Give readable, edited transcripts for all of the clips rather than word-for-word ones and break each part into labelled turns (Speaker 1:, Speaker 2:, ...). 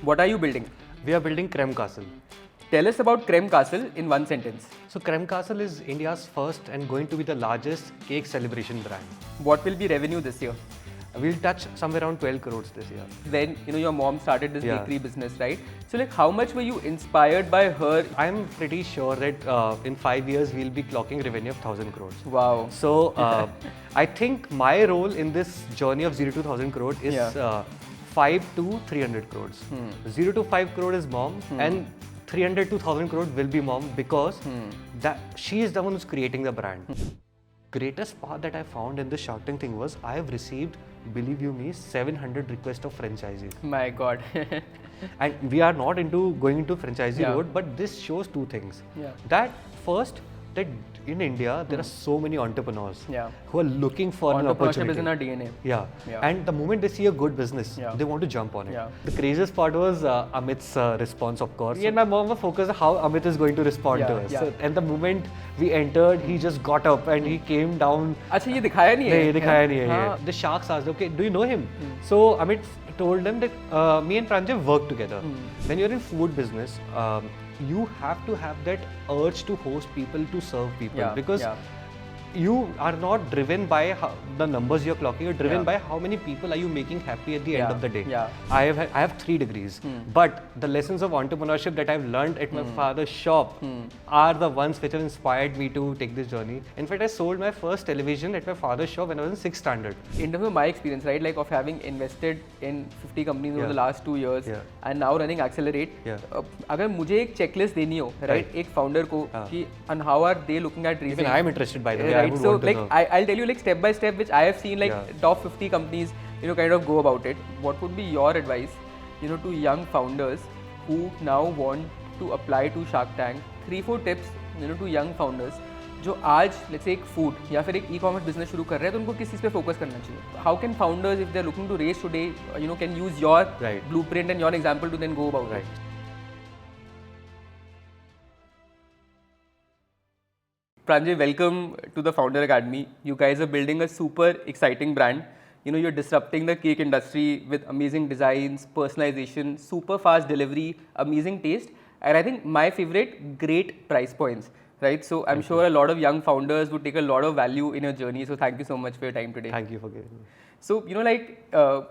Speaker 1: What are you building?
Speaker 2: We are building Creme Castle.
Speaker 1: Tell us about Creme Castle in one sentence.
Speaker 2: So Creme Castle is India's first and going to be the largest cake celebration brand.
Speaker 1: What will be revenue this year?
Speaker 2: We'll touch somewhere around 12 crores this year.
Speaker 1: When your mom started this bakery business, right? So how much were you inspired by her?
Speaker 2: I'm pretty sure that in 5 years we'll be clocking revenue of 1,000 crores.
Speaker 1: Wow.
Speaker 2: So I think my role in this journey of 0 to 1,000 crores is 5 to 300 crores. 0 to 5 crore is mom and 300 to 1,000 crores will be mom because that she is the one who's creating the brand. Greatest part that I found in the Shark Tank thing was I have received, believe you me, 700 requests of franchises.
Speaker 1: My God.
Speaker 2: And we are not into going into franchisee road, but this shows two things. That first, that in India there are so many entrepreneurs who are looking for an opportunity.
Speaker 1: Entrepreneurship is in our DNA.
Speaker 2: Yeah. And the moment they see a good business, they want to jump on it. The craziest part was Amit's response, of course. Me and my mom were focused on how Amit is going to respond to us. So, and the moment we entered, he just got up and he came down.
Speaker 1: अच्छा ये दिखाया नहीं है?
Speaker 2: नहीं दिखाया नहीं है. The sharks asked, okay, do you know him? So Amit told them that me and Pranjay work together. When you're in food business, you have to have that urge to host people, to serve people, because you are not driven by the numbers you're clocking, you're driven by how many people are you making happy at the end of the day. I have 3 degrees, but the lessons of entrepreneurship that I've learned at my father's shop are the ones which have inspired me to take this journey. In fact, I sold my first television at my father's shop when I was in 6th standard.
Speaker 1: In terms of my experience, right, like of having invested in 50 companies over the last 2 years and now running ACLR8, अगर मुझे एक checklist देनी हो, right, एक founder को कि and how are they looking at raising?
Speaker 2: Even I am interested, by the way.
Speaker 1: Right, so like I'll tell you like step by step, which I have seen like top 50 companies, kind of go about it. What would be your advice, to young founders who now want to apply to Shark Tank? 3-4 tips, to young founders जो आज let's say एक food या फिर एक e-commerce business शुरू कर रहे हैं तो उनको किस चीज़ पे focus करना चाहिए? How can founders, if they're looking to raise today, can use your blueprint and your example to then go about it? Pranjay, welcome to the Founder Academy. You guys are building a super exciting brand. You're disrupting the cake industry with amazing designs, personalization, super fast delivery, amazing taste, and I think my favorite, great price points, right? So I'm sure a lot of young founders would take a lot of value in your journey. So thank you so much for your time today.
Speaker 2: Thank you for giving me.
Speaker 1: So,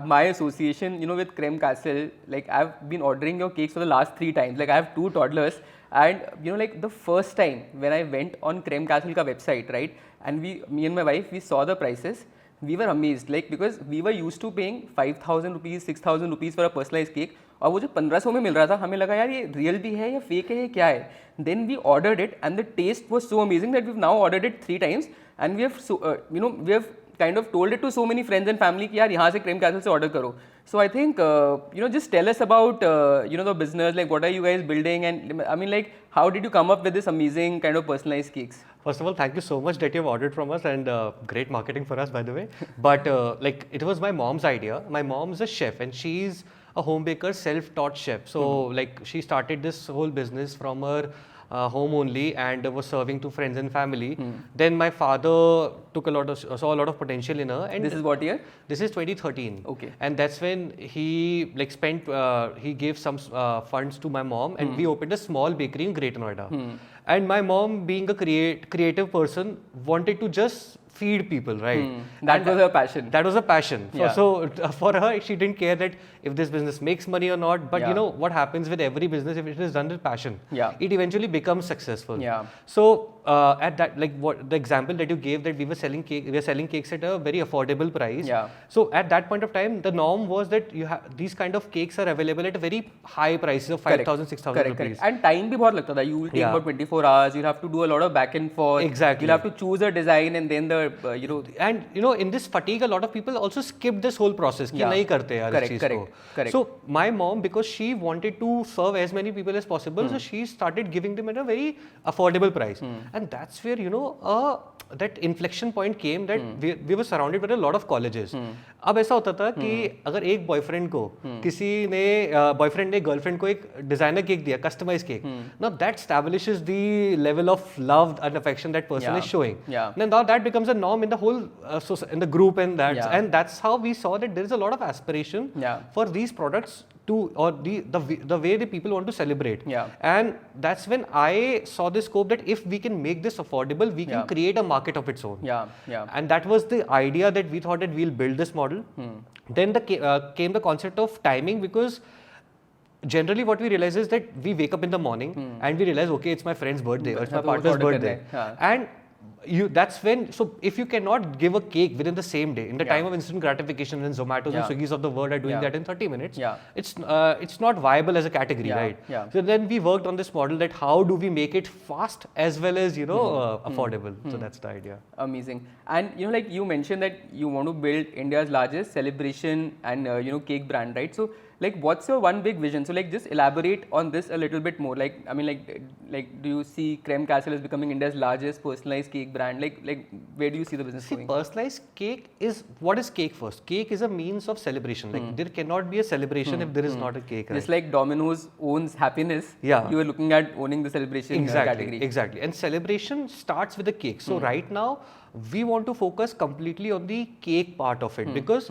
Speaker 1: my association, with Creme Castle, like I've been ordering your cakes for the last 3 times. Like I have 2 toddlers. And the first time when I went on Creme Castle ka website, right, and me and my wife, we saw the prices, we were amazed, like because we were used to paying 5,000 rupees, 6,000 rupees for a personalized cake, और वो जो 1500 में मिल रहा था, हमें लगा यार ये real भी है या fake है या क्या है? Then we ordered it and the taste was so amazing that we've now ordered it 3 times and we have we have kind of told it to so many friends and family कि यार यहाँ से Creme Castle से order करो. So I think just tell us about the business, like what are you guys building, and I mean like how did you come up with this amazing kind of personalized cakes?
Speaker 2: First of all, thank you so much that you have ordered from us, and great marketing for us, by the way. But like it was my mom's idea. My mom's a chef and she's a home baker, self-taught chef. So like she started this whole business from her home only and was serving to friends and family. Then my father saw a lot of potential in her. And
Speaker 1: this is what year?
Speaker 2: This is 2013.
Speaker 1: Okay.
Speaker 2: And that's when he he gave some funds to my mom and we opened a small bakery in Greater Noida. And my mom, being a creative person, wanted to just feed people, right?
Speaker 1: That was her passion.
Speaker 2: That was a passion. So for her, she didn't care that if this business makes money or not. But what happens with every business, if it is done with passion, it eventually becomes successful. So at that, like what the example that you gave, that we were selling cakes at a very affordable price. So at that point of time, the norm was that these kind of cakes are available at a very high prices of 5,000, 6,000 rupees.
Speaker 1: And time bhi bahut lagta tha. You will take about 24 hours. You'll have to do a lot of back and forth.
Speaker 2: Exactly.
Speaker 1: You'll have to choose a design and then the
Speaker 2: and in this fatigue, a lot of people also skip this whole process. Ki nahi karte yaar is cheez ko. So my mom, because she wanted to serve as many people as possible, so she started giving them at a very affordable price. And that's where that inflection point came, that we were surrounded by a lot of colleges. अब ऐसा होता था कि अगर एक boyfriend को boyfriend ने girlfriend को एक डिजाइनर केक दिया, customize cake, now that establishes the level of love and affection that person is showing. Now that becomes a norm in the whole in the group, and that's how we saw that there is a lot of aspiration for these products the way the people want to celebrate.
Speaker 1: Yeah.
Speaker 2: And that's when I saw the scope that if we can make this affordable, we can create a market of its own.
Speaker 1: Yeah, yeah.
Speaker 2: And that was the idea that we thought that we'll build this model. Then came the concept of timing, because generally what we realize is that we wake up in the morning and we realize, okay, it's my friend's birthday or it's my partner's birthday. And that's when, so if you cannot give a cake within the same day, in the time of instant gratification, and Zomatos and Swiggies of the world are doing that in 30 minutes, it's not viable as a category, right? So then we worked on this model that how do we make it fast as well as, affordable. So that's the idea.
Speaker 1: Amazing. And, like you mentioned that you want to build India's largest celebration and, cake brand, right? So, like, what's your one big vision? So, like, just elaborate on this a little bit more. Like, I mean, like, do you see Creme Castle as becoming India's largest personalized cake brand? Like, where do you see the business going?
Speaker 2: Personalized cake is, what is cake first? Cake is a means of celebration. Like, there cannot be a celebration if there is not a cake. Right?
Speaker 1: Just like Domino's owns happiness, you are looking at owning the celebration category.
Speaker 2: Exactly. And celebration starts with the cake. So, right now, we want to focus completely on the cake part of it, because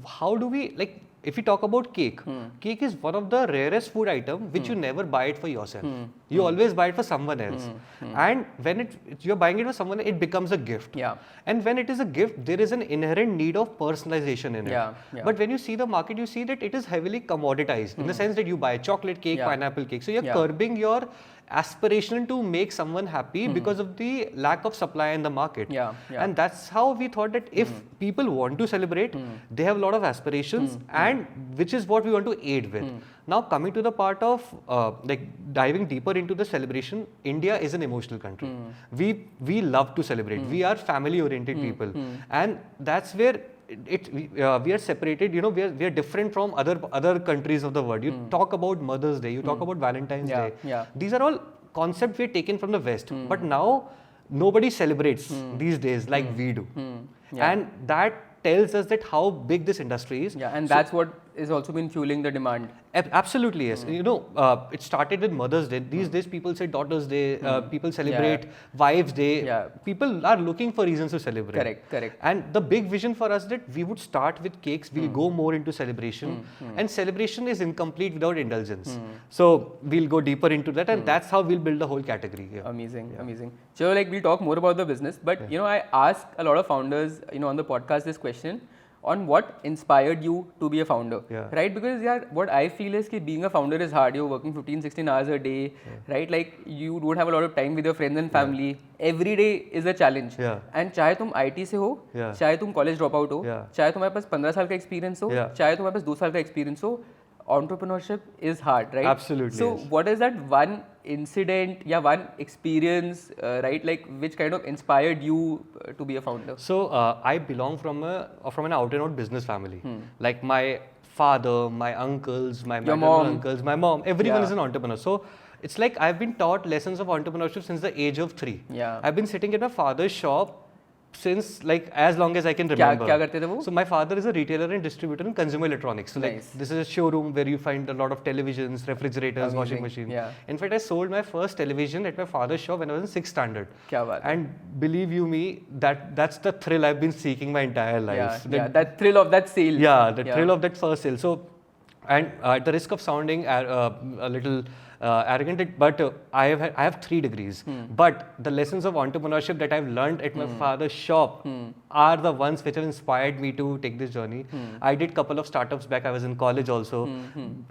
Speaker 2: how do we, like, if we talk about cake, cake is one of the rarest food item which you never buy it for yourself. You always buy it for someone else. And when you're buying it for someone, it becomes a gift. And when it is a gift, there is an inherent need of personalization in it. But when you see the market, you see that it is heavily commoditized in the sense that you buy chocolate cake, pineapple cake. So you're curbing your aspiration to make someone happy because of the lack of supply in the market. And that's how we thought that if people want to celebrate, they have a lot of aspirations, and which is what we want to aid with. Now, coming to the part of like diving deeper into the celebration, India is an emotional country. We love to celebrate. We are family oriented people, and that's where we are separated. We are different from other countries of the world. You talk about Mother's Day, you talk about Valentine's Day. These are all concepts we are taken from the West, but now nobody celebrates these days like we do, and that tells us that how big this industry is.
Speaker 1: And that's what is also been fueling the demand.
Speaker 2: Absolutely, yes. It started with Mother's Day. These days, people say Daughter's Day. People celebrate Wives' Day. People are looking for reasons to celebrate.
Speaker 1: Correct.
Speaker 2: And the big vision for us that we would start with cakes. We'll go more into celebration. And celebration is incomplete without indulgence. So we'll go deeper into that, and that's how we'll build the whole category.
Speaker 1: Amazing. So, like, we'll talk more about the business. But I ask a lot of founders, on the podcast this question on what inspired you to be a founder, right? Because what I feel is that being a founder is hard. You're working 15-16 hours a day, right? Like, you don't have a lot of time with your friends and family. Every day is a challenge. And चाहे तुम IT से हो, चाहे तुम college dropout हो, चाहे तुम्हारे पास 15 साल का experience हो, चाहे तुम्हारे पास 2 साल का experience हो, entrepreneurship is hard, right?
Speaker 2: Absolutely.
Speaker 1: So, what is that one incident, one experience, right? Like, which kind of inspired you to be a founder?
Speaker 2: So, I belong from an out and out business family. Like my father, my uncles, my maternal uncles, my mom, everyone is an entrepreneur. So, it's like I've been taught lessons of entrepreneurship since the age of 3. I've been sitting at my father's shop since like as long as I can remember.
Speaker 1: क्या करते थे वो?
Speaker 2: So my father is a retailer and distributor in consumer electronics. So like this is a showroom where you find a lot of televisions, refrigerators, washing machines. In fact, I sold my first television at my father's shop when I was in 6th standard.
Speaker 1: क्या बात?
Speaker 2: And believe you me, that's the thrill I've been seeking my entire life.
Speaker 1: That thrill of that sale.
Speaker 2: The thrill of that first sale. So, and at the risk of sounding a little arrogant, but I have 3 degrees. But the lessons of entrepreneurship that I've learned at my father's shop are the ones which have inspired me to take this journey. I did couple of startups back. I was in college also,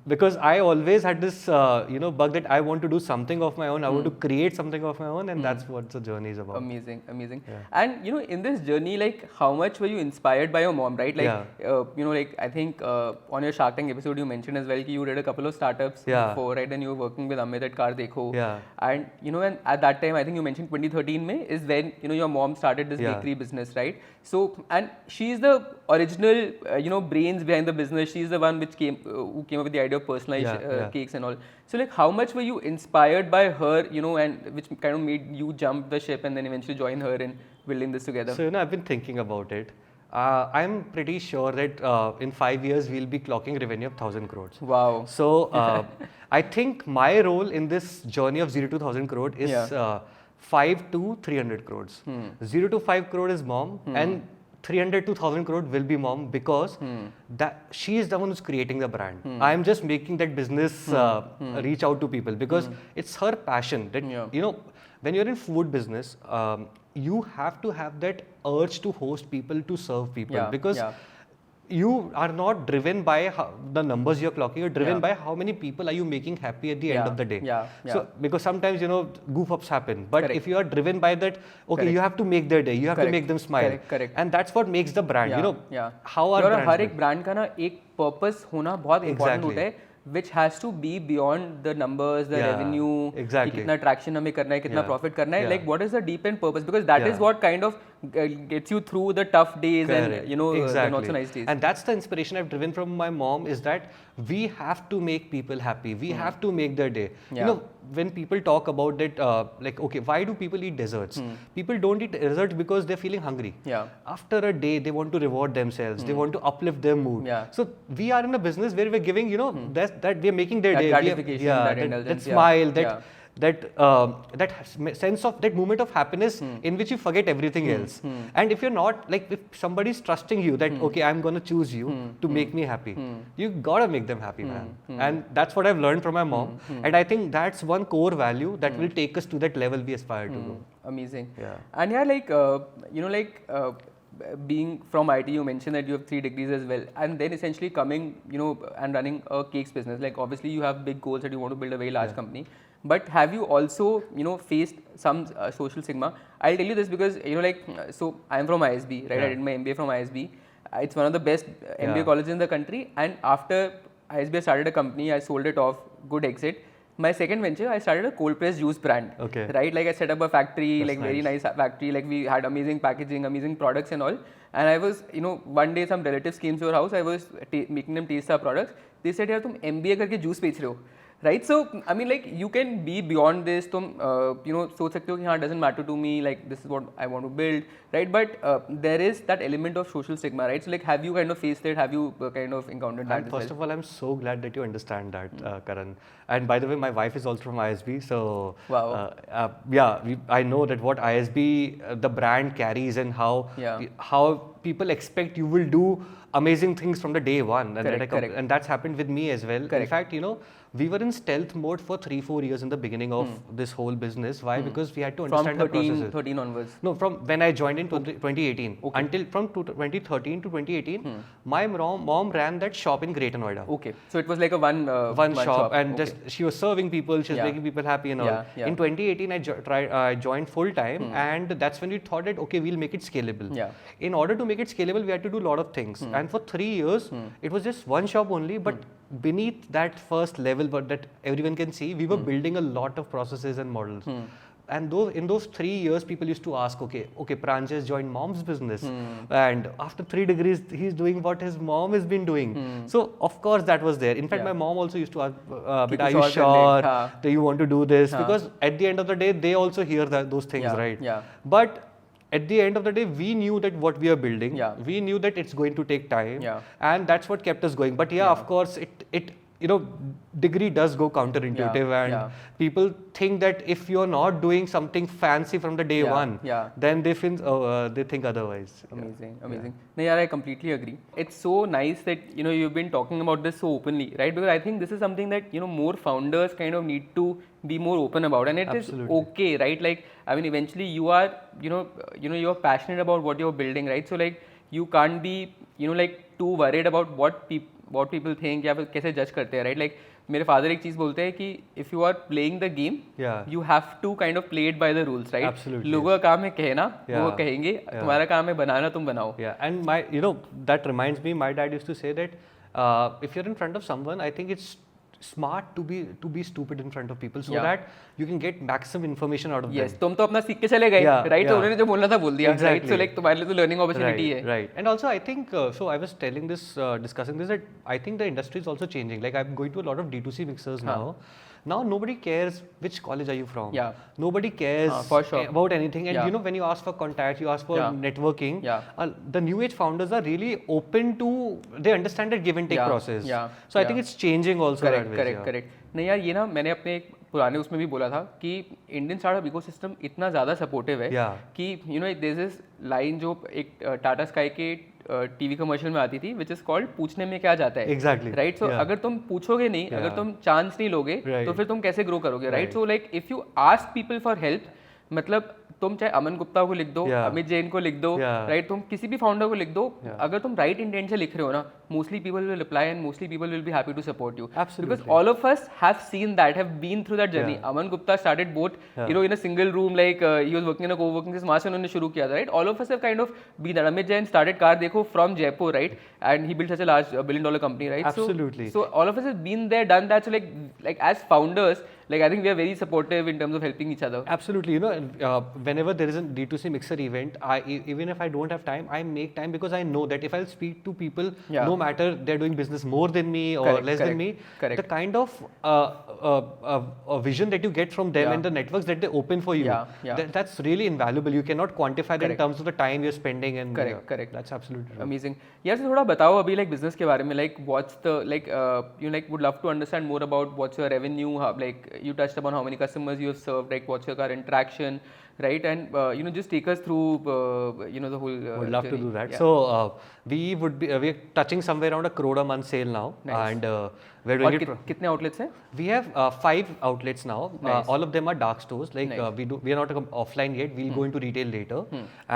Speaker 2: because I always had this bug that I want to do something of my own. I want to create something of my own, and that's what the journey is about.
Speaker 1: Amazing. And in this journey, like, how much were you inspired by your mom, right? Like, like I think on your Shark Tank episode you mentioned as well that you did a couple of startups before, right? And you were working with Amit at Car Dekho. And and at that time, I think you mentioned 2013 May is when your mom started this bakery business, right? So, and she's the original brains behind the business. She's the one which who came up with the idea of personalized cakes and all. So, like, how much were you inspired by her, and which kind of made you jump the ship and then eventually join her in building this together?
Speaker 2: So, I've been thinking about it. I'm pretty sure that in 5 years we'll be clocking revenue of 1,000 crores.
Speaker 1: Wow.
Speaker 2: So I think my role in this journey of 0 to 1,000 crore is 5 to 300 crores. 0 to 5 crore is mom, and 300 to 1000 crore will be mom, because that she is the one who's creating the brand. I am just making that business reach out to people, because it's her passion that when you're in food business, you have to have that urge to host people, to serve people, because you are not driven by the numbers you're clocking, you're driven by how many people are you making happy at the end of the day. So because sometimes goof ups happen, but if you are driven by that, you have to make their day, you have to make them smile. And that's what makes the brand. How our
Speaker 1: हर एक brand का ना एक purpose होना बहुत important होता है, which has to be beyond the numbers, the revenue, कितना traction हमें करना है, कितना profit करना है, like what is the deep end purpose, because that is what kind of gets you through the tough days and the not so nice days.
Speaker 2: And that's the inspiration I've driven from my mom, is that we have to make people happy, we have to make their day. When people talk about that, why do people eat desserts? People don't eat desserts because they're feeling hungry. After a day, they want to reward themselves, they want to uplift their mood. So we are in a business where we're giving, that we're making their day.
Speaker 1: Gratification, that
Speaker 2: smile, that sense of, that moment of happiness in which you forget everything else. And if you're not, if somebody's trusting you that, I'm going to choose you to make me happy, you gotta make them happy, man. And that's what I've learned from my mom. And I think that's one core value that will take us to that level we aspire to go.
Speaker 1: Amazing. And being from IT, you mentioned that you have 3 degrees as well, and then essentially coming, and running a cakes business. Like obviously you have big goals that you want to build a very large company. But have you also, faced some social stigma? I'll tell you this because, so I'm from ISB, right? I did my MBA from ISB. It's one of the best MBA colleges in the country. And after ISB, I started a company. I sold it off, good exit. My second venture, I started a cold pressed juice brand, right? Like I set up a factory, very nice factory. Like we had amazing packaging, amazing products and all. And I was, one day some relatives came to our house. I was making them taste our products. They said, "Yaar, tum MBA karke juice बेच रहे हो." Right, so I mean, you can be beyond this. तुम सोच सकते हो कि हाँ, doesn't matter to me. Like this is what I want to build, right? But there is that element of social stigma, right? So have you kind of faced it? Have you kind of encountered that?
Speaker 2: And first of all, I'm so glad that you understand that, Karan. And by the way, my wife is also from ISB, so
Speaker 1: wow.
Speaker 2: I know that what ISB, the brand carries, and how people expect you will do amazing things from the day one, and that's happened with me as well. In fact, we were in stealth mode for 3-4 years in the beginning of this whole business. Why? Because we had to understand the processes.
Speaker 1: From 13 onwards?
Speaker 2: No, from when I joined in 2018. Until from 2013 to 2018, my mom ran that shop in Greater Noida.
Speaker 1: Okay, so it was like a one shop,
Speaker 2: and just she was serving people, she was making people happy and all. In 2018, I joined full time, and that's when we thought that we'll make it scalable. In order to make it scalable, we had to do a lot of things. And for 3 years, it was just one shop only, but beneath that first level, but that everyone can see, we were building a lot of processes and models. And in those 3 years, people used to ask, Pranjay has joined mom's business, and after 3 degrees, he's doing what his mom has been doing. So of course that was there. In fact, my mom also used to ask, "Are you sure? Do you want to do this?" Because at the end of the day, they also hear those things, right? But at the end of the day, we knew that what we are building, we knew that it's going to take time, and that's what kept us going. But of course, it degree does go counterintuitive, and people think that if you're not doing something fancy from the day one, then they think otherwise.
Speaker 1: Amazing. No, I completely agree. It's so nice that you've been talking about this so openly, right? Because I think this is something that more founders kind of need to be more open about, and it is okay, right? Like I mean, eventually you are you are passionate about what you're building, right? So you can't be too worried about what people think या फिर कैसे judge करते हैं, right? Like मेरे father एक चीज़ बोलते हैं कि if you are playing the game, you have to kind of play it by the rules, right?
Speaker 2: Absolutely.
Speaker 1: लोगों का काम है कहना, वो कहेंगे, तुम्हारा काम है बनाना, तुम बनाओ.
Speaker 2: And that reminds me, my dad used to say that if you're in front of someone, I think it's smart to be stupid in front of people so that you can get maximum information out of them.
Speaker 1: तुम तो अपना सीख के चले गए, right? तो उन्होंने जो बोलना था बोल दिया, right? So तुम्हारे लिए तो learning opportunity है.
Speaker 2: Right. And also I think so I was discussing this, that I think the industry is also changing. Like I'm going to a lot of D2C mixers now. Now nobody cares which college are you from. Nobody cares about anything. And when you ask for contacts, you ask for networking. The new age founders are really open to. They understand that give and take process. So I think it's changing also.
Speaker 1: Correct. नहीं यार, ये ना मैंने अपने पुराने उसमें भी बोला था कि इंडियन स्टार्टअप इकोसिस्टम इतना ज़्यादा सपोर्टिव है कि you know there is line जो एक टाटा स्काई के टीवी कमर्शियल में आती थी विच इज कॉल्ड पूछने में क्या जाता है.
Speaker 2: Exactly
Speaker 1: right. सो अगर तुम पूछोगे नहीं, अगर तुम चांस नहीं लोगे तो फिर तुम कैसे ग्रो करोगे. Right. So like if you ask people for help, मतलब तुम चाहे अमन गुप्ता को लिख दो, अमित जैन को लिख दो, राइट, तुम किसी भी फाउंडर को लिख दो, अगर तुम राइट इंटेंट से लिख रहे हो ना, mostly people will reply and mostly people will be happy to support you. Because all of us have seen that, have been through that journey. Aman Gupta started both you know in a single room, like he was working in a coworking space, वहां से उन्होंने शुरू किया था. Right. All of us have kind of been that. Amit Jain started car Dekho from Jaipur, right, and he built such a large $1 billion company, right?
Speaker 2: Absolutely.
Speaker 1: So all of us have been there, done that. So like as founders, like I think we are very supportive in terms of helping each other.
Speaker 2: Absolutely. You know, whenever there is a D2C mixer event, even if I don't have time, I make time because I know that if I'll speak to people, no matter they're doing business more than me or less than me, the kind of vision that you get from them and the networks that they open for you, that's really invaluable. You cannot quantify that in terms of the time you're spending. And
Speaker 1: correct.
Speaker 2: That's absolutely true.
Speaker 1: Amazing. Yeah, so थोड़ा बताओ अभी like business के बारे में, like what's the like you like would love to understand more about what's your revenue, like you touched upon how many customers you have served, like what's your current traction, right, and you know just take us through you know the whole
Speaker 2: would love
Speaker 1: journey.
Speaker 2: to do that. So we're touching somewhere around 1 crore a month sale now. Nice. And we're doing it.
Speaker 1: कितने outlets हैं?
Speaker 2: We have 5 outlets now. Nice. All of them are dark stores. Like nice. We are not offline yet. We'll go into retail later.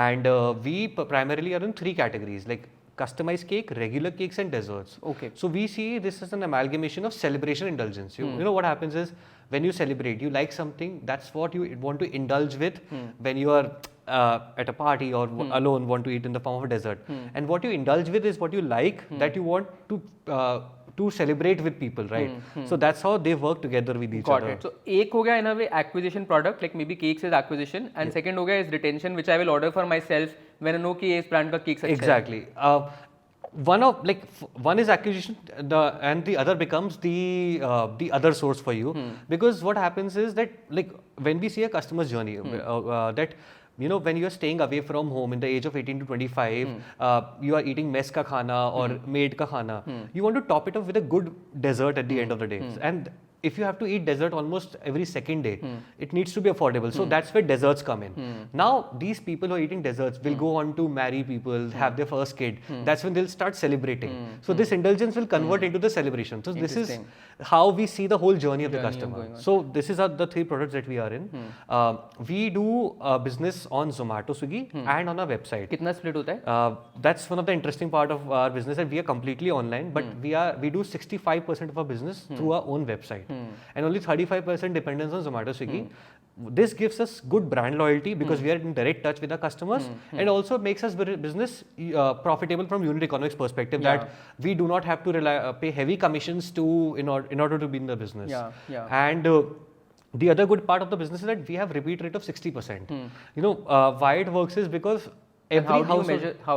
Speaker 2: And we primarily are in 3 categories, like customized cake, regular cakes and desserts. Okay. So we see this as an amalgamation of celebration indulgence. You know what happens is when you celebrate, you like something, that's what you want to indulge with when you are at a party or alone want to eat in the form of a dessert. And what you indulge with is what you like that you want to celebrate with people, right? So that's how they work together with each other.
Speaker 1: Got it. So एक हो गया in a way acquisition product, like maybe cakes is acquisition, and second हो गया is retention, which I will order for myself when I know कि इस brand का cake अच्छा है.
Speaker 2: Exactly. One is acquisition, and the other becomes the other source for you, because what happens is that like when we see a customer's journey, that you know when you are staying away from home in the age of 18 to 25, you are eating mess ka khana or maid ka khana. You want to top it off with a good dessert at the end of the day, and if you have to eat dessert almost every second day, it needs to be affordable. So that's where desserts come in. Now these people who are eating desserts will go on to marry people, have their first kid. That's when they'll start celebrating. So this indulgence will convert into the celebration. So this is how we see the whole journey of the customer. So this is the 3 products that we are in. We do business on Zomato, Swiggy and on our website.
Speaker 1: कितना split होता है?
Speaker 2: That's one of the interesting part of our business, that we are completely online, but we do 65% of our business through our own website. And only 35% dependence on Zomato, Swiggy. This gives us good brand loyalty because we are in direct touch with our customers, and also makes us business profitable from unit economics perspective, that we do not have to pay heavy commissions in order to be in the business. And the other good part of the business is that we have repeat rate of 60%. You know why it works is because
Speaker 1: how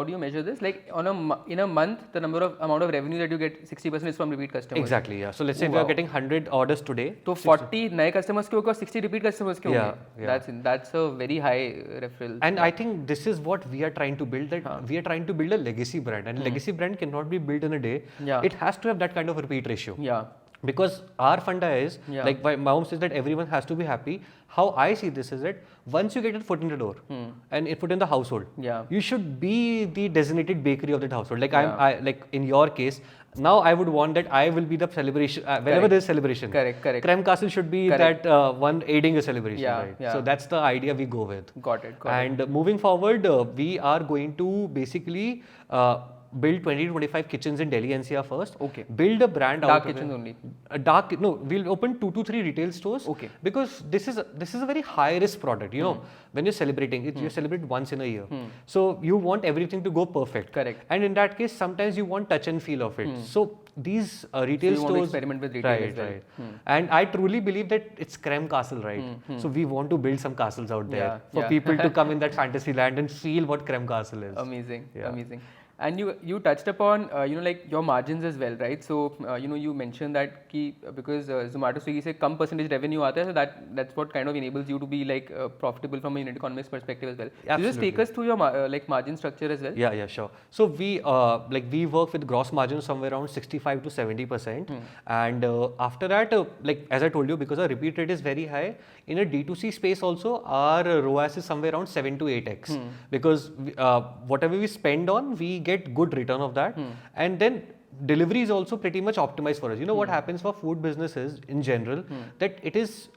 Speaker 1: do you measure this? Like in a month, the amount of revenue that you get, 60% is from repeat customers.
Speaker 2: Exactly. Yeah. So let's say we are getting 100 orders today.
Speaker 1: So 40 नए customers के होगा, 60 repeat customers के होंगे. That's a very high referral.
Speaker 2: And I think this is what we are trying to build. That we are trying to build a legacy brand, and legacy brand cannot be built in a day. It has to have that kind of repeat ratio. Because our funda is, like my mom says, that everyone has to be happy. How I see this is that once you get a foot in the door and a foot in the household, you should be the designated bakery of that household. Like like in your case, now I would want that I will be the celebration whenever there is celebration. Correct. Creme Castle should be that one aiding a celebration, right? So that's the idea we go with.
Speaker 1: Got it.
Speaker 2: And moving forward, we are going to basically build 20 to 25 kitchens in Delhi NCR first. Okay. Build a brand
Speaker 1: dark kitchens only.
Speaker 2: We'll open 2 to 3 retail stores. Okay. Because this is a very high risk product. You know, when you're celebrating it, you celebrate once in a year. So you want everything to go perfect. Correct. And in that case, sometimes you want touch and feel of it. So these retail stores.
Speaker 1: You want to experiment with retail as well.
Speaker 2: Right. And I truly believe that it's Creme Castle, right? So we want to build some castles out there for people to come in that fantasy land and feel what Creme Castle is.
Speaker 1: Amazing. And you touched upon like your margins as well, right? So you mentioned that ki because Zomato Swiggy से कम percentage revenue आता है, so that's what kind of enables you to be like profitable from a unit economics perspective as well. So just take us through your like margin structure as well.
Speaker 2: Yeah, sure. So we we work with gross margin somewhere around 65 to 70%, and after that, like as I told you, because our repeat rate is very high in a D2C space also, our ROAS is somewhere around 7 to 8x because whatever we spend on, we get good return of that, and then delivery is also pretty much optimized for us. You know what happens for food businesses in general, that it is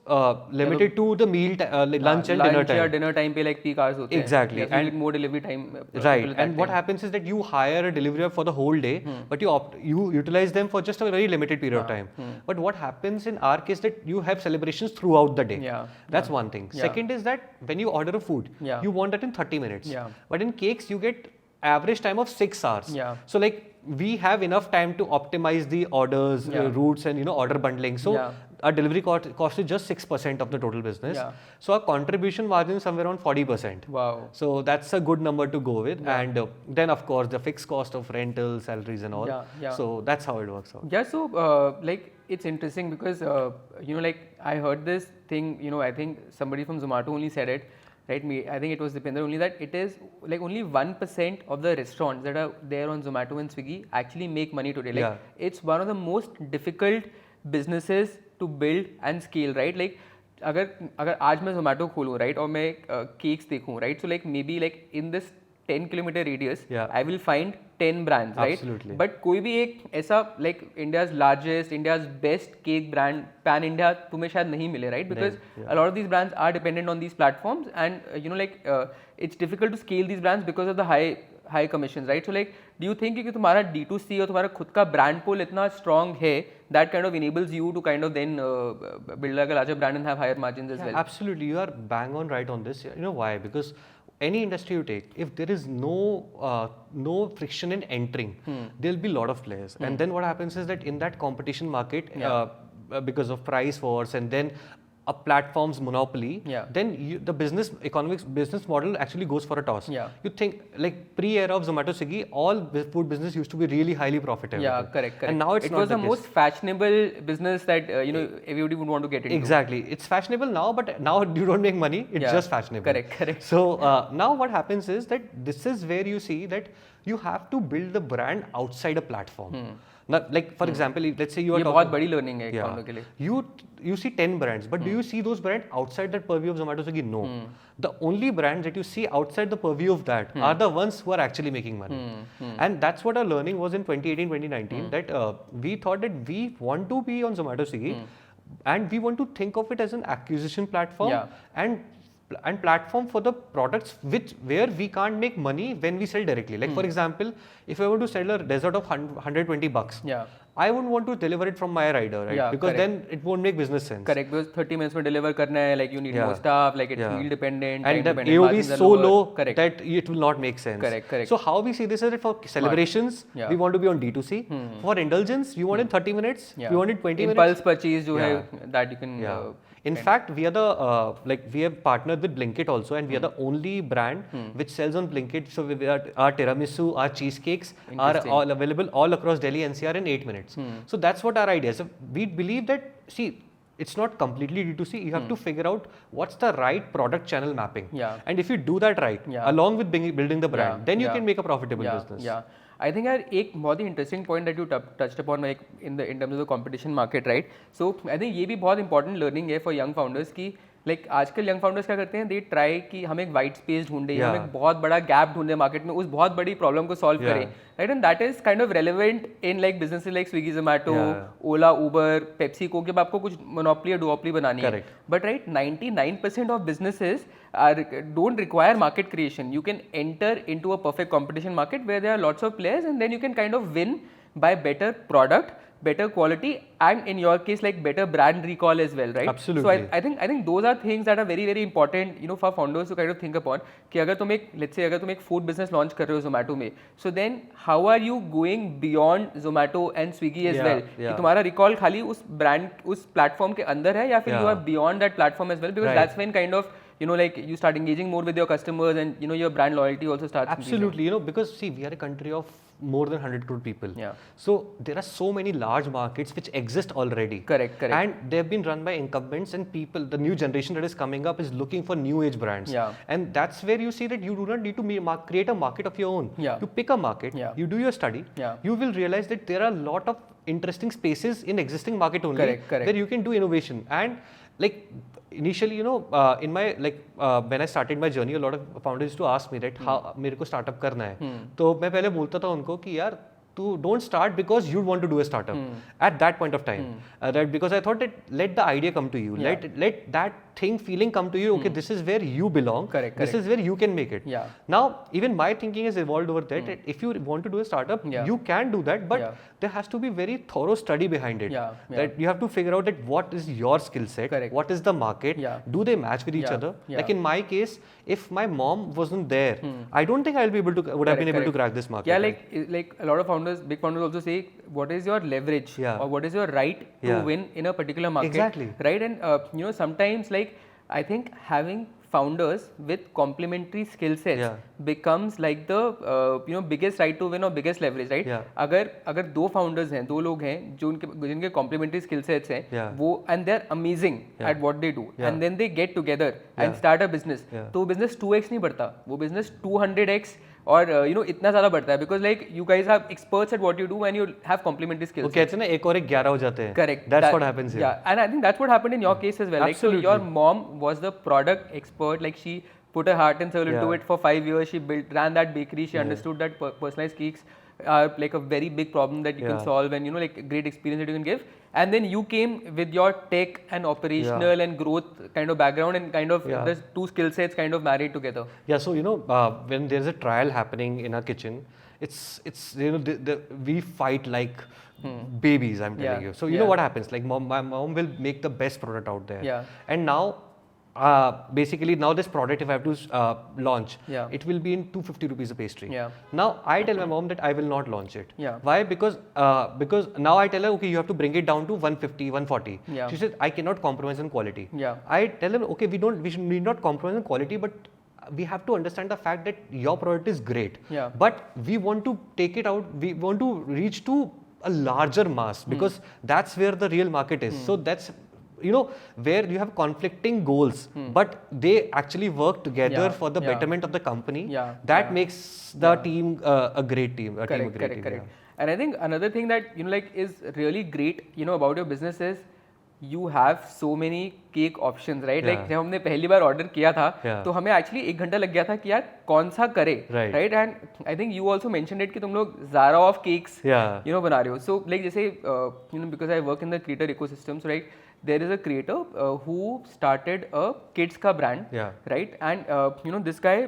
Speaker 2: limited to the meal like lunch and dinner time.
Speaker 1: Dinner time पे like peak hours होते हैं.
Speaker 2: Exactly.
Speaker 1: Yeah, so you need more delivery time.
Speaker 2: Right. And what happens is that you hire a delivery for the whole day, but you utilize them for just a very limited period of time. But what happens in our case that you have celebrations throughout the day. That's one thing. Second is that when you order a food, you want that in 30 minutes. But in cakes, you get average time of 6 hours. So like we have enough time to optimize the orders, routes, and order bundling. So our delivery cost is just 6% of the total business. So our contribution margin is somewhere around 40%.
Speaker 1: Wow.
Speaker 2: So that's a good number to go with. And then of course the fixed cost of rental, salaries and all. So that's how it works out.
Speaker 1: Yeah. So like it's interesting because like I heard this thing. I think somebody from Zomato only said it. Right, I think it was Dipinder only, that it is like only 1% of the restaurants that are there on Zomato and Swiggy actually make money today. Like it's one of the most difficult businesses to build and scale, right? Like अगर आज मैं Zomato खोलूँ, right, और मैं cakes देखूँ, right, so like maybe like in this 10-kilometer radius, I will find 10 brands, right?
Speaker 2: Absolutely.
Speaker 1: But कोई भी एक ऐसा like India's largest, India's best cake brand pan India तुम्हें शायद नहीं मिले, right? Because a lot of these brands are dependent on these platforms, and it's difficult to scale these brands because of the high commissions, right? So like, do you think कि तुम्हारा D2C और तुम्हारा खुद का brand pull इतना strong है that kind of enables you to kind of then build like a larger brand and have higher margins as well?
Speaker 2: Absolutely, you are bang on right on this. You know why? Because any industry you take, if there is no friction in entering, there'll be a lot of players. And then what happens is that in that competition market, because of price wars and then a platform's monopoly, then the business model actually goes for a toss. You think like pre-era of Zomato Swiggy, all food business used to be really highly profitable.
Speaker 1: Yeah, correct.
Speaker 2: And now it
Speaker 1: was the most fashionable business that everybody would want to get into.
Speaker 2: Exactly, it's fashionable now, but now you don't make money. It's just fashionable.
Speaker 1: Correct.
Speaker 2: So now what happens is that this is where you see that you have to build the brand outside a platform. Now, like for example, let's say you are
Speaker 1: talking. बहुत बड़ी learning है founder के लिए.
Speaker 2: You see 10 brands, but do you see those brands outside that purview of Zomato Swiggy? No. The only brands that you see outside the purview of that are the ones who are actually making money. And that's what our learning was in 2018, 2019, that we thought that we want to be on Zomato Swiggy and we want to think of it as an acquisition platform and platform for the products where we can't make money when we sell directly. Like for example, if I want to sell a dessert of $120, I wouldn't want to deliver it from my rider, right? Because then it won't make business sense.
Speaker 1: Correct, because 30 minutes में deliver करना है, like you need more staff, like it's meal dependent,
Speaker 2: and the AOV is so low that it will not make sense.
Speaker 1: Correct.
Speaker 2: So how we see this is that for celebrations, we want to be on D2C. For indulgence, we want in 30 minutes, we want in 20 minutes.
Speaker 1: Impulse purchase जो है that you can.
Speaker 2: In fact, we are the we have partnered with Blinkit also, and we are the only brand which sells on Blinkit. So our tiramisu, our cheesecakes are all available all across Delhi NCR in 8 minutes. So that's what our idea is. So we believe that, see, it's not completely D2C. You have to figure out what's the right product channel mapping. And if you do that right, along with building the brand, then you can make a profitable business.
Speaker 1: I think यार एक बहुत ही interesting point that you touched upon like in terms of the competition market, right? So I think ये भी बहुत important learning है for young founders कि like आजकल young founders क्या करते हैं, they try कि हम एक white space ढूंढे, हम एक बहुत बड़ा gap ढूंढे market में, उस बहुत बड़ी problem को solve करें, right? And that is kind of relevant in like businesses like Swiggy, Zomato, Ola, Uber, Pepsi, Coke, जब आपको कुछ monopoly or duopoly बनानी है. But right, 99% of businesses don't require market creation. You can enter into a perfect competition market where there are lots of players, and then you can kind of win by better product, better quality, and in your case like better brand recall as well, right?
Speaker 2: Absolutely.
Speaker 1: So I think those are things that are very very important, for founders to kind of think upon. कि अगर तुम एक, let's say अगर तुम एक food business launch कर रहे हो Zomato में, so then how are you going beyond Zomato and Swiggy as well? कि तुम्हारा recall खाली उस brand, उस platform के अंदर है, या फिर you are beyond that platform as well, because that's when kind of like you start engaging more with your customers, and your brand loyalty also starts
Speaker 2: Absolutely, because see, we are a country of more than 100 crore people.
Speaker 1: Yeah.
Speaker 2: So there are so many large markets which exist already.
Speaker 1: Correct.
Speaker 2: And they've been run by incumbents, and people, the new generation that is coming up is looking for new age brands.
Speaker 1: Yeah.
Speaker 2: And that's where you see that you do not need to create a market of your own.
Speaker 1: Yeah.
Speaker 2: You pick a market,
Speaker 1: Yeah.
Speaker 2: you do your study,
Speaker 1: Yeah.
Speaker 2: you will realize that there are a lot of interesting spaces in existing market only
Speaker 1: Correct.
Speaker 2: where you can do innovation. And like initially, in my when I started my journey, a lot of founders used to ask me that how मेरे को startup करना है, तो मैं पहले बोलता था उनको कि यार to don't start because you want to do a startup at that point of time. That because I thought that let the idea come to you, let that feeling come to you. Okay, this is where you belong.
Speaker 1: Correct.
Speaker 2: This is where you can make it.
Speaker 1: Yeah.
Speaker 2: Now even my thinking has evolved over that. That if you want to do a startup, you can do that, but there has to be very thorough study behind it. That you have to figure out that what is your skill set, what is the market, do they match with each other. Like in my case, if my mom wasn't there, I don't think I'll be able to would have been able to crack this market.
Speaker 1: Yeah, like a lot of founders, big founders also say, what is your leverage or what is your right to win in a particular market?
Speaker 2: Exactly.
Speaker 1: Right, and sometimes like I think having founders with complementary skill sets becomes like the biggest right to win or biggest leverage, right? अगर दो founders हैं, दो लोग हैं जो जिनके complementary skill sets हैं, वो and they're amazing at what they do, and then they get together and start a business, तो business 2x नहीं बढ़ता, वो business 200x और इतना ज़्यादा बढ़ता है, because like you guys are experts at what you do and you have complementary skills.
Speaker 2: वो कहते हैं ना एक और एक 11 हो जाते हैं.
Speaker 1: Correct.
Speaker 2: That's what happens here.
Speaker 1: Yeah, and I think that's what happened in your case as well.
Speaker 2: Absolutely.
Speaker 1: Like, so your mom was the product expert. Like she put her heart and soul into it for 5 years. She ran that bakery. She understood that personalized cakes are like a very big problem that you can solve, and like a great experience that you can give. And then you came with your tech and operational and growth kind of background, and kind of the two skill sets kind of married together.
Speaker 2: Yeah, so when there's a trial happening in our kitchen, it's we fight like babies, I'm telling you. So you know what happens, like my mom will make the best product out there, and now basically now this product, if I have to launch, it will be in 250 rupees a pastry. Now I tell my mom that I will not launch it. Why? Because now I tell her, okay, you have to bring it down to 150, 140. She said, I cannot compromise on quality. I tell her, okay, we should need not compromise on quality, but we have to understand the fact that your product is great, but we want to take it out, we want to reach to a larger mass, because that's where the real market is. So that's where you have conflicting goals, but they actually work together for the betterment of the company. That makes the team a great team.
Speaker 1: Correct. And I think another thing that is really great about your business is you have so many cake options, right? Like जब हमने पहली बार order किया था, तो हमें actually 1 घंटा लग गया था कि यार कौन सा करे, right? And I think you also mentioned it कि तुम लोग Zara of cakes, बना रहे हो. So like जैसे because I work in the creator ecosystem, so right, there is a creator who started a kids ka brand, right? And this guy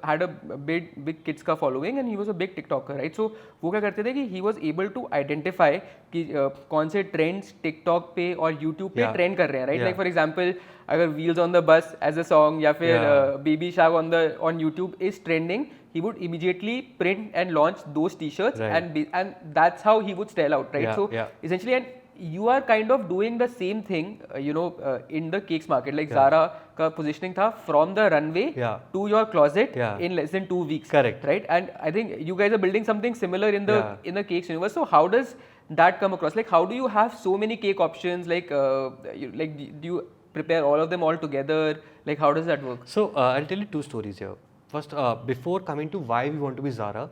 Speaker 1: had a big kids ka following, and he was a big TikToker, right? So वो क्या करते थे कि he was able to identify कि कौन से trends TikTok पे और YouTube पे trend कर रहे हैं, right? Like for example, अगर Wheels on the Bus as a song या फिर Baby Shark on YouTube is trending, he would immediately print and launch those t-shirts, and that's how he would sell out, right? So essentially, and you are kind of doing the same thing, in the cakes market. Like Zara ka positioning tha from the runway to your closet in less than 2 weeks. Correct. Right? And I think you guys are building something similar in the cakes universe. So how does that come across? Like how do you have so many cake options? Like do you prepare all of them all together? Like how does that work?
Speaker 2: So I'll tell you 2 stories here. First, before coming to why we want to be Zara,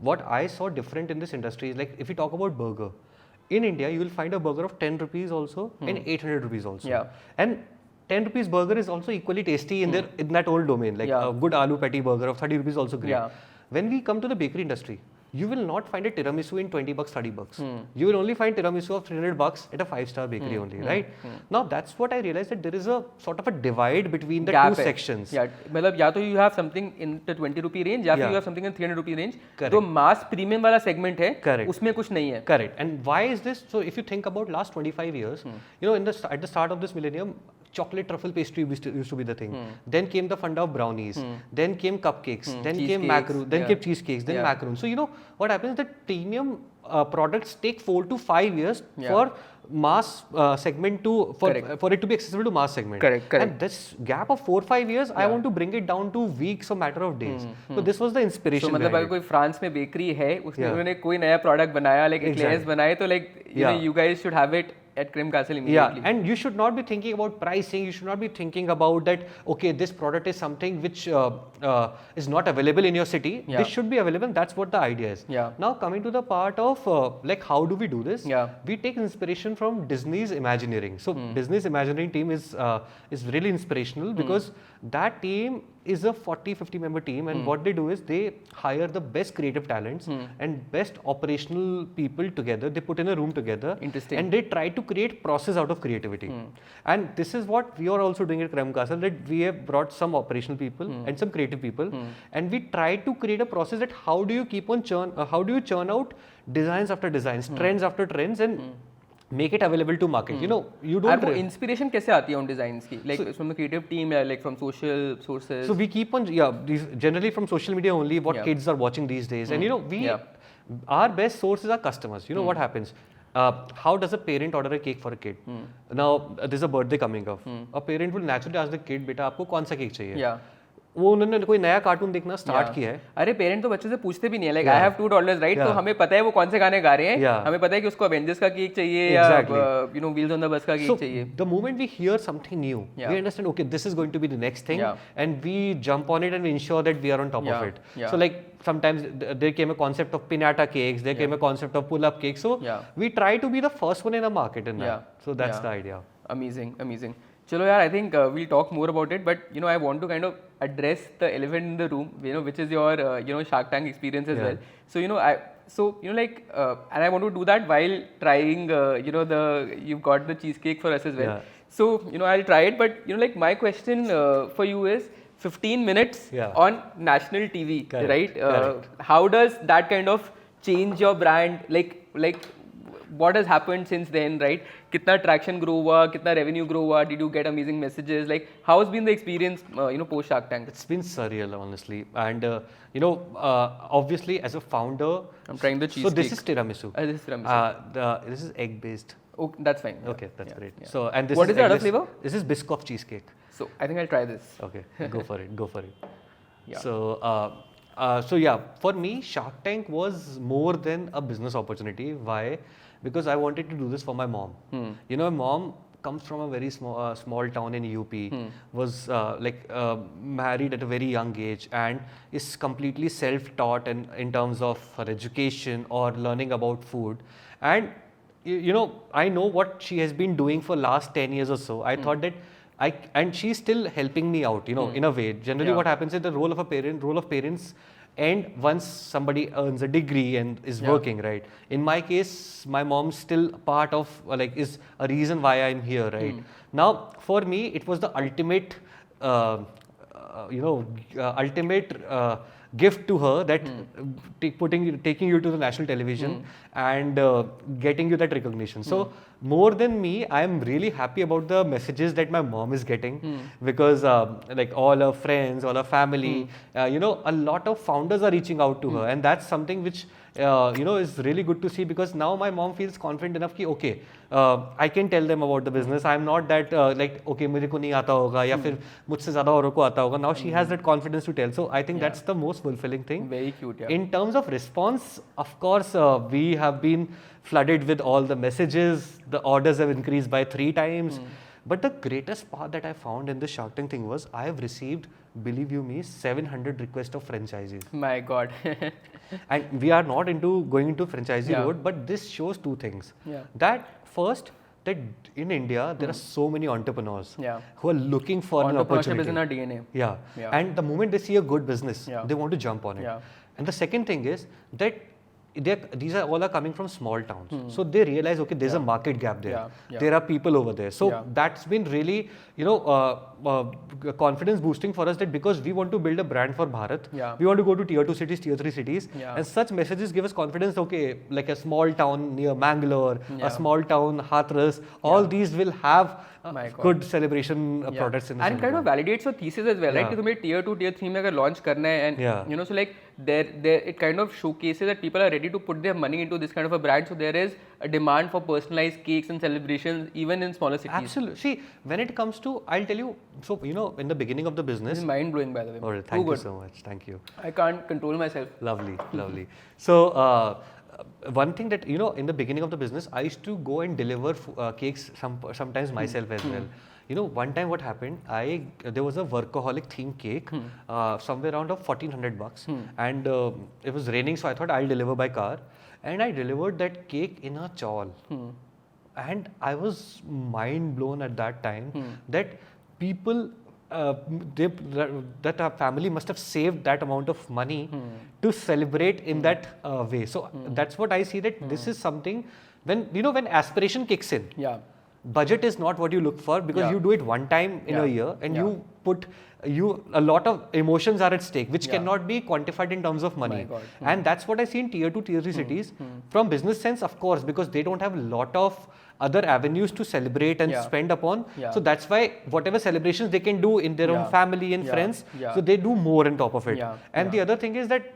Speaker 2: what I saw different in this industry is, like if we talk about burger, in India, you will find a burger of 10 rupees also and 800 rupees also. And 10 rupees burger is also equally tasty in that old domain. Like a good aloo patty burger of 30 rupees also great. When we come to the bakery industry, you will not find a tiramisu in 20 bucks, 30 bucks. You will only find tiramisu of 300 bucks at a 5-star bakery only, right? Now that's what I realized, that there is a sort of a divide between the two sections.
Speaker 1: Yeah, मतलब या तो you have something in the 20 rupee range, या फिर you have something in 300 rupee range. तो mass premium वाला segment है, उसमें कुछ नहीं है.
Speaker 2: Correct. And why is this? So if you think about last 25 years, at the start of this millennium, chocolate truffle pastry used to be the thing. Then came the funda of brownies. Then came cupcakes. Then came macaroons. Then came cheesecakes. Then macaroons. So you know what happens? That premium products take 4 to 5 years for mass segment to for it to be accessible to mass segment.
Speaker 1: Correct.
Speaker 2: And this gap of 4-5 years, I want to bring it down to weeks or matter of days. So this was the inspiration.
Speaker 1: So मतलब अगर कोई France में bakery है, उसमें उन्होंने कोई नया product बनाया, like eclairs बनाए, तो like you know you guys should have it at Creme Castle immediately.
Speaker 2: Yeah, and you should not be thinking about pricing. You should not be thinking about that. Okay, this product is something which is not available in your city. This should be available. That's what the idea is. Now coming to the part of like how do we do this? We take inspiration from Disney's Imagineering. So Disney's Imagineering team is really inspirational because that team is a 40-50 member team, and what they do is they hire the best creative talents and best operational people together. They put in a room together.
Speaker 1: Interesting.
Speaker 2: And they try to create process out of creativity. And this is what we are also doing at Creme Castle, that we have brought some operational people and some creative people, and we try to create a process that how do you keep on how do you churn out designs after designs, trends after trends, and make it available to market. You know, you don't.
Speaker 1: आपको inspiration कैसे आती है उन designs की? Like from the creative team or like from social sources?
Speaker 2: So we keep on, these generally from social media only, what kids are watching these days. And you know, our best sources are customers. You know what happens? How does a parent order a cake for a kid? Now, there's a birthday coming up. A parent will naturally ask the kid, बेटा आपको कौन सा cake चाहिए? वो उन्होंने कोई नया cartoon देखना स्टार्ट किया है.
Speaker 1: अरे पेरेंट तो बच्चों से पूछते भी नहीं है, लाइक आई हैव $2 राइट, तो हमें पता है वो कौन से गाने गा रहे हैं, हमें पता है कि उसको अवेंजर्स का केक चाहिए या you know wheels on the bus का केक चाहिए.
Speaker 2: The moment we hear something new, we understand okay this is going to be the next thing, and we jump on it and we ensure that we are on top of it. So like sometimes there came a concept of pinata cakes, there came a concept of pull up cakes, so we try to be the first one in the market in that. So that's the idea.
Speaker 1: Amazing. Chalo yaar, I think we'll talk more about it, but you know I want to kind of address the elephant in the room, you know, which is your you know Shark Tank experience as well. So you know and I want to do that while trying you know you've got the cheesecake for us as well. So you know I'll try it, but you know like my question for you is 15 minutes on national TV, right? How does that kind of change your brand? Like what has happened since then, right? Kitna traction grow hua, kitna revenue grow hua, did you get amazing messages? Like how has been the experience you know post Shark Tank?
Speaker 2: It's been surreal, honestly. And you know obviously as a founder,
Speaker 1: I'm trying the cheesecake.
Speaker 2: So this is tiramisu.
Speaker 1: This is tiramisu.
Speaker 2: This is egg based.
Speaker 1: Oh, that's fine.
Speaker 2: Okay, that's great. So and this
Speaker 1: what is the other flavor?
Speaker 2: This is Biscoff cheesecake.
Speaker 1: So I think I'll try this.
Speaker 2: Okay, go for it. So yeah, for me Shark Tank was more than a business opportunity. Why? Because I wanted to do this for my mom. You know, my mom comes from a very small town in UP, was married at a very young age and is completely self-taught in terms of her education or learning about food. And you know, I know what she has been doing for last 10 years or so. I thought that and she's still helping me out, you know, in a way. Generally what happens is the role of parents and once somebody earns a degree and is working, right? In my case, my mom's still part of is a reason why I'm here, right? Now, for me, it was the ultimate, ultimate gift to her that taking you to the national television and getting you that recognition. So more than me, I am really happy about the messages that my mom is getting because like all her friends, all her family, you know, a lot of founders are reaching out to her, and that's something which you know is really good to see, because now my mom feels confident enough कि okay, I can tell them about the business. I'm not that like okay मुझे को नहीं आता होगा या फिर मुझसे ज़्यादा औरों को आता होगा. Now she has that confidence to tell. So I think that's the most fulfilling thing.
Speaker 1: Very cute. Yeah.
Speaker 2: In terms of response, of course, we have been flooded with all the messages. The orders have increased by 3 times. But the greatest part that I found in the Shark Tank thing was I have received, believe you me, 700 requests of franchises.
Speaker 1: My God.
Speaker 2: And we are not into going into franchisee road, but this shows 2 things. That first, that in India there are so many entrepreneurs who are looking for an opportunity.
Speaker 1: Entrepreneurship is in our DNA.
Speaker 2: Yeah. And the moment they see a good business, they want to jump on it. And the second thing is that these are all coming from small towns. So they realize, okay, there's a market gap there. There are people over there. So that's been really, you know, confidence boosting for us that because we want to build a brand for Bharat,
Speaker 1: Yeah.
Speaker 2: we want to go to tier 2 cities, tier 3 cities,
Speaker 1: Yeah.
Speaker 2: and such messages give us confidence. Okay, like a small town near Mangalore,
Speaker 1: Yeah.
Speaker 2: a small town Hathras, all these will have
Speaker 1: My God.
Speaker 2: good celebration products in the
Speaker 1: and kind of validates your thesis as well, right? कि तुम्हें tier 2, tier 3 में अगर launch करना है and
Speaker 2: Yeah.
Speaker 1: you know, so like there it kind of showcases that people are ready to put their money into this kind of a brand. So there is a demand for personalized cakes and celebrations even in smaller cities.
Speaker 2: Absolutely. See, when it comes to, I'll tell you, so you know, in the beginning of the
Speaker 1: This
Speaker 2: business.
Speaker 1: is mind blowing, by the way.
Speaker 2: Oh,
Speaker 1: Too
Speaker 2: thank you
Speaker 1: good.
Speaker 2: so much. Thank you.
Speaker 1: I can't control myself.
Speaker 2: Lovely, lovely. So, one thing that, you know, in the beginning of the business, I used to go and deliver cakes sometimes myself as well. You know, one time what happened, there was a workaholic themed cake, somewhere around of $1,400, and it was raining, so I thought I'll deliver by car, and I delivered that cake in a chawl, and I was mind blown at that time that people. That our family must have saved that amount of money to celebrate in that way. So that's what I see, that this is something when, you know, when aspiration kicks in,
Speaker 1: Yeah.
Speaker 2: budget is not what you look for, because you do it one time in a year, and you put a lot of emotions are at stake, which cannot be quantified in terms of money.
Speaker 1: God.
Speaker 2: And that's what I see in tier 2, tier 3 cities. From business sense, of course, because they don't have a lot of other avenues to celebrate and spend upon. So that's why whatever celebrations they can do in their own family and friends, so they do more on top of it. And the other thing is that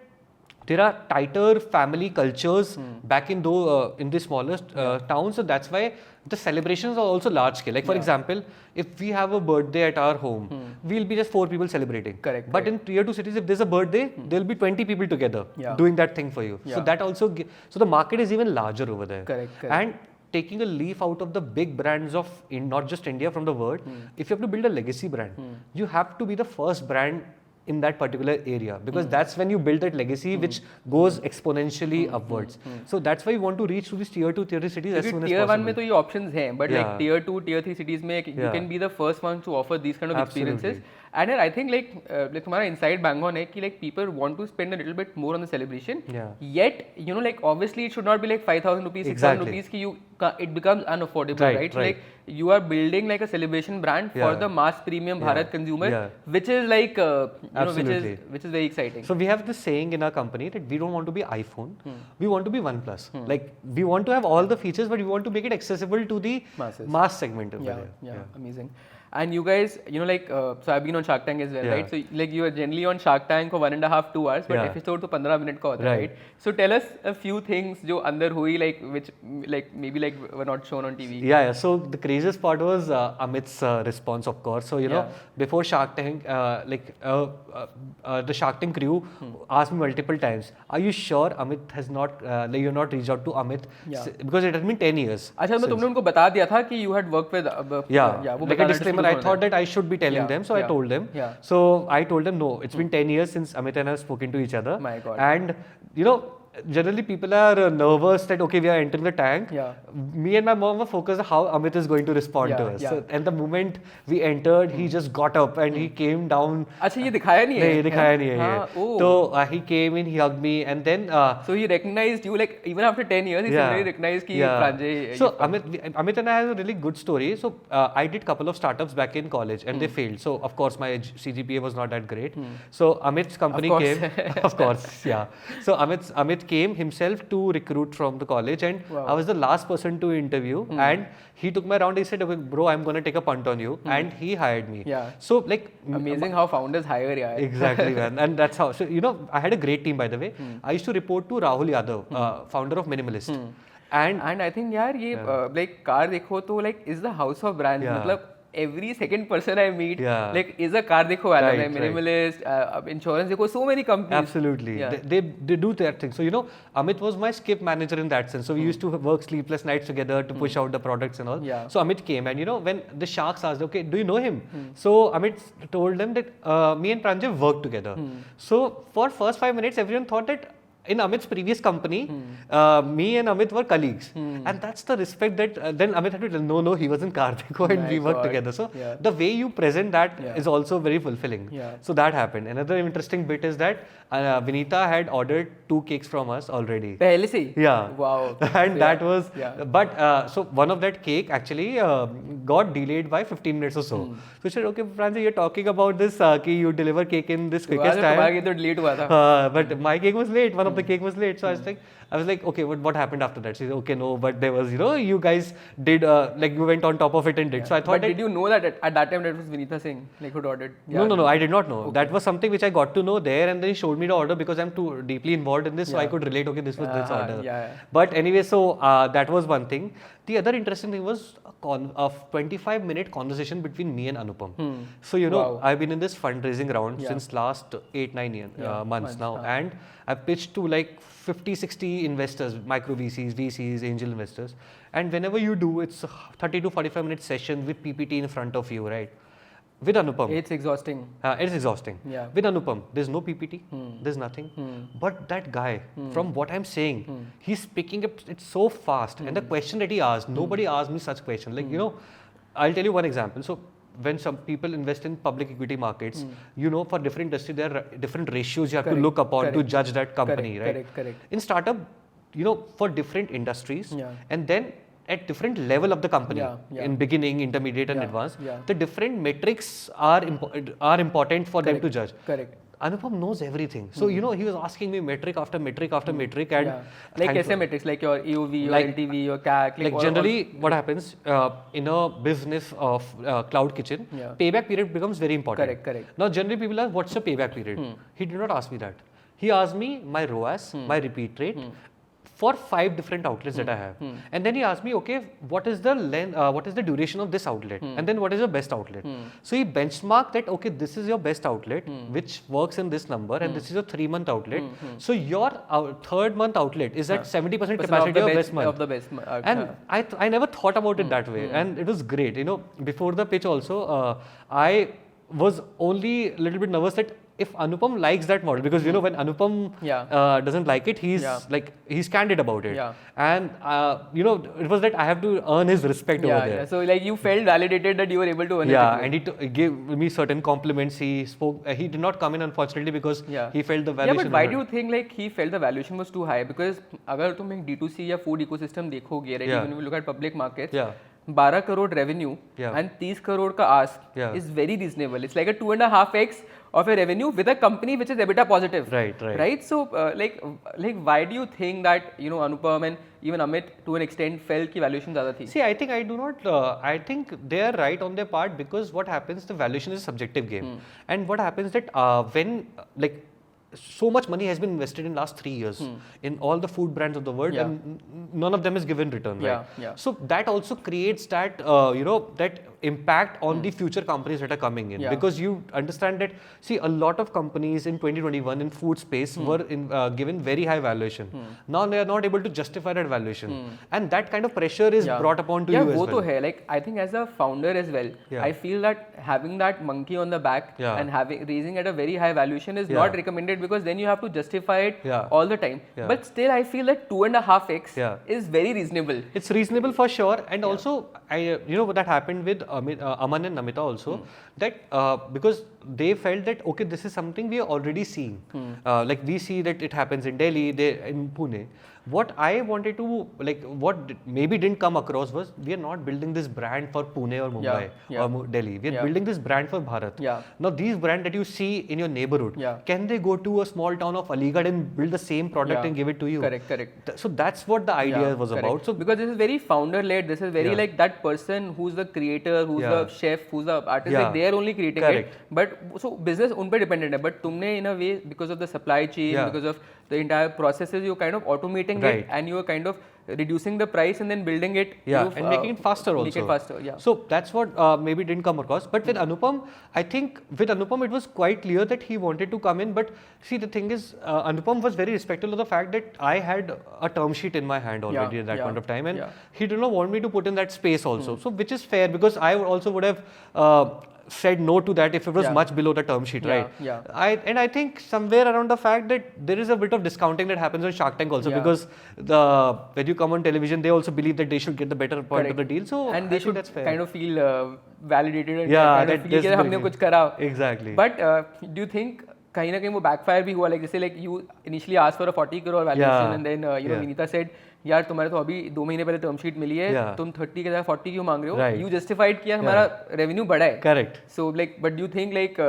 Speaker 2: there are tighter family cultures back in the smallest towns, so that's why the celebrations are also large scale. Like for example, if we have a birthday at our home, we'll be just 4 people celebrating.
Speaker 1: Correct.
Speaker 2: But in tier 2 cities, if there's a birthday, there'll be 20 people together doing that thing for you. So that also, so the market is even larger over there.
Speaker 1: Correct.
Speaker 2: And taking a leaf out of the big brands of not just India, from the world, if you have to build a legacy brand, you have to be the first brand in that particular area, because that's when you build that legacy which goes exponentially upwards. So that's why you want to reach to these tier 2, tier 3 cities as soon as
Speaker 1: tier
Speaker 2: possible.
Speaker 1: 1 में तो ये options हैं, but like tier 2, tier 3 cities में you can be the first one to offer these kind of experiences. And I think like तुम्हारा inside bang on है कि like people want to spend a little bit more on the celebration. Yet you know, like obviously it should not be like 5,000 rupees, 6,000 rupees कि it becomes unaffordable, right? So like you are building like a celebration brand for the mass premium Bharat consumer, which is like you know, which is very exciting.
Speaker 2: So we have this saying in our company that we don't want to be iPhone, we want to be OnePlus. Like we want to have all the features, but we want to make it accessible to the mass segment over there.
Speaker 1: Amazing. And you guys, you know, like, so I've been on Shark Tank as well, right? So like you are generally on Shark Tank for 1.5 to 2 hours, but episode to 15 minute ka hota hai, right? So tell us a few things jo andar hui, like which like maybe like were not shown on TV.
Speaker 2: Yeah. So the craziest part was Amit's response, of course. So you know, before Shark Tank, the Shark Tank crew asked me multiple times, "Are you sure Amit has not, like you're not reached out to Amit because it has been 10 years."
Speaker 1: अच्छा, तो तुमने उनको बता दिया था कि you had worked with
Speaker 2: like a disclaimer, I thought that I should be telling them, so I told them. So I told them, no, it's been 10 years since Amit and I have spoken to each other.
Speaker 1: My God.
Speaker 2: And you know, generally people are nervous that okay, we are entering the tank. Me and my mom were focused on how Amit is going to respond to us. So, and the moment we entered, he just got up and he came down.
Speaker 1: अच्छा, ये दिखाया नहीं है?
Speaker 2: नहीं, दिखाया नहीं है. So he came in, he hugged me, and then
Speaker 1: so he recognized you, like even after 10 years, he suddenly recognized कि Pranjay.
Speaker 2: So Amit and I have a really good story. So I did couple of startups back in college and they failed. So of course my CGPA was not that great. So Amit's company came. Of course, So Amit came himself to recruit from the college, and I was the last person to interview, and he took me around. He said, okay, bro, I'm going to take a punt on you, and he hired me. So like
Speaker 1: amazing how founders hire.
Speaker 2: Exactly, man. And that's how, so you know, I had a great team, by the way. I used to report to Rahul Yadav, founder of Minimalist. And
Speaker 1: I think यार ये like car देखो तो like is the house of brands. मतलब every second person I meet like is a car देखो वाला है, Minimalist, insurance देखो, so many companies.
Speaker 2: Absolutely, they do that thing. So you know, Amit was my skip manager in that sense. So we used to work sleepless nights together to push out the products and all. So Amit came, and you know, when the sharks asked, okay, do you know him? So Amit told them that me and Pranjay worked together. So for first 5 minutes, everyone thought that in Amit's previous company, me and Amit were colleagues. And that's the respect that then Amit had to tell, no, he was in Karthiko and we worked together. So the way you present that is also very fulfilling. So that happened. Another interesting bit is that Vinita had ordered 2 cakes from us already.
Speaker 1: Pehle se?
Speaker 2: Yeah.
Speaker 1: Wow.
Speaker 2: And that was, but so one of that cake actually got delayed by 15 minutes or so. So she said, okay, Pranjay, you're talking about this, ki you deliver cake in this quickest time. But my cake was late. One of the cake was late. So I was like, okay, what happened after that? She said, okay, no, but there was, you guys did, like you went on top of it and did. So I thought.
Speaker 1: But did you know that at that time that was Vinita Singh, like who'd ordered?
Speaker 2: No, I did not know. Okay. That was something which I got to know there, and then he showed me the order because I'm too deeply involved in this, so I could relate. Okay, this was this order. But anyway, so that was one thing. The other interesting thing was a 25-minute conversation between me and Anupam. So I've been in this fundraising round since last 8-9 months now, and I've pitched to like 50-60 investors, micro VCs, angel investors, and whenever you do, it's a 30 to 45-minute session with PPT in front of you, right? With Anupam,
Speaker 1: it's exhausting.
Speaker 2: It's exhausting. With Anupam, there's no PPT, there's nothing. But that guy, from what I'm saying, he's picking up it so fast. And the question that he asked, nobody asked me such question. Like, I'll tell you one example. So when some people invest in public equity markets, for different industry, there are different ratios you have to look upon to judge that company, right? Correct. In startup, for different industries, and then at different level of the company, in beginning, intermediate and advanced, the different metrics are important for them to judge. Anupam knows everything. So, he was asking me metric after metric after metric. And
Speaker 1: like kaise metrics, like your EOV, your LTV, your CAC.
Speaker 2: Like generally what happens in a business of cloud kitchen, payback period becomes very important.
Speaker 1: Correct.
Speaker 2: Now, generally people ask, what's your payback period? He did not ask me that. He asked me my ROAS, my repeat rate, for 5 different outlets that I have. And then he asked me, okay, what is the what is the duration of this outlet? And then what is your best outlet? So he benchmarked that, okay, this is your best outlet, which works in this number, and this is your 3-month outlet. So your 3rd month outlet is at 70% capacity of best month. And I never thought about it that way. And it was great. Before the pitch also, I was only a little bit nervous that if Anupam likes that model, because when Anupam doesn't like it, he's candid about it. And it was that I have to earn his respect over there.
Speaker 1: So like you felt validated that you were able to earn it.
Speaker 2: And he gave me certain compliments. He spoke. He did not come in, unfortunately, because he felt the valuation.
Speaker 1: But why do you think like he felt the valuation was too high? Because अगर तुम एक D2C या food ecosystem देखोगे, right? When you look at public markets, 12 crore revenue and 30 crore ka ask is very reasonable. It's like a 2.5x of a revenue with a company which is EBITDA positive. Right. So like why do you think that Anupam and even Amit to an extent felt ki valuation zyada thi?
Speaker 2: See, I think I do not. I think they are right on their part, because what happens, the valuation is a subjective game, and what happens that when so much money has been invested in last 3 years in all the food brands of the world, and none of them is given return, right? So that also creates that that impact on the future companies that are coming in, because you understand that, see, a lot of companies in 2021 in food space were given very high valuation. Now they are not able to justify that valuation, and that kind of pressure is brought upon to you as well.
Speaker 1: Hai. Like I think as a founder as well, I feel that having that monkey on the back and raising at a very high valuation is not recommended, because then you have to justify it all the time. But still, I feel that 2.5x is very reasonable.
Speaker 2: It's reasonable for sure, and also what that happened with Aman and Namita also, that because they felt that, okay, this is something we are already seeing. Like we see that it happens in Delhi, in Pune. What I wanted to, what maybe didn't come across was, we are not building this brand for Pune or Mumbai or Delhi. We are building this brand for Bharat. Now these brands that you see in your neighborhood, can they go to a small town of Aligarh and build the same product and give it to you?
Speaker 1: Correct.
Speaker 2: So that's what the idea was about. So
Speaker 1: because this is very founder led, this is very like that person who's the creator, who's the chef, who's the artist, like they are only creating it. But so business un pe dependent hai, but tumne in a way, because of the supply chain, because of the entire processes, you're kind of automating it, and you're kind of reducing the price and then building it
Speaker 2: and making it faster also. So that's what maybe didn't come across. But with Anupam, I think with Anupam it was quite clear that he wanted to come in. But see, the thing is, Anupam was very respectful of the fact that I had a term sheet in my hand already at that point of time, and he did not want me to put in that space also. So which is fair, because I also would have said no to that if it was
Speaker 1: Yeah.
Speaker 2: much below the term sheet,
Speaker 1: Yeah,
Speaker 2: right?
Speaker 1: yeah.
Speaker 2: I think somewhere around the fact that there is a bit of discounting that happens on Shark Tank also,
Speaker 1: Yeah.
Speaker 2: because when you come on television, they also believe that they should get the better point of the deal. So
Speaker 1: and they
Speaker 2: I think
Speaker 1: should
Speaker 2: that's fair.
Speaker 1: kind of feel validated and
Speaker 2: Yeah,
Speaker 1: kind
Speaker 2: that
Speaker 1: of feel
Speaker 2: there's
Speaker 1: कि हमने
Speaker 2: brilliant.
Speaker 1: कुछ करा.
Speaker 2: Exactly.
Speaker 1: But do you think कहीं ना कहीं वो backfire भी हुआ, like जैसे like you initially asked for a 40 crore valuation,
Speaker 2: Yeah.
Speaker 1: and then you know
Speaker 2: Yeah.
Speaker 1: Vinita said यार तुम्हारे तो अभी 2 महीने पहले टर्म शीट मिली है,
Speaker 2: Yeah.
Speaker 1: तुम 30 के जगह 40 क्यों मांग रहे हो?
Speaker 2: Right.
Speaker 1: You justified कि हमारा रेवेन्यू बढ़ा है.
Speaker 2: Correct.
Speaker 1: So like, but do you think like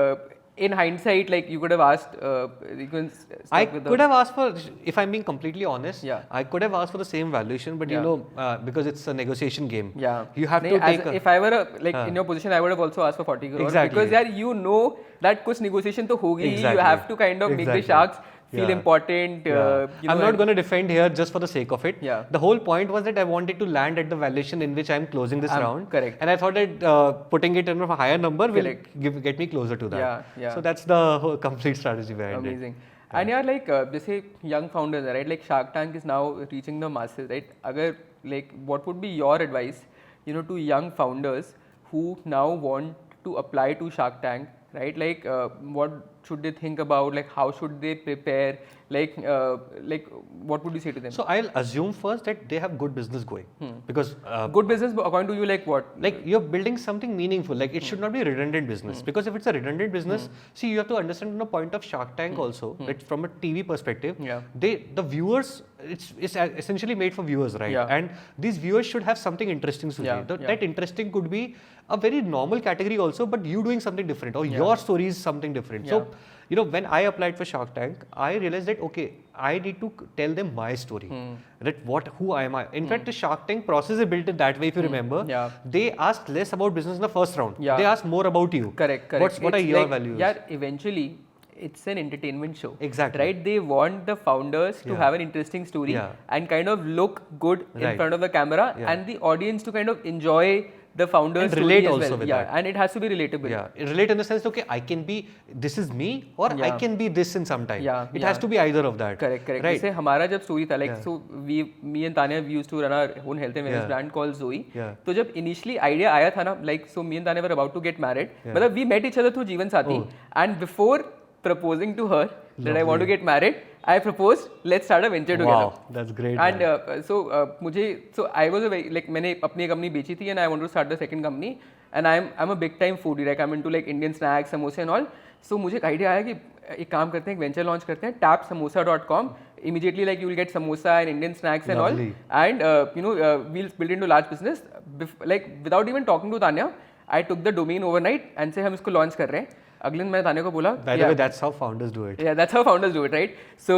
Speaker 1: in hindsight, like you could have asked, you can
Speaker 2: I could have asked for, if I'm being completely honest,
Speaker 1: Yeah.
Speaker 2: I could have asked for the same valuation, but you
Speaker 1: Yeah.
Speaker 2: know, because it's a negotiation game,
Speaker 1: Yeah.
Speaker 2: you have
Speaker 1: नहीं,
Speaker 2: to take.
Speaker 1: if I were in your position, I would have also asked for 40 crore.
Speaker 2: Exactly.
Speaker 1: Because यार you know that कुछ negotiation तो होगी.
Speaker 2: Exactly.
Speaker 1: You have to kind of make the
Speaker 2: Exactly.
Speaker 1: sharks feel
Speaker 2: Yeah.
Speaker 1: important.
Speaker 2: Yeah.
Speaker 1: You know,
Speaker 2: I'm not going to defend here just for the sake of it.
Speaker 1: Yeah.
Speaker 2: The whole point was that I wanted to land at the valuation in which I'm closing this round.
Speaker 1: Correct.
Speaker 2: And I thought that putting it in a higher number will
Speaker 1: Correct.
Speaker 2: get me closer to that.
Speaker 1: Yeah, yeah.
Speaker 2: So that's the whole complete strategy behind it.
Speaker 1: Amazing. And यार like जैसे young founders है, right? Like Shark Tank is now reaching the masses, right? अगर like what would be your advice, you know, to young founders who now want to apply to Shark Tank, right? Like what should they think about? Like how should they prepare? Like what would you say to them?
Speaker 2: So I'll assume first that they have good business going, because
Speaker 1: good business, according to you, like what?
Speaker 2: like you're building something meaningful. Like it should not be a redundant business, because if it's a redundant business, see, you have to understand from the point of Shark Tank also, that from a TV perspective,
Speaker 1: Yeah.
Speaker 2: the viewers, it's essentially made for viewers, right?
Speaker 1: Yeah.
Speaker 2: And these viewers should have something interesting to
Speaker 1: Yeah,
Speaker 2: say.
Speaker 1: yeah.
Speaker 2: That interesting could be a very normal category also, but you doing something different, or your story is something different.
Speaker 1: Yeah.
Speaker 2: So you know, when I applied for Shark Tank, I realized that okay, I need to tell them my story. That who am I? In fact, the Shark Tank process is built in that way. If you remember,
Speaker 1: Yeah.
Speaker 2: they asked less about business in the first round.
Speaker 1: Yeah.
Speaker 2: They asked more about you.
Speaker 1: Correct.
Speaker 2: What are
Speaker 1: It's
Speaker 2: your
Speaker 1: like,
Speaker 2: values?
Speaker 1: Yeah, eventually, it's an entertainment show.
Speaker 2: Exactly.
Speaker 1: Right? They want the founders to
Speaker 2: Yeah.
Speaker 1: have an interesting story
Speaker 2: Yeah.
Speaker 1: and kind of look good in
Speaker 2: Right.
Speaker 1: front of the camera,
Speaker 2: Yeah.
Speaker 1: and the audience to kind of enjoy the founder's
Speaker 2: And
Speaker 1: story
Speaker 2: relate
Speaker 1: as
Speaker 2: also
Speaker 1: well.
Speaker 2: with
Speaker 1: Yeah,
Speaker 2: that.
Speaker 1: and it has to be relatable.
Speaker 2: Yeah, relate in the sense, okay, I can be, this is me, or I
Speaker 1: Yeah.
Speaker 2: can be this in some time.
Speaker 1: Yeah,
Speaker 2: It
Speaker 1: yeah.
Speaker 2: has to be either of that.
Speaker 1: Correct.
Speaker 2: Right.
Speaker 1: जैसे हमारा जब story था, like
Speaker 2: Yeah.
Speaker 1: so me and Tanya, we used to run our own health and wellness
Speaker 2: Yeah.
Speaker 1: brand called Zoe.
Speaker 2: Yeah.
Speaker 1: तो जब initially idea आया था ना, like so me and Tanya were about to get married.
Speaker 2: Yeah.
Speaker 1: मतलब we met each other through जीवन साथी, and before proposing to her that I want to get married, I proposed, let's start a venture together.
Speaker 2: Wow, that's great.
Speaker 1: And
Speaker 2: man.
Speaker 1: so I was a very, like मैंने अपनी company बेची थी, and I wanted to start the second company, and I'm a big time foodie, like I'm into like Indian snacks, samosa and all. So मुझे एक idea आया कि एक काम करते हैं, एक venture launch करते हैं, tapsamosa.com. Immediately, like you will get samosa and Indian snacks and
Speaker 2: Lovely.
Speaker 1: all, and we'll build into large business. Like without even talking to Tanya, I took the domain overnight and say हम इसको launch कर रहे हैं. अगले दिन मैंने तान्या को बोला,
Speaker 2: By the way, that's how founders do it.
Speaker 1: yeah, that's how founders do it, right? So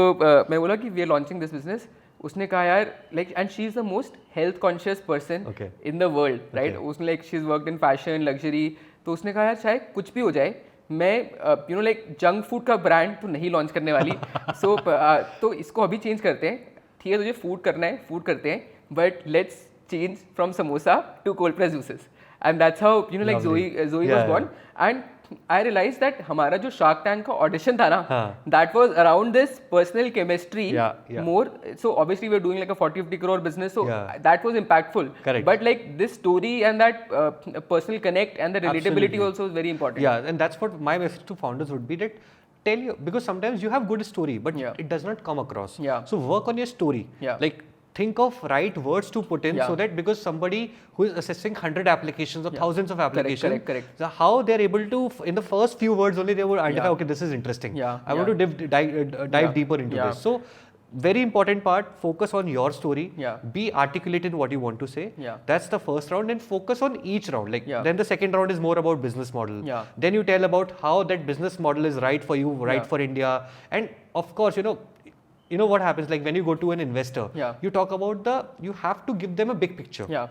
Speaker 1: मैं बोला कि we are launching this business. उसने कहा यार, like, and she is the most health conscious person
Speaker 2: Okay.
Speaker 1: in the world, right?
Speaker 2: Okay.
Speaker 1: उसने like she's worked in fashion, luxury. तो उसने कहा यार चाहे कुछ भी हो जाए, मैं like जंक फूड का ब्रांड तो नहीं लॉन्च करने वाली. So तो इसको अभी चेंज करते हैं. ठीक है, तुझे फूड करना है, फूड करते हैं, but let's change from samosa to cold press juices. And that's how like
Speaker 2: Lovely.
Speaker 1: Zoe
Speaker 2: Yeah,
Speaker 1: was born. And I realized that हमारा जो Shark Tank का audition था ना,
Speaker 2: हाँ.
Speaker 1: that was around this personal chemistry
Speaker 2: Yeah, yeah.
Speaker 1: more. So obviously we're doing like a 40-50 crore business, so
Speaker 2: Yeah.
Speaker 1: that was impactful.
Speaker 2: Correct.
Speaker 1: But like this story and that personal connect and the relatability
Speaker 2: Absolutely.
Speaker 1: also is very important.
Speaker 2: Yeah, and that's what my message to founders would be, that tell you, because sometimes you have good story, but
Speaker 1: Yeah.
Speaker 2: it does not come across.
Speaker 1: Yeah.
Speaker 2: So work on your story.
Speaker 1: Yeah.
Speaker 2: Like think of right words to put in,
Speaker 1: Yeah.
Speaker 2: so that because somebody who is assessing 100 applications or thousands of applications,
Speaker 1: correct.
Speaker 2: so how they're able to, in the first few words only, they will identify,
Speaker 1: Yeah.
Speaker 2: okay, this is interesting.
Speaker 1: Yeah,
Speaker 2: I want to dive deeper into
Speaker 1: Yeah.
Speaker 2: this. So very important part, focus on your story.
Speaker 1: Yeah.
Speaker 2: Be articulate in what you want to say.
Speaker 1: Yeah.
Speaker 2: That's the first round, and focus on each round. Like
Speaker 1: Yeah.
Speaker 2: then the second round is more about business model.
Speaker 1: Yeah.
Speaker 2: Then you tell about how that business model is right for you, right
Speaker 1: Yeah.
Speaker 2: for India. And of course, you know what happens, like when you go to an investor,
Speaker 1: Yeah.
Speaker 2: you talk about you have to give them a big picture.
Speaker 1: Yeah.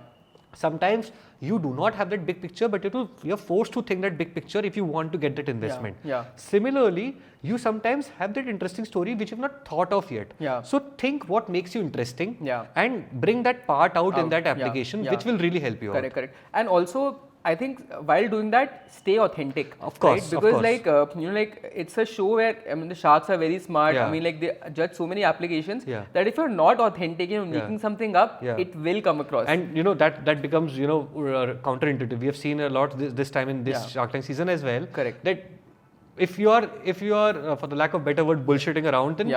Speaker 2: Sometimes you do not have that big picture, but you're forced to think that big picture if you want to get that investment.
Speaker 1: Yeah.
Speaker 2: Similarly, you sometimes have that interesting story which you've not thought of yet.
Speaker 1: Yeah.
Speaker 2: So think what makes you interesting,
Speaker 1: Yeah.
Speaker 2: and bring that part out in that
Speaker 1: Yeah.
Speaker 2: application,
Speaker 1: Yeah.
Speaker 2: which will really help you out.
Speaker 1: Correct. And also, I think while doing that, stay authentic.
Speaker 2: Of course,
Speaker 1: right? Because
Speaker 2: of course.
Speaker 1: like like it's a show where I mean the sharks are very smart.
Speaker 2: Yeah.
Speaker 1: I mean like they judge so many applications
Speaker 2: Yeah.
Speaker 1: that if you're not authentic, making something up,
Speaker 2: Yeah.
Speaker 1: it will come across.
Speaker 2: And that becomes counterintuitive. We have seen a lot this time in this Shark Tank season as well.
Speaker 1: Correct.
Speaker 2: That if you are for the lack of better word, bullshitting around, then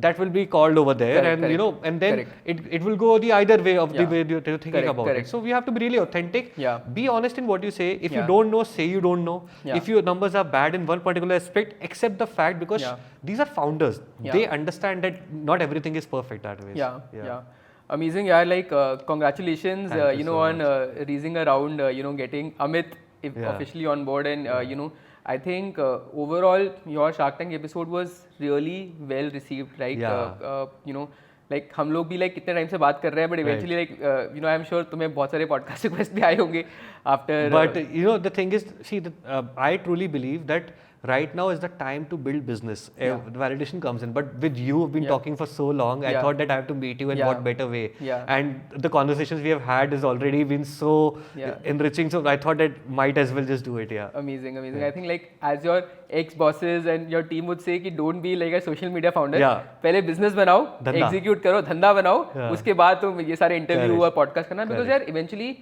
Speaker 2: that will be called over there.
Speaker 1: Correct,
Speaker 2: and and then it will go the either way of the way you're thinking about
Speaker 1: correct.
Speaker 2: it. So we have to be really authentic.
Speaker 1: Yeah.
Speaker 2: Be honest in what you say. If you don't know, say you don't know.
Speaker 1: Yeah.
Speaker 2: If your numbers are bad in one particular aspect, accept the fact, because these are founders.
Speaker 1: Yeah.
Speaker 2: They understand that not everything is perfect that way.
Speaker 1: Yeah. Amazing, yeah. Like congratulations,
Speaker 2: Thank you so
Speaker 1: on raising around, getting Amit officially on board, and I think overall your Shark Tank episode was really well received. Like like हम लोग भी like कितने time से बात कर रहे हैं, but eventually like I am sure तुम्हें बहुत सारे podcast request भी आए होंगे after.
Speaker 2: But the thing is, see, I truly believe that right now is the time to build business. The validation comes in, but with you, we've been talking for so long. I thought that I have to meet you in what better way. And the conversations we have had has already been so enriching. So I thought that might as well just do it. Yeah.
Speaker 1: Amazing. I think like as your ex-bosses and your team would say कि don't be like a social media founder. पहले business बनाओ, execute करो, धंधा बनाओ, उसके बाद तुम ये सारे interview और podcast करना. Because यार eventually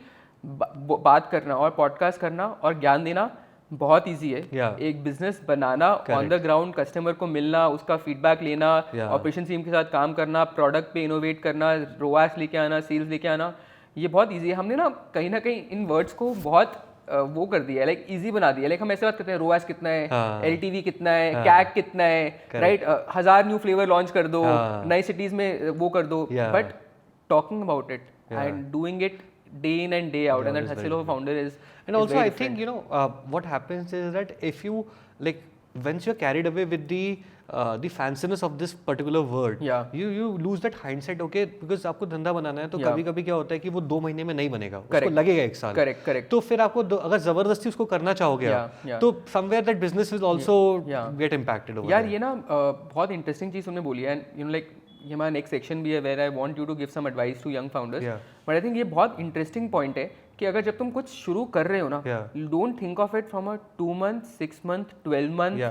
Speaker 1: बात करना और podcast करना और ज्ञान देना बहुत ईजी है. एक business banana, on the ground customer को मिलना, उसका फीडबैक लेना, ऑपरेशन टीम के साथ काम करना, प्रोडक्ट पे इनोवेट करना, रोआस लेके आना, सेल्स लेके आना, ये बहुत ईजी है. हमने ना कहीं इन वर्ड्स को बहुत वो कर दिया है, लाइक ईजी बना दिया है. लाइक हम ऐसे बात करते हैं, रोआस कितना है, LTV कितना है, कैक कितना है, राइट, 1000 न्यू फ्लेवर लॉन्च कर दो, नई सिटीज में वो कर दो. But talking about it and doing it day in and day out, and that hustle of a founder is.
Speaker 2: And also, I think what happens is that if you like once you're carried away with the fanciness of this particular word, you lose that hindsight. Okay, because आपको धंधा बनाना है तो कभी-कभी क्या होता है कि वो 2 महीने में नहीं बनेगा, उसको लगेगा 1 साल.
Speaker 1: Correct.
Speaker 2: तो फिर आपको अगर जबरदस्ती उसको करना चाहोगे तो somewhere that business will also get impacted over.
Speaker 1: यार ये ना बहुत इंटरेस्टिंग चीज तुमने बोली है. लाइक ये हमारा नेक्स्ट सेक्शन भी है where I want you to give some advice to young founders. But I think ये बहुत इंटरेस्टिंग पॉइंट है कि अगर जब तुम कुछ शुरू कर रहे हो ना, don't think of it from a 2 month, 6 month, 12 month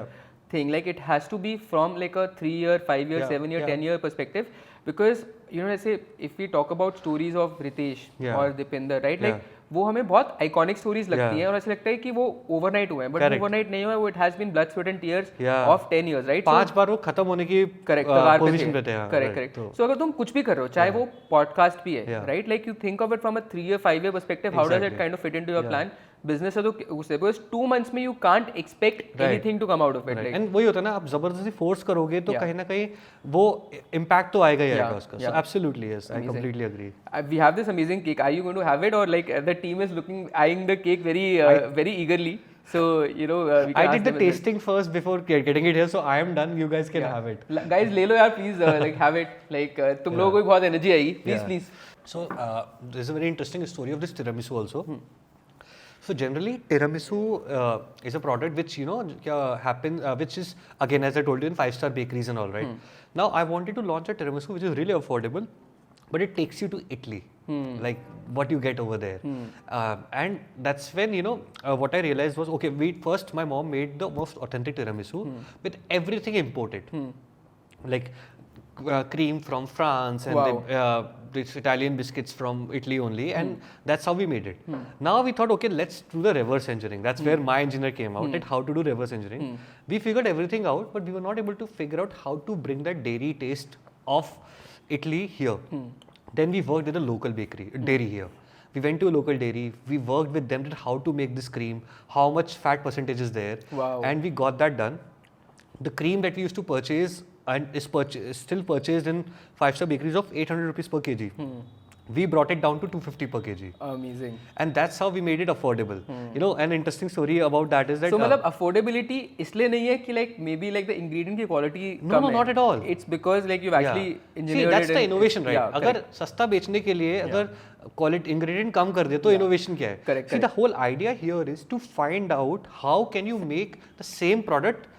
Speaker 1: thing. Like it has to be from like a 3 year, 5 year, 7 year, 10 year perspective. Because let's say if we talk about stories of Ritesh or Dipinder, right, like वो हमें बहुत iconic stories लगती हैं और ऐसा लगता है कि वो ओवरनाइट हुए हैं, बट ओवरनाइट नहीं हुआ. वो it has been blood sweat and tears of 10 years, right.
Speaker 2: 5 बार वो खत्म होने की पोजीशन पे थे.
Speaker 1: करेक्ट. सो अगर तुम कुछ भी कर रहे हो, चाहे वो पॉडकास्ट भी है, right, like you think of it from a 3 year, 5 year perspective, how does it kind of fit into your plan. Business है तो उससे बिकॉज 2 months में you can't expect anything to come out of it.
Speaker 2: And वही होता है ना, आप जबरदस्ती फोर्स करोगे तो कहीं ना कहीं वो इम्पैक्ट तो आएगा ही आएगा उसका. So absolutely yes, I completely agree.
Speaker 1: We have this amazing cake. Are you going to have it और like the team is looking eyeing the cake very early, so we can
Speaker 2: I did the tasting first before getting it here, so I am done. You guys can have it.
Speaker 1: Guys, ले लो यार please, like have it. Like तुम लोगों को भी बहुत energy आएगी. Please.
Speaker 2: So there's a very interesting story of this tiramisu also. So generally tiramisu is a product which happens which is again, as I told you, in 5-star bakeries and all, right. Now I wanted to launch a tiramisu which is really affordable, but it takes you to Italy. Like what you get over there. And that's when what I realized was, okay, first my mom made the most authentic tiramisu with everything imported, like cream from France and this Italian biscuits from Italy only, and that's how we made it. Now we thought, okay, let's do the reverse engineering. That's where my engineer came out, at how to do reverse engineering. We figured everything out, but we were not able to figure out how to bring that dairy taste of Italy here. Then we worked with a local dairy here. We went to a local dairy. We worked with them how to make this cream, how much fat percentage is there, and we got that done. The cream that we used to purchase and is still purchased in 5-star bakeries of 800 rupees per kg. We brought it down to 250 per kg.
Speaker 1: Amazing.
Speaker 2: And that's how we made it affordable. An interesting story about that is that
Speaker 1: so मतलब affordability इसलिए नहीं है कि like maybe like the ingredient की quality
Speaker 2: no, not at all.
Speaker 1: It's because like you've actually engineered
Speaker 2: it. See, that's the innovation, right?
Speaker 1: Yeah,
Speaker 2: अगर सस्ता बेचने के लिए अगर quality ingredient कम कर दे तो innovation क्या है?
Speaker 1: Correct.
Speaker 2: See, the whole idea here is to find out how can you make the same product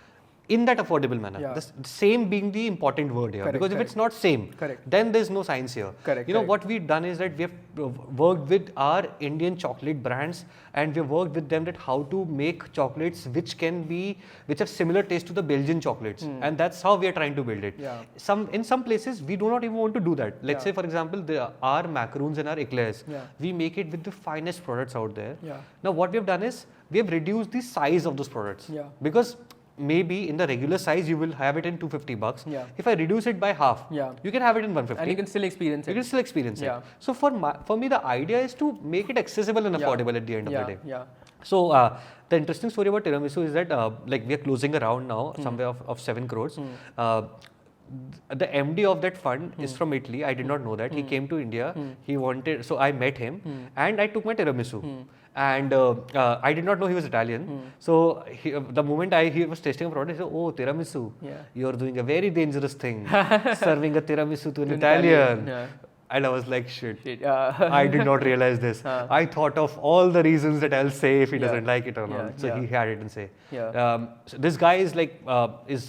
Speaker 2: in that affordable manner.
Speaker 1: Yeah.
Speaker 2: The same being the important word here.
Speaker 1: Correct,
Speaker 2: Because if it's not same,
Speaker 1: Correct.
Speaker 2: then there's no science here.
Speaker 1: Correct,
Speaker 2: You know,
Speaker 1: correct.
Speaker 2: what we've done is that we have worked with our Indian chocolate brands, and we've worked with them that how to make chocolates which have similar taste to the Belgian chocolates. And that's how we are trying to build it.
Speaker 1: Yeah.
Speaker 2: In some places, we do not even want to do that. Let's
Speaker 1: Yeah.
Speaker 2: say, for example, our macaroons and our eclairs,
Speaker 1: Yeah.
Speaker 2: we make it with the finest products out there.
Speaker 1: Yeah.
Speaker 2: Now, what we have done is, we have reduced the size of those products.
Speaker 1: Yeah.
Speaker 2: Because maybe in the regular size, you will have it in $250.
Speaker 1: Yeah.
Speaker 2: If I reduce it by half,
Speaker 1: Yeah.
Speaker 2: you can have it in $150.
Speaker 1: And you can still experience
Speaker 2: You
Speaker 1: it.
Speaker 2: can still experience
Speaker 1: Yeah.
Speaker 2: it. So for me, the idea is to make it accessible and affordable at the end of the day.
Speaker 1: Yeah.
Speaker 2: So the interesting story about tiramisu is that like we are closing a round now, somewhere of 7 crores. The MD of that fund is from Italy. I did not know that. He came to India. He wanted, so I met him and I took my tiramisu. And I did not know he was Italian. So the moment he was tasting a product, he said, "Oh, tiramisu,
Speaker 1: Yeah.
Speaker 2: you're doing a very dangerous thing, serving a tiramisu to an
Speaker 1: Italian.
Speaker 2: Italian."
Speaker 1: Yeah.
Speaker 2: And I was like, shit.
Speaker 1: Yeah.
Speaker 2: I did not realize this. I thought of all the reasons that I'll say if he doesn't like it or not.
Speaker 1: Yeah,
Speaker 2: So
Speaker 1: yeah.
Speaker 2: he had it and say.
Speaker 1: Yeah.
Speaker 2: So this guy is like is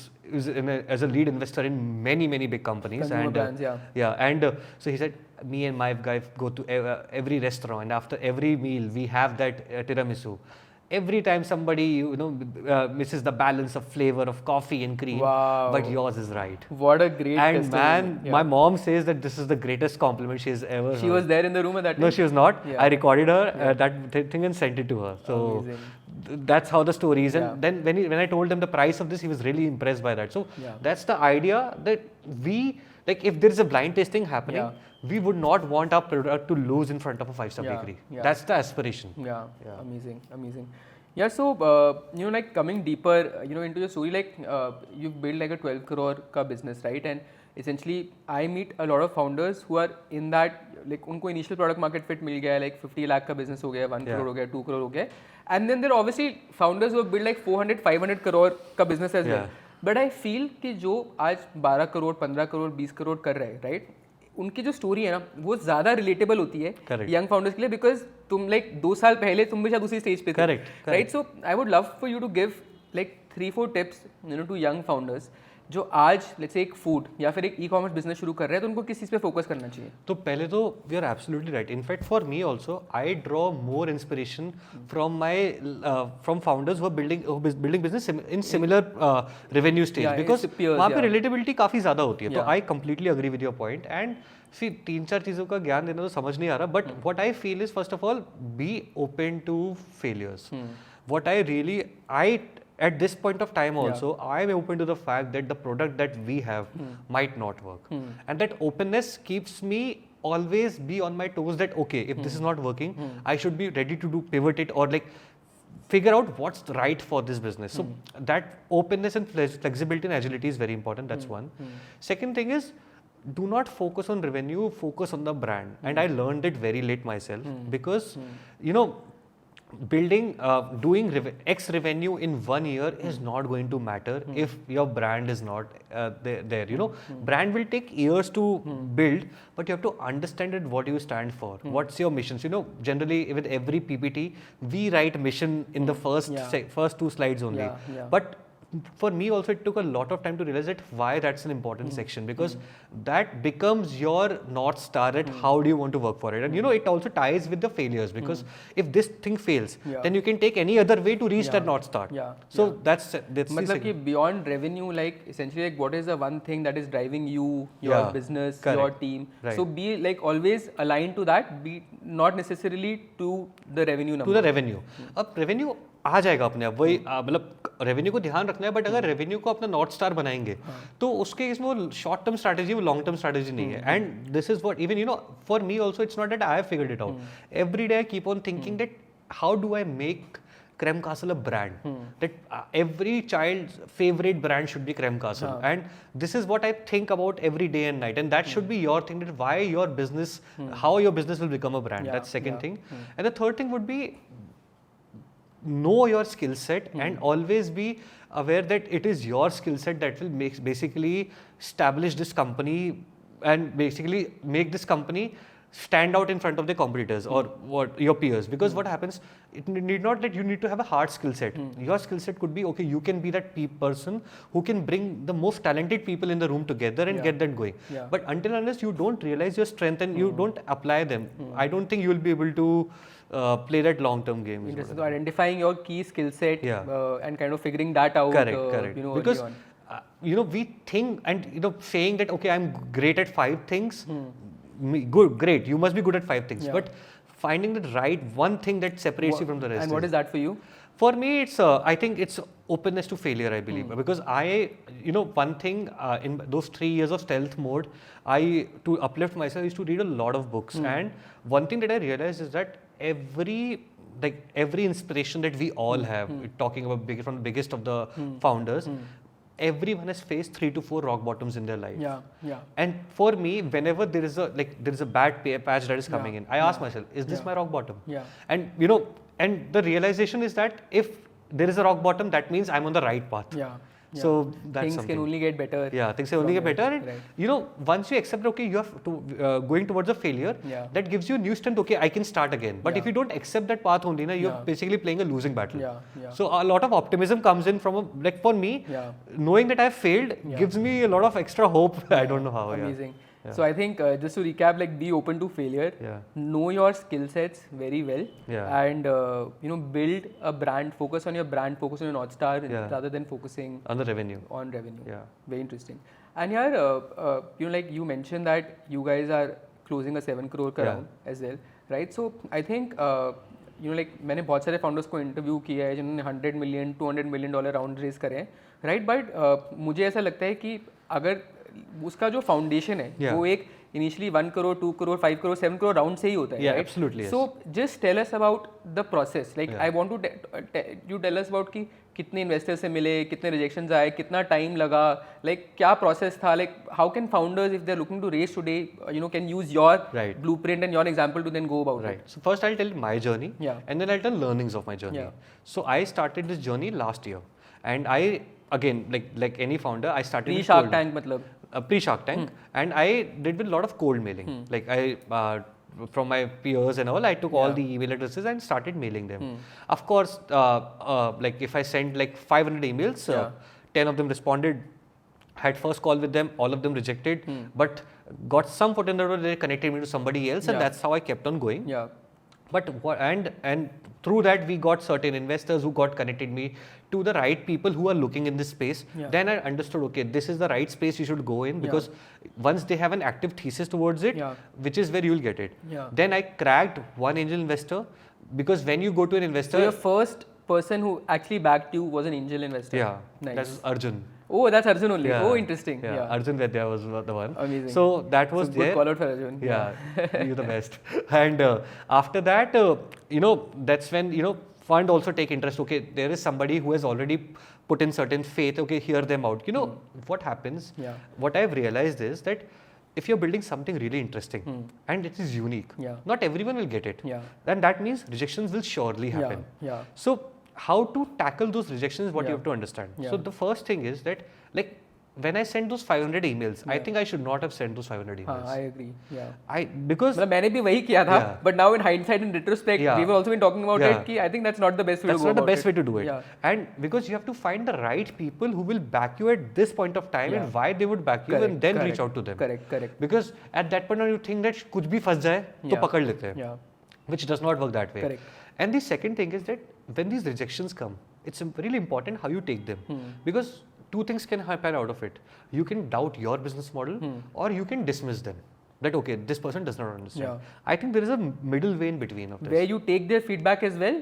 Speaker 2: as a lead investor in many big companies.
Speaker 1: Consumer
Speaker 2: And
Speaker 1: brands, yeah.
Speaker 2: yeah. And so he said, me and my guy go to every restaurant, and after every meal we have that tiramisu. Every time somebody misses the balance of flavor of coffee and cream,
Speaker 1: Wow.
Speaker 2: but yours is right.
Speaker 1: What a great
Speaker 2: And
Speaker 1: testimony.
Speaker 2: man,
Speaker 1: Yeah.
Speaker 2: my mom says that this is the greatest compliment she has ever heard.
Speaker 1: She was there in the room at that time?
Speaker 2: No, she was not.
Speaker 1: Yeah.
Speaker 2: I recorded her that thing and sent it to her. So that's how the story is. And then when I told him the price of this, he was really impressed by that. So that's the idea that we, like, if there is a blind tasting happening, we would not want our product to lose in front of a 5-star bakery.
Speaker 1: Yeah.
Speaker 2: That's the aspiration.
Speaker 1: Yeah. Amazing. Yeah, so like coming deeper, into your story, like you've built like a 12 crore ka business, right? And essentially, I meet a lot of founders who are in that, like उनको initial product market fit मिल गया है, like 50 lakh का business हो गया, 1 crore हो गया, 2 crore हो गया, and then there are obviously founders who have built like 400, 500 crore का business as well. But I feel कि जो आज 12 crore, 15 crore, 20 crore कर रहे हैं, right? उनकी जो स्टोरी है ना वो ज़्यादा रिलेटेबल होती है यंग फाउंडर्स के लिए, बिकॉज तुम लाइक 2 साल पहले तुम भी शायद उसी स्टेज पे थे, right? So I would love for you to give like 3-4 tips to young founders जो आज लेट्स से एक फूड या फिर एक ई-कॉमर्स बिजनेस शुरू कर रहे हैं, तो उनको किस चीज़ पे फोकस करना चाहिए?
Speaker 2: तो पहले तो we are absolutely right. In fact for me also I draw more inspiration from founders who are building business in similar revenue stage, because वहाँ पे रिलेटेबिलिटी काफ़ी ज़्यादा होती है. तो I completely agree with your point. And see 3-4 चीज़ों का ज्ञान देना तो समझ नहीं आ रहा, but what I feel is first of all be open to failures. What at this point of time also, I am open to the fact that the product that we have might not work. And that openness keeps me always be on my toes that, okay, if this is not working, I should be ready to pivot it or like figure out what's right for this business. So that openness and flexibility and agility is very important. That's one. Second thing is, do not focus on revenue, focus on the brand. And I learned it very late myself because, doing X revenue in 1 year is not going to matter if your brand is not there. Brand will take years to build, but you have to understand it, what you stand for, what's your mission. So, generally with every PPT, we write mission in the first 2 slides only. But for me also, it took a lot of time to realize that why that's an important section, because that becomes your North Star at how do you want to work for it. And it also ties with the failures, because if this thing fails, then you can take any other way to reach that North Star. So that's
Speaker 1: मतलब कि beyond revenue, like essentially, like what is the one thing that is driving you, your business, your team. So be like always aligned to that, be not necessarily to the revenue number.
Speaker 2: To the revenue. अब revenue आ जाएगा अपने आप, वही मतलब revenue को ध्यान रखना है, बट अगर रेवेन्यू को अपना नॉर्थ स्टार बनाएंगे तो उसके इसमें वो शॉर्ट टर्म स्ट्रैटेजी, वो लॉन्ग टर्म स्ट्रैटेजी नहीं है. And this is what even for me also, it's not that I have figured it out. Every day I keep on thinking that how do I make Creme Castle a brand, that every child's favorite brand should be Creme Castle. And this is what I think about every day and night, and that should be your thing, that why your business, how your business will become a brand. That's second thing. And the third thing would be know your skill set and always be aware that it is your skill set that will basically establish this company and basically make this company stand out in front of the competitors or what your peers, because what happens, it need not that you need to have a hard skill set. Your skill set could be, okay, you can be that person who can bring the most talented people in the room together and get that going. But until unless you don't realize your strength and you don't apply them, I don't think you will be able to play that long-term game.
Speaker 1: Interesting. So identifying your key skill set and kind of figuring that out.
Speaker 2: Correct. Because we think and saying that, okay, I'm great at 5 things. Great. You must be good at 5 things. But finding the right one thing that separates you from the rest.
Speaker 1: And what is that for you?
Speaker 2: For me, it's I think it's openness to failure, I believe. Because one thing in those 3 years of stealth mode, to uplift myself, is to read a lot of books. And one thing that I realized is that every inspiration that we all have, talking about from the biggest of the founders, everyone has faced 3 to 4 rock bottoms in their life. And for me, whenever there is a bad patch that is coming in, I ask myself, is this my rock bottom? And and the realization is that if there is a rock bottom, that means I'm on the right path. So that's
Speaker 1: things
Speaker 2: something.
Speaker 1: Can only get better.
Speaker 2: Things can only get better. And once you accept, okay, you have to going towards a failure, that gives you new strength. Okay, I can start again. But if you don't accept that path only, you're basically playing a losing battle. So a lot of optimism comes in from for me, knowing that I've failed gives me a lot of extra hope. I don't know how.
Speaker 1: Amazing. So I think just to recap, be open to failure, know your skill sets very well, and build a brand, focus on your brand, focus on your North Star rather than focusing
Speaker 2: on the revenue.
Speaker 1: Very interesting. And like you mentioned that you guys are closing a 7 crore round as well, right? So I think like मैंने बहुत सारे founders को interview किया है जिन्होंने 100 million, 200 million dollar round raise करे हैं, right? But मुझे ऐसा लगता है कि अगर उसका जो फाउंडेशन है वो एक initially 1 crore, 2 crore, 5 crore, 7 crore round से ही होता है,
Speaker 2: right? Absolutely.
Speaker 1: So just tell us about the process. Like I want to you tell us about कि कितने इन्वेस्टर्स से मिले, कितने रिजेक्शंस आए, कितना टाइम लगा, like क्या प्रोसेस था, like how can founders, if they're looking to raise today, can use your blueprint and your example to then go about it.
Speaker 2: So first I'll tell my journey, and then I'll tell learnings of my journey. So I started this journey last year, and I again like any founder, I started
Speaker 1: pre-Shark Tank मतलब
Speaker 2: pre-Shark Tank, and I did with a lot of cold mailing. Like I from my peers and all, I took all the email addresses and started mailing them. Of course, like if I sent like 500 emails, 10 of them responded. Had first call with them, all of them rejected, but got some foot in the door. They connected me to somebody else, and that's how I kept on going. But and through that we got certain investors who got connected me to the right people who are looking in this space. Then I understood, okay, this is the right space you should go in, because once they have an active thesis towards it, which is where you will get it. Then I cracked one angel investor, because when you go to an investor,
Speaker 1: so your first person who actually backed you was an angel investor. Nice.
Speaker 2: That's Arjun.
Speaker 1: Oh, that's Arjun only. Oh, interesting.
Speaker 2: Arjun Vedya was the one.
Speaker 1: Amazing.
Speaker 2: So that was
Speaker 1: there. Good call out for Arjun.
Speaker 2: You're the best. And after that, that's when, fund also take interest. Okay, there is somebody who has already put in certain faith. Okay, hear them out. What happens? What I've realized is that if you're building something really interesting and it is unique, not everyone will get it. Then that means rejections will surely happen. So how to tackle those rejections is what you have to understand. So the first thing is that, like, when I sent those 500 emails, I think I should not have sent those 500 emails.
Speaker 1: I agree.
Speaker 2: Because
Speaker 1: मैंने भी वही किया था, but now in hindsight, in retrospect, we've also been talking about it. I think that's not the best way to go about it.
Speaker 2: That's not the best way to do it. And because you have to find the right people who will back you at this point of time and why they would back you, and then reach out to them.
Speaker 1: Correct.
Speaker 2: Because at that point, you think that कुछ भी फंस जाए तो पकड़ लेते हैं, which does not work that way.
Speaker 1: Correct.
Speaker 2: And the second thing is that when these rejections come, it's really important how you take them, because two things can happen out of it. You can doubt your business model, or you can dismiss them. That, okay, this person does not understand. I think there is a middle way in between of this,
Speaker 1: where you take their feedback as well,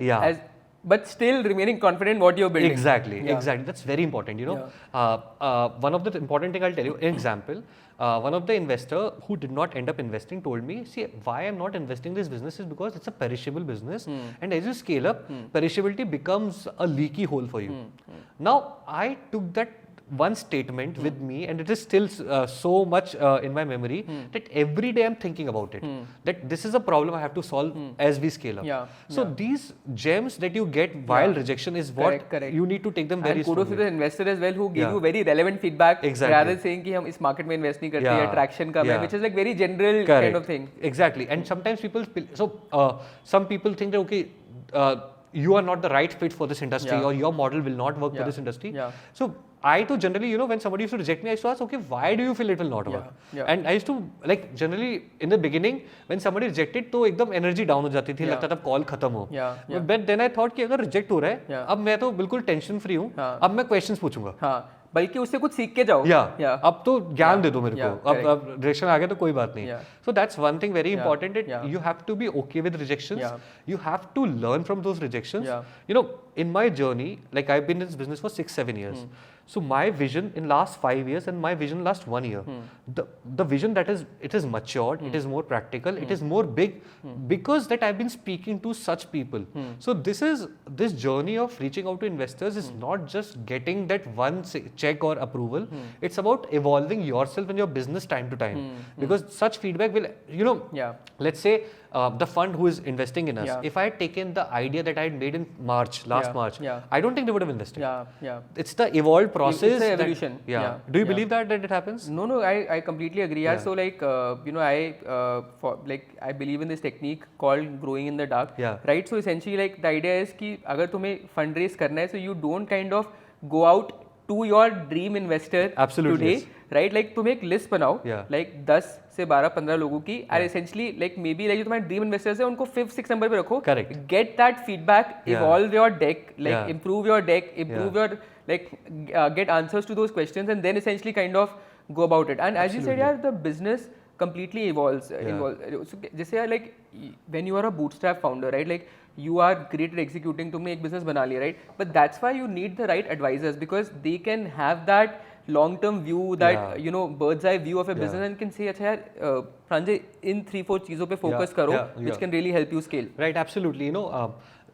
Speaker 1: but still remaining confident what you're building.
Speaker 2: Exactly. That's very important. One of the important thing I'll tell you, an example. One of the investor who did not end up investing told me, see, why I'm not investing in this business is because it's a perishable business, and as you scale up, perishability becomes a leaky hole for you. Now, I took that one statement with me, and it is still so much in my memory that every day I'm thinking about it. That this is a problem I have to solve as we scale up. So these gems that you get while rejection is what you need to take them very
Speaker 1: seriously. And kudos to the investor as well who gave you very relevant feedback rather than saying कि हम इस market में invest नहीं करते या traction कम है, which is like very general kind of thing.
Speaker 2: Exactly. And sometimes people, some people think that okay, you are not the right fit for this industry, or your model will not work for this industry. So I too generally, when somebody used to reject me, I used to ask, okay, why do you feel it will not work? And I used to like generally in the beginning when somebody rejected, तो एकदम energy down हो जाती थी, लगता था call खत्म हो. But then I thought कि अगर reject हो रहा है, अब मैं तो बिल्कुल tension free हूँ, अब मैं questions पूछूंगा.
Speaker 1: बल्कि उससे कुछ सीख के जाओ.
Speaker 2: अब तो ज्ञान दे दो मेरे को. अब रिजेक्शन आ गया तो कोई बात नहीं. So that's one thing very important. That you have to be okay with rejections. You have to learn from those rejections. In my journey, like I've been in this business for 6-7 years. So my vision in last 5 years and my vision last 1 year, the vision that is, it is matured, it is more practical, it is more big because that I've been speaking to such people. So this journey of reaching out to investors is not just getting that one check or approval. It's about evolving yourself and your business time to time. Because such feedback will, let's say the fund who is investing in us, if I had taken the idea that I had made in last March, I don't think they would have invested. It's the evolved process.
Speaker 1: It's the evolution.
Speaker 2: Do you believe that it happens?
Speaker 1: No, I completely agree. So like, I believe in this technique called growing in the dark. Right? So essentially like the idea is कि अगर तुम्हें fundraise करना है, so you don't kind of go out to your dream investor today, right? Like तुम एक list बनाओ, like 10 से 12-15 लोगों की, and essentially like maybe like जो तुम्हारे dream investors हैं उनको 5th-6th number पे रखो. Get that feedback, evolve your deck, like improve your deck, improve your like get answers to those questions, and then essentially kind of go about it. And as you said, the business completely evolves. So जैसे like when you are a bootstrap founder, right? Like you are great at executing, तुमने एक business बना लिया, right? But that's why you need the right advisors because they can have that long-term view, that bird's eye view of a business and can say, अच्छा यार, Pranjay, in 3-4 चीजों पे focus करो, which can really help you scale.
Speaker 2: Right, absolutely.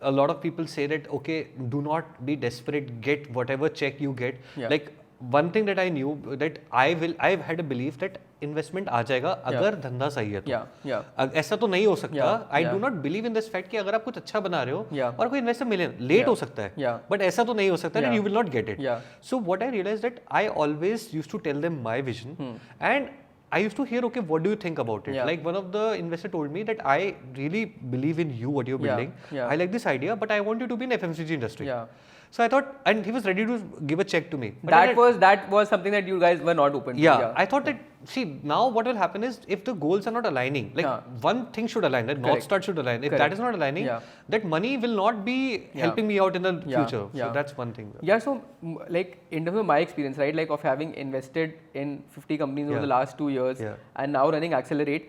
Speaker 2: A lot of people say that okay, do not be desperate, get whatever check you get. Like one thing that I knew that I've had a belief that investment आ जाएगा अगर धंधा सही है तो. ऐसा तो नहीं हो सकता. I do not believe in this fact कि अगर आप कुछ अच्छा बना रहे हो और कोई इन्वेस्टर मिले, लेट हो सकता है, but ऐसा तो नहीं हो सकता that you will not get it. So what I realized that I always used to tell them my vision and I used to hear, okay, what do you think about it? Like one of the investors told me that I really believe in you, what you're building. I like this idea, but I want you to be in FMCG industry. So I thought, and he was ready to give a check to me. But
Speaker 1: that was something that you guys were not open to.
Speaker 2: I thought that, see, now what will happen is if the goals are not aligning, like one thing should align, that North Star should align. If that is not aligning, that money will not be helping me out in the future. So that's one thing.
Speaker 1: So like in terms of my experience, right, like of having invested in 50 companies over the last 2 years and now running ACLR8,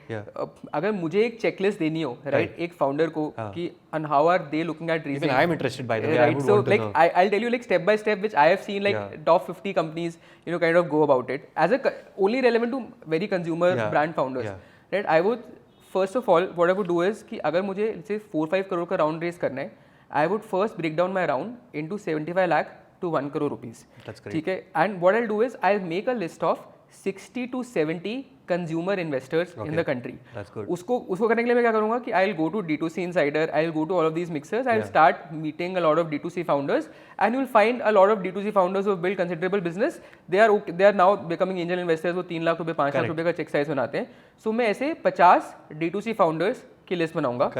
Speaker 1: अगर मुझे एक checklist देनी हो, right, एक founder को कि and how are they looking at raising?
Speaker 2: Even I am interested by the way.
Speaker 1: Right, so like I'll tell you like step by step, which I have seen like top 50 companies, kind of go about it as only relevant to very consumer brand founders. Right, I would first of all what I would do is कि अगर मुझे let's say 4-5 crore का round raise करना है, I would first break down my round into 75 lakh to 1 crore rupees.
Speaker 2: That's great.
Speaker 1: ठीक है, and what I'll do is I'll make a list of 60 to 70 consumer investors in the country.
Speaker 2: That's good.
Speaker 1: उसको करने के लिए मैं क्या करूँगा कि I'll go to D2C Insider, I'll go to all of these mixers, I'll start meeting a lot of D2C founders, and you'll find a lot of D2C founders who have built considerable business. They are now becoming angel investors. वो 3 लाख रुपए 5 लाख रुपए का check size बनाते हैं. So मैं ऐसे 50 D2C founders की list बनाऊंगा.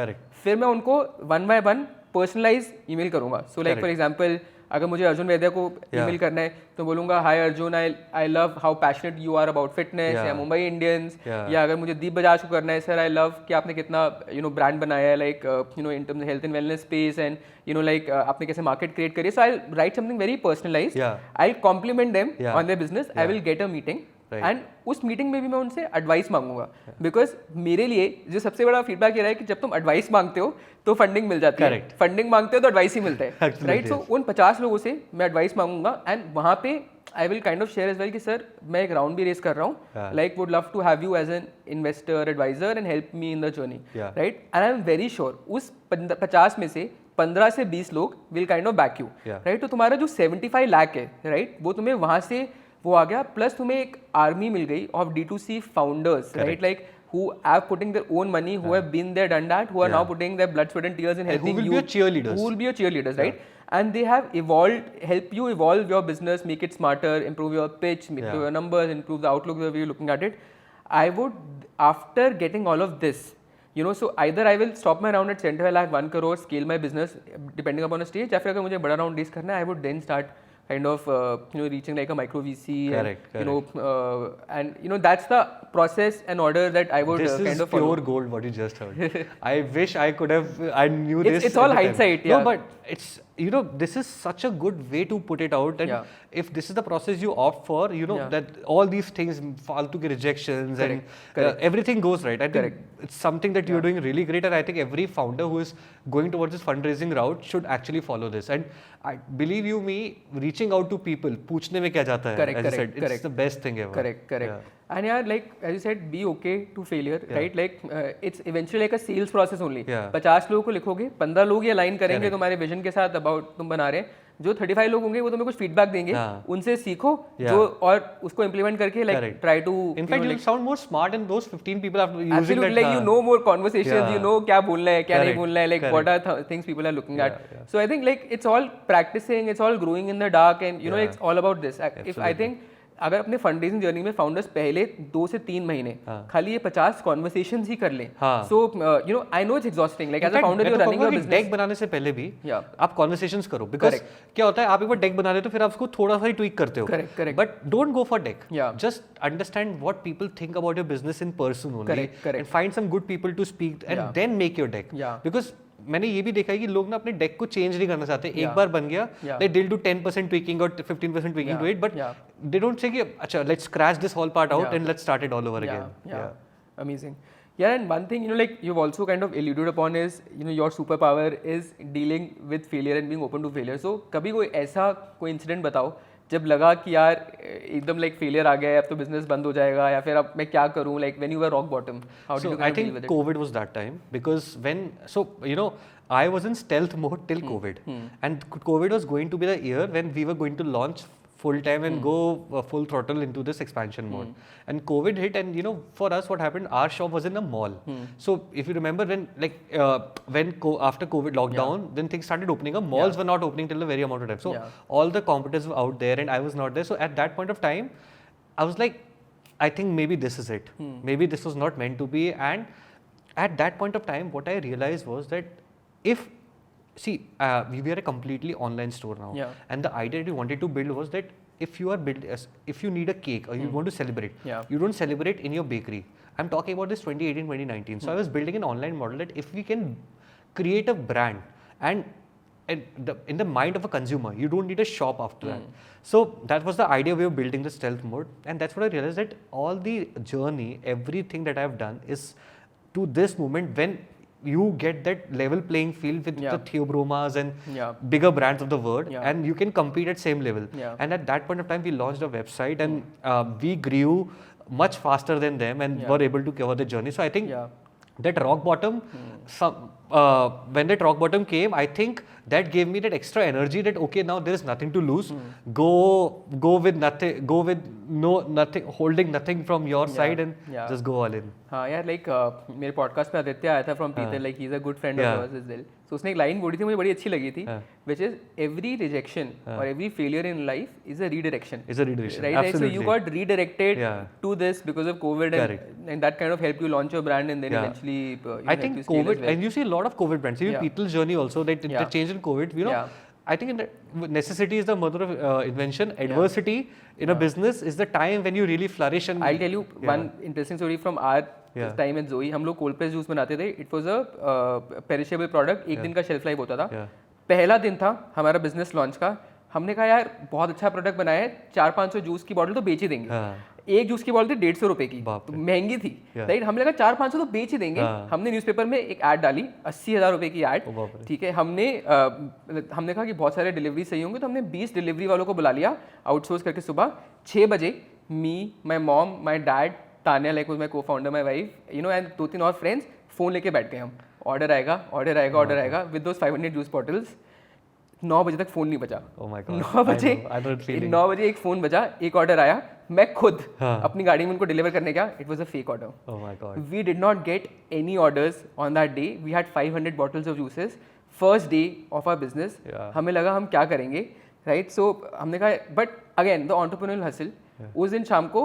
Speaker 1: फिर मैं उनको one by one personalize email करूँगा. So like for example, अगर मुझे अर्जुन वैद्य को ईमेल करना है तो बोलूँगा hi Arjun, I love how passionate you are about fitness या मुंबई इंडियंस. या अगर मुझे दीप बजाज को करना है, सर आई लव कि आपने कितना ब्रांड बनाया है, like in terms of health and wellness space and like आपने कैसे मार्केट क्रिएट करी. So I write something very personalised, I will compliment them on their business, I will get a meeting and उस मीटिंग में भी मैं उनसे advice मांगूंगा. Because मेरे लिए जो सबसे बड़ा फीडबैक ये रहा है कि जब तुम एडवाइस मांगते हो तो फंडिंग मिल जाती है, फंडिंग मांगते हो तो एडवाइस ही मिलता है. राइट, सो उन 50 लोगों से मैं एडवाइस मांगूंगा एंड वहाँ पे I will kind of share as well कि सर मैं एक राउंड भी रेस कर रहा हूँ, like would love to have you as an investor advisor and help me in the journey. Right, and I am very sure उस 50 में से 15 से 20 लोग will kind of back you, right? तो तुम्हारा जो 75 लाख है, राइट, वो तुम्हें वहाँ से वो आ गया, प्लस तुम्हें एक आर्मी मिल गई of D2C founders, right, like who have putting their own money, who have been there, done that, who are now putting their blood, sweat and tears in helping you.
Speaker 2: Who will be your cheerleaders.
Speaker 1: Who will be your cheerleaders, right? And they have evolved, help you evolve your business, make it smarter, improve your pitch, improve your numbers, improve the outlook, the way you're looking at it. I would, after getting all of this, you know, so either I will stop my round at 75 lakh, 1 crore, scale my business depending upon the stage, या फिर अगर मुझे बड़ा round raise करना है, I would then start kind of you know, reaching like a micro VC,
Speaker 2: correct,
Speaker 1: and, you know, and you know, that's the process and order that I would kind of follow.
Speaker 2: This is pure gold what you just heard. I wish I could have, I knew this.
Speaker 1: It's all hindsight, yeah.
Speaker 2: No, but it's, you know, this is such a good way to put it out, and if this is the process you opt for, you know, that all these things, faltu ke rejections, and everything goes right. I think it's something that you're doing really great, and I think every founder who is going towards this fundraising route should actually follow this. And I believe you me, reaching out to people, पूछने में क्या जाता है, as I said, it's the best thing ever.
Speaker 1: Correct. And yeah, like as you said, be okay to failure, right? Like it's eventually like a sales process only. 50 लोगों को लिखोगे, 15 लोग ये लाइन करेंगे तुम्हारे विजन के साथ about तुम बना रहे हैं, जो 35 लोग होंगे वो तुम्हें कुछ फीडबैक देंगे, उनसे सीखो जो और उसको इम्प्लीमेंट करके like try to.
Speaker 2: In fact, you'll sound more smart than those 15 people after using
Speaker 1: absolutely,
Speaker 2: that.
Speaker 1: like you know more conversations, you know क्या बोलना है, क्या नहीं बोलना है, like what are things people are looking at. So I think like it's all practicing, it's all growing in the dark, and you know it's all about this. If I think अगर अपने fundraising journey में founders पहले 2 से 3 महीने खाली ये 50 conversations ही कर लें, so you know I know it's exhausting, like as a founder you are running your business.
Speaker 2: Deck बनाने से पहले भी आप कॉन्वर्सेशंस करो, बिकॉज़ क्या होता है, आप एक बार डेक बना लेते हो, फिर आप उसको थोड़ा सा ही ट्वीक करते हो,
Speaker 1: correct,
Speaker 2: but don't go for deck, just understand what people think about your business in person only, and find some good people to speak and then make your deck. Because मैंने ये भी देखा है कि लोग ना अपने डेक को चेंज नहीं करना चाहते, एक बार बन गया, they will do 10% tweaking or 15% tweaking to it, but they don't say कि अच्छा let's scratch this whole part out and let's start it all over again.
Speaker 1: Amazing. Yeah, and one thing, you know, like you've also kind of alluded upon is, you know, your superpower is dealing with failure and being open to failure. So कभी कोई ऐसा कोई incident बताओ जब लगा कि यार एकदम लाइक फेलियर आ गया है, अब तो बिजनेस बंद हो जाएगा, या फिर अब मैं क्या करूं, like when you were rock bottom, how did you
Speaker 2: I think Covid was that time, because when so you no I was in stealth mode till COVID, and COVID was going to be the year when we were going to launch full time and go full throttle into this expansion mode. And COVID hit, and you know, for us, what happened? Our shop was in a mall. So if you remember, when like after COVID lockdown, then things started opening up. Malls were not opening till a very amount of time. So all the competitors were out there, and I was not there. So at that point of time, I was like, I think maybe this is it. Maybe this was not meant to be. And at that point of time, what I realized was that if we are a completely online store now, and the idea that we wanted to build was that if you need a cake or you want to celebrate, you don't celebrate in your bakery. I'm talking about this 2018, 2019. So I was building an online model that if we can create a brand and in the mind of a consumer, you don't need a shop after that. So that was the idea we were building the stealth mode, and that's what I realized, that all the journey, everything that I've done is to this moment when you get that level playing field with the Theobromas and bigger brands of the world, and you can compete at same level. And at that point of time, we launched a website, and we grew much faster than them, and were able to cover the journey. So I think that rock bottom, when that rock bottom came, I think that gave me that extra energy that okay, now there is nothing to lose. Go with nothing, holding nothing from your side, and just go all in.
Speaker 1: हाँ यार, like मेरे podcast पे आदित्य आया था from पीतल, like he is a good friend of yours as well. So उसने एक line बोली थी, मुझे बड़ी अच्छी लगी थी, which is every rejection or every failure in life is a redirection. Right? Absolutely. So you got redirected to this because of COVID, and that kind of helped you launch your brand, and then eventually
Speaker 2: I think COVID, and you see a lot of COVID brands, even Petal's journey also, they changed in COVID, you know. I think necessity is the mother of invention. Adversity in a business is the time when you really flourish. And
Speaker 1: I'll tell you one interesting story from our time at Zoe. हम लोग cold press juice बनाते थे. It was a perishable product. एक दिन का shelf life होता था. पहला दिन था हमारा business launch का. हमने कहा यार बहुत अच्छा प्रोडक्ट बनाया है, 400-500 जूस की बॉटल तो बेच ही देंगे. एक जूस की बॉटल थी 150 रुपए की, तो महंगी थी, राइट. हमने लगा 400-500 तो बेच ही देंगे. हमने न्यूज़पेपर में एक ऐड डाली, 80,000 रुपए की ऐड, ठीक है. हमने कहा कि बहुत सारे डिलीवरी सही होंगे, तो हमने 20 डिलीवरी वालों को बुला लिया आउटसोर्स करके. सुबह 6 बजे me, my mom, my dad, Tanya like was my co founder, my wife, you know, and 2-3 और फ्रेंड्स, फोन लेके बैठ गए हम, ऑर्डर आएगा विद दोस 500 जूस बॉटल्स. 9 बजे तक फोन नहीं बजा.
Speaker 2: Oh my God.
Speaker 1: 9 बजे
Speaker 2: I know that feeling.
Speaker 1: 9 बजे एक फोन बजा, एक ऑर्डर आया, मैं खुद अपनी गाड़ी में उनको डिलीवर करने गया. It was a fake order.
Speaker 2: Oh my God.
Speaker 1: We did not get any orders on that day. We had 500 bottles of juices. First day of our business.
Speaker 2: Yeah.
Speaker 1: हमें लगा हम क्या करेंगे, right? So हमने कहा, but again the entrepreneurial hustle. उस दिन शाम को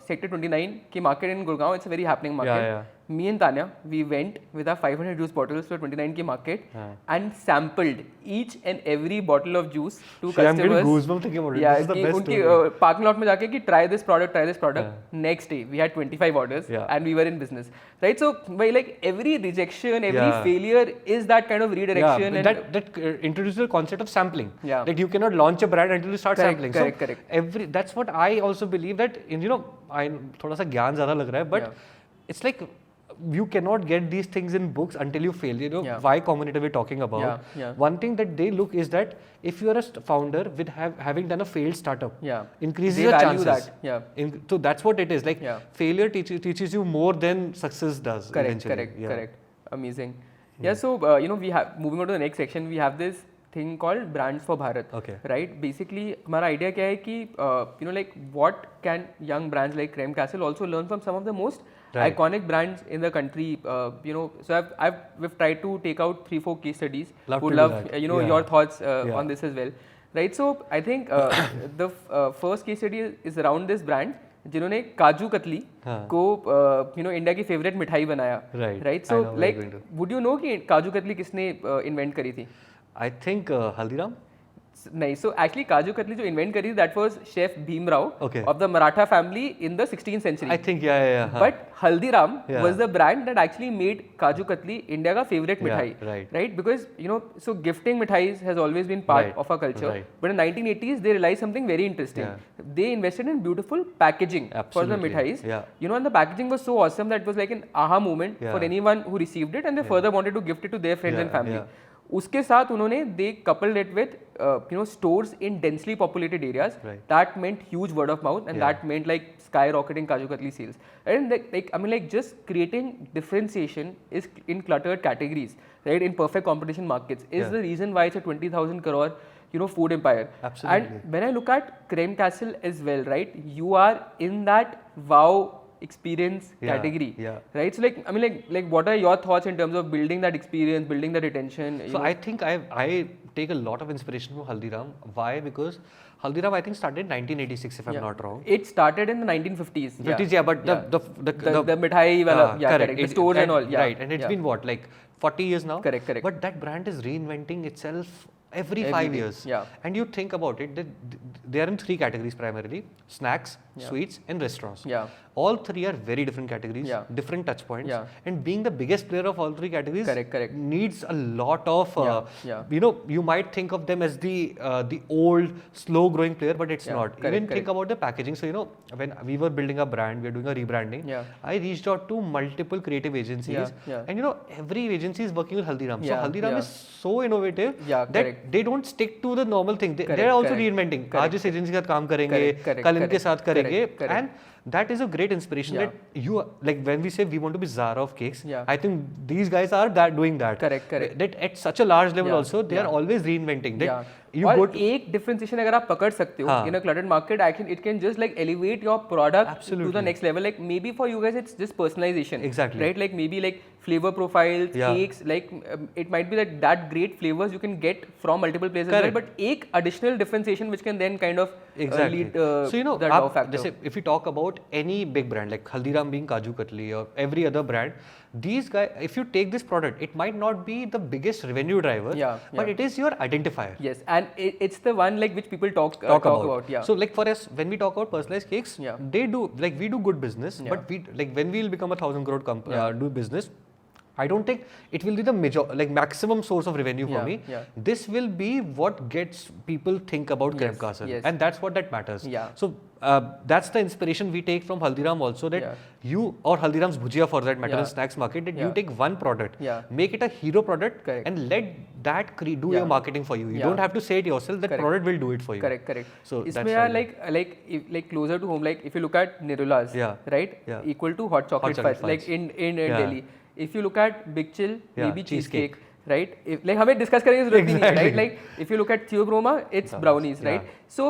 Speaker 1: सेक्टर 29 की market in Gurgaon, it's a very happening market. Me and Tanya, we went with our 500 juice bottles to 29 की market and sampled each and every bottle of juice to customers.
Speaker 2: I'm getting goosebumps thinking about it. This is the best
Speaker 1: उनकी
Speaker 2: story.
Speaker 1: parking lot में जाके कि try this product. Next day we had 25 orders and we were in business, right? So like every rejection, every failure is that kind of redirection.
Speaker 2: Yeah, and that introduces the concept of sampling. Yeah. Like you cannot launch a brand until you start sampling. Correct. That's what I also believe that in, you know, I थोड़ा सा ज्ञान ज़्यादा लग रहा है, but it's like you cannot get these things in books until you fail. You know, why Combinator we're talking about. One thing that they look is that if you are a founder with having done a failed startup, increases
Speaker 1: they
Speaker 2: your
Speaker 1: value
Speaker 2: chances.
Speaker 1: That.
Speaker 2: So that's what it is. Like failure teaches you more than success does.
Speaker 1: Correct. Amazing. Yeah. So you know, we have moving on to the next section. We have this thing called Brands for Bharat.
Speaker 2: Okay.
Speaker 1: Right. Basically, हमारा idea क्या है कि you know, like what can young brands like Creme Castle also learn from some of the most iconic brands in the country. You know, so we've tried to take out 3-4 case studies. Would love you know your thoughts on this as well. Right. So I think the first case study is around this brand जिन्होंने काजू कतली को you know India की favourite मिठाई बनाया. Right. So like would you know कि काजू कतली किसने invent करी थी?
Speaker 2: I think Haldiram.
Speaker 1: नहीं, so actually काजू कतली जो इन्वेंट करी that was Chef Bhimrao of the Maratha family in the 16th century.
Speaker 2: I think yeah.
Speaker 1: But Haldiram was the brand that actually made kaju katli India का favorite मिठाई. Right? Because you know, so gifting मिठाइs has always been part of our culture. But in 1980s they realized something very interesting. They invested in beautiful packaging for the mitais. You know, and the packaging was so awesome that it was like an aha moment for anyone who received it, and they further wanted to gift it to their friends and family. उसके साथ उन्होंने they coupled it with you know stores in densely populated areas. That meant huge word of mouth, and that meant like skyrocketing Kaju Katli sales. And like I mean like just creating differentiation is in cluttered categories, right? In perfect competition markets is the reason why it's a 20,000 crore you know food empire. Absolutely. And when I look at Creme Castle as well, right? You are in that wow experience category, right? So like I mean like what are your thoughts in terms of building that experience, building that retention?
Speaker 2: So I think I take a lot of inspiration from Haldiram. Why? Because Haldiram I think started in 1986 if I'm not wrong.
Speaker 1: It started in the 1950s.
Speaker 2: 50s, but
Speaker 1: the mithai wala, correct. The stores and all,
Speaker 2: right? And it's been what, like 40 years now?
Speaker 1: Correct.
Speaker 2: But that brand is reinventing itself every 5 years. And you think about it, they are in 3 categories primarily: snacks, sweets and restaurants. All 3 are very different categories, different touch points. And being the biggest player of all 3 categories needs a lot of, you know, you might think of them as the old, slow growing player, but it's not. Even think about the packaging. So, you know, when we were building a brand, we were doing a rebranding, I reached out to multiple creative agencies. And, you know, every agency is working with Haldiram. So, Haldiram is so innovative that they don't stick to the normal thing. They are also reinventing. आज इस agency के साथ काम करेंगे, कल इनके साथ करेंगे, and that is a great inspiration that you, like when we say we want to be Zara of cakes, I think these guys are doing that. Correct. That at such a large level also, they are always reinventing. That you
Speaker 1: और
Speaker 2: go to
Speaker 1: एक differentiation अगर आप पकड़ सकते हो in a cluttered market, it can just like elevate your product to the next level. Like maybe for you guys it's just personalization.
Speaker 2: Exactly.
Speaker 1: Right? Like maybe like flavor profiles, cakes, like it might be that great flavors you can get from multiple places as well, but एक additional differentiation which can then kind of lead
Speaker 2: so you know
Speaker 1: that wow factor.
Speaker 2: जैसे if we talk about any big brand like Haldiram being Kaju Katli or every other brand, these guys, if you take this product, it might not be the biggest revenue driver, but it is your identifier.
Speaker 1: Yes, and it's the one like which people talk about.
Speaker 2: So like for us, when we talk about personalized cakes, they do, like we do good business, but we, like when we'll become a 1,000 crore do business, I don't think it will be the major, like maximum source of revenue for me. This will be what gets people think about Creme Castle, and that's what that matters. So that's the inspiration we take from Haldiram also, that you, or Haldiram's Bhujia for that matter, in snacks market, that you take one product, make it a hero product, and let that do your marketing for you. You don't have to say it yourself, that product will do it for you.
Speaker 1: Correct.
Speaker 2: So
Speaker 1: that's like closer to home, like if you look at Nirula's, right? Equal to hot chocolate fudge, like in Delhi. If you look at Big Chill,
Speaker 2: Yeah,
Speaker 1: maybe
Speaker 2: cheesecake.
Speaker 1: cheesecake, right? If, like हमें discuss करने की जरूरत ही नहीं है,
Speaker 2: Exactly.
Speaker 1: right? Like if you look at Theobroma, it's brownies,
Speaker 2: Yeah.
Speaker 1: right? So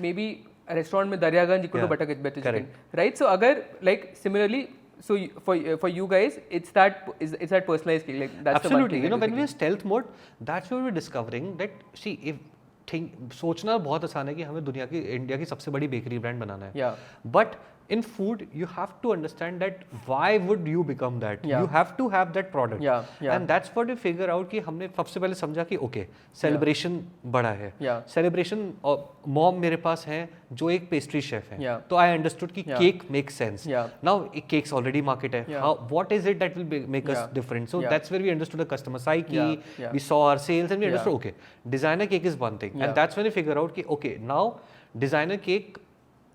Speaker 1: maybe a restaurant में Daryaganj equal to
Speaker 2: Yeah.
Speaker 1: butter chicken, right? So अगर like similarly, so for you guys, it's that personalized cake, like that's
Speaker 2: Absolutely.
Speaker 1: the one thing.
Speaker 2: You know, when we're stealth mode, that's where we're discovering that see if सोचना बहुत आसान है कि हमें India की सबसे बड़ी बेकरी ब्रांड बनाना है.
Speaker 1: Yeah.
Speaker 2: But in food, you have to understand that why would you become that?
Speaker 1: Yeah.
Speaker 2: You have to have that product.
Speaker 1: Yeah. Yeah.
Speaker 2: And that's what we figure out कि हमने सबसे पहले समझा कि okay, celebration बड़ा है.
Speaker 1: Yeah.
Speaker 2: Celebration और mom मेरे पास हैं जो एक pastry chef है.
Speaker 1: Yeah.
Speaker 2: तो I understood कि cake makes sense.
Speaker 1: Yeah.
Speaker 2: Now cake's already market है.
Speaker 1: Yeah.
Speaker 2: What is it that will make us different? So that's where we understood the customer psyche.
Speaker 1: Yeah.
Speaker 2: We saw our sales and we understood okay, designer cake is one thing. And that's when we figure out कि okay, now designer cake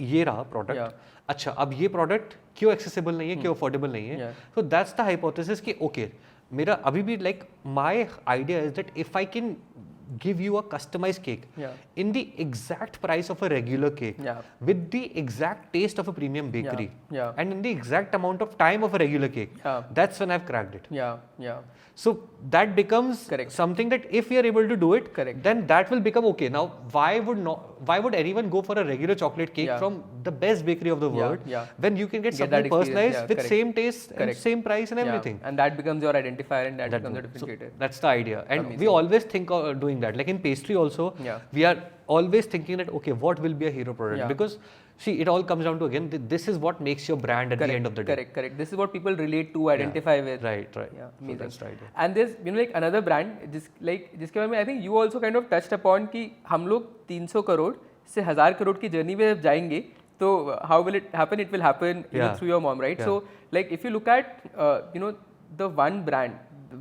Speaker 2: ये रहा product. अच्छा अब ये product क्यों accessible नहीं है, क्यों अफोर्डेबल नहीं है. सो दैट्स द हाइपोथेसिस कि ओके मेरा अभी भी like my idea is that if I can give you a customized cake in the exact price of a regular cake with the exact taste of a premium bakery and in the exact amount of time of a regular cake, that's when I've cracked it. So that becomes something that if we are able to do it, then that will become okay. Now why would anyone go for a regular chocolate cake from the best bakery of the world when you can get something personalized with same taste and same price and everything?
Speaker 1: And that becomes your identifier and that becomes a differentiator.
Speaker 2: That's the idea. And we always think of doing that. Like in pastry also, we are always thinking that okay, what will be a hero product? Because see, it all comes down to again, this is what makes your brand at the end of the day.
Speaker 1: Correct. This is what people relate to, identify with.
Speaker 2: Right.
Speaker 1: Yeah,
Speaker 2: amazing. So that's the idea.
Speaker 1: And there's like another brand, जिसके बारे में I think you also kind of touched upon कि हम लोग 300 करोड़ से 1000 करोड़ की journey में जाएंगे, तो how will it happen? It will happen through your mom, right? So like if you look at the one brand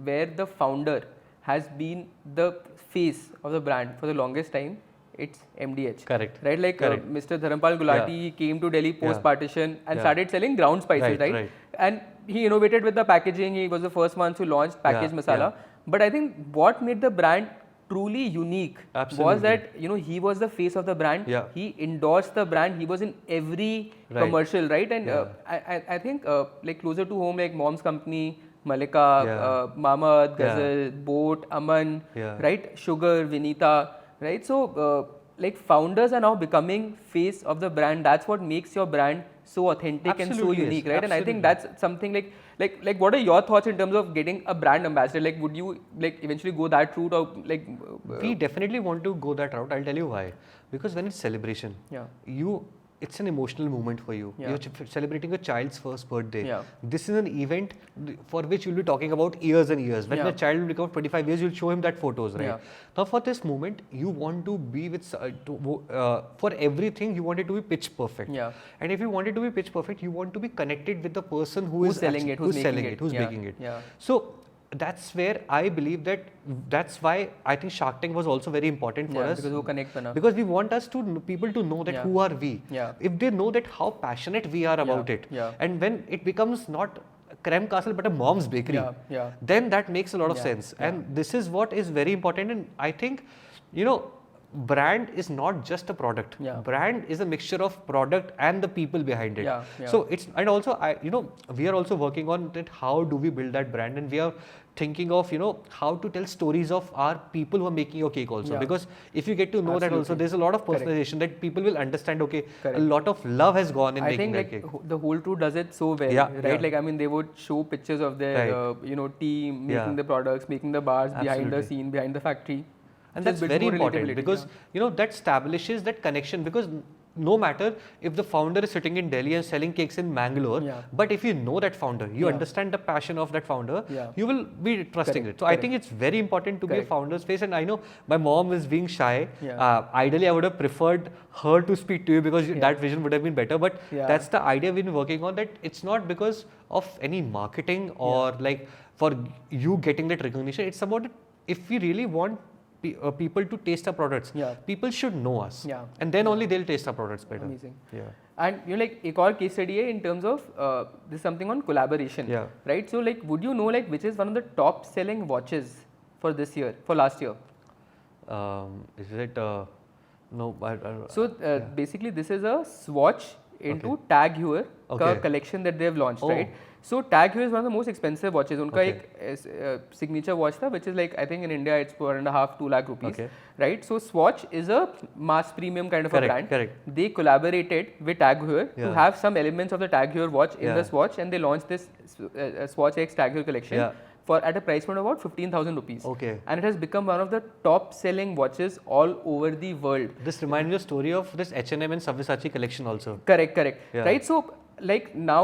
Speaker 1: where the founder has been the face of the brand for the longest time, it's MDH.
Speaker 2: Correct.
Speaker 1: Right? Like Mr. Dharampal Gulati came to Delhi post-partition and started selling ground spices, right? And he innovated with the packaging. He was the first one who launched packaged masala. But I think what made the brand truly unique was that he was the face of the brand. He endorsed the brand. He was in every commercial, right? And I think like closer to home, like Mom's Company, Malika, Mama, Ghazal, Boat, Aman, right? Sugar, Vinita, right? So like founders are now becoming face of the brand. That's what makes your brand so authentic and so unique, right? And I think that's something like what are your thoughts in terms of getting a brand ambassador? Like would you like eventually go that route, or like
Speaker 2: we definitely want to go that route. I'll tell you why. Because when it's celebration, it's an emotional moment for you. You're celebrating a child's first birthday. This is an event for which you'll be talking about years and years. When the child will become 25 years, you'll show him that photos, right? Now for this moment, you want to be with, for everything, you want it to be pitch perfect. And if you want it to be pitch perfect, you want to be connected with the person who's selling it, who's making it. So that's where I believe that's why I think Shark Tank was also very important for us. Because we want people to know that who are we. If they know that how passionate we are about it, and when it becomes not Creme Castle but a mom's bakery, then that makes a lot of sense. And this is what is very important. And I think, brand is not just a product. Brand is a mixture of product and the people behind it. So it's, and also we are also working on that. How do we build that brand? And we are thinking of how to tell stories of our people who are making your cake also. Because if you get to know that also, there's a lot of personalization that people will understand. Okay, a lot of love has gone in making that cake.
Speaker 1: The whole crew does it so well, right? Like I mean, they would show pictures of their team making the products, making the bars behind the scene, behind the factory.
Speaker 2: And that's very important because that establishes that connection. Because no matter if the founder is sitting in Delhi and selling cakes in Mangalore, but if you know that founder, you understand the passion of that founder, you will be trusting it. So I think it's very important to be a founder's face. And I know my mom is being shy. Ideally, I would have preferred her to speak to you because that vision would have been better. But that's the idea we've been working on, that it's not because of any marketing or like for you getting that recognition. It's about if we really want people to taste our products, people should know us, and then only they'll taste our products better.
Speaker 1: Amazing. And like एक और case study है in terms of this is something on collaboration, right? So like would you know like which is one of the top selling watches for this year, for last year?
Speaker 2: Is it no?
Speaker 1: So basically this is a Swatch into Tag Heuer
Speaker 2: Okay.
Speaker 1: collection that they have launched,
Speaker 2: Oh.
Speaker 1: right? So Tag Heuer is one of the most expensive watches. Unka
Speaker 2: Okay.
Speaker 1: ek signature watch tha, which is like, I think in India it's 4.5 2 lakh rupees,
Speaker 2: Okay.
Speaker 1: right? So Swatch is a mass premium kind of
Speaker 2: Correct,
Speaker 1: a brand.
Speaker 2: correct.
Speaker 1: They collaborated with Tag Heuer to
Speaker 2: Yeah.
Speaker 1: have some elements of the Tag Heuer watch in
Speaker 2: Yeah.
Speaker 1: the Swatch, and they launched this Swatch X Tag Heuer collection.
Speaker 2: Yeah.
Speaker 1: For at a price point of about 15,000 rupees.
Speaker 2: Okay.
Speaker 1: And it has become one of the top selling watches all over the world.
Speaker 2: This reminds me of the story of this H&M and Sabyasachi collection also.
Speaker 1: Correct.
Speaker 2: Yeah.
Speaker 1: Right? So, like now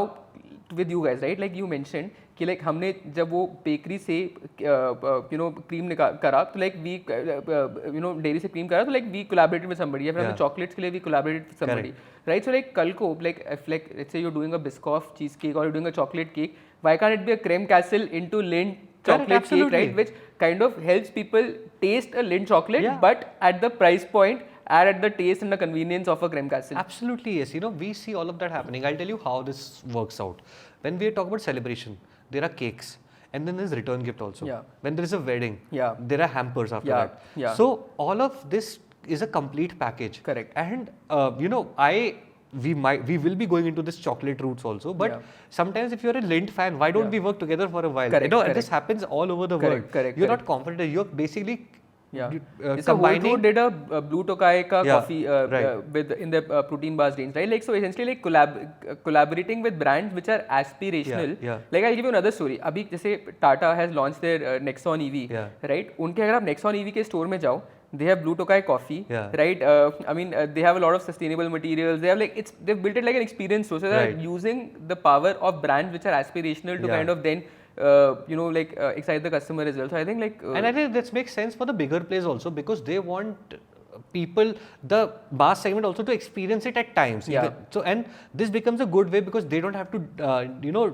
Speaker 1: with you guys, right? Like you mentioned कि like हमने जब वो bakery से cream करा तो like we dairy से cream करा तो like we collaborated with somebody या फिर हमने chocolates के लिए we collaborated with somebody, right? So like कल को like if like let's say you're doing a Biscoff cheesecake or you're doing a chocolate cake, why can't it be a Creme Castle into Lindt chocolate cake, right? Which kind of helps people taste a Lindt chocolate, but at the price point and at the taste and the convenience of a Creme Castle.
Speaker 2: Absolutely, yes. You know, we see all of that happening. I'll tell you how this works out. When we talk about celebration, there are cakes. And then there's return gift also.
Speaker 1: Yeah.
Speaker 2: When there is a wedding,
Speaker 1: Yeah.
Speaker 2: there are hampers after that.
Speaker 1: Yeah.
Speaker 2: So all of this is a complete package.
Speaker 1: Correct.
Speaker 2: And you know, we will be going into this chocolate routes also. But sometimes if you're a Lindt fan, why don't we work together for a while?
Speaker 1: Correct,
Speaker 2: you know, and
Speaker 1: correct.
Speaker 2: this happens all over the world.
Speaker 1: Correct,
Speaker 2: You're not confident. You're basically
Speaker 1: So Whole Foods did a Blue Tokai ka
Speaker 2: Yeah,
Speaker 1: coffee
Speaker 2: right.
Speaker 1: with in the protein bars range, right? Like so essentially like collaborating with brands which are aspirational.
Speaker 2: Yeah.
Speaker 1: Like I'll give you another story. अभी जैसे Tata has launched their Nexon EV, right? उनके अगर आप Nexon EV के store में जाओ, they have Blue Tokai coffee, right? I mean, they have a lot of sustainable materials. They have like they've built it like an experience store. So they're using the power of brands which are aspirational to kind of then excite the customer as well. So I think like
Speaker 2: and I think that makes sense for the bigger players also because they want people, the mass segment also to experience it at times. So and this becomes a good way because they don't have to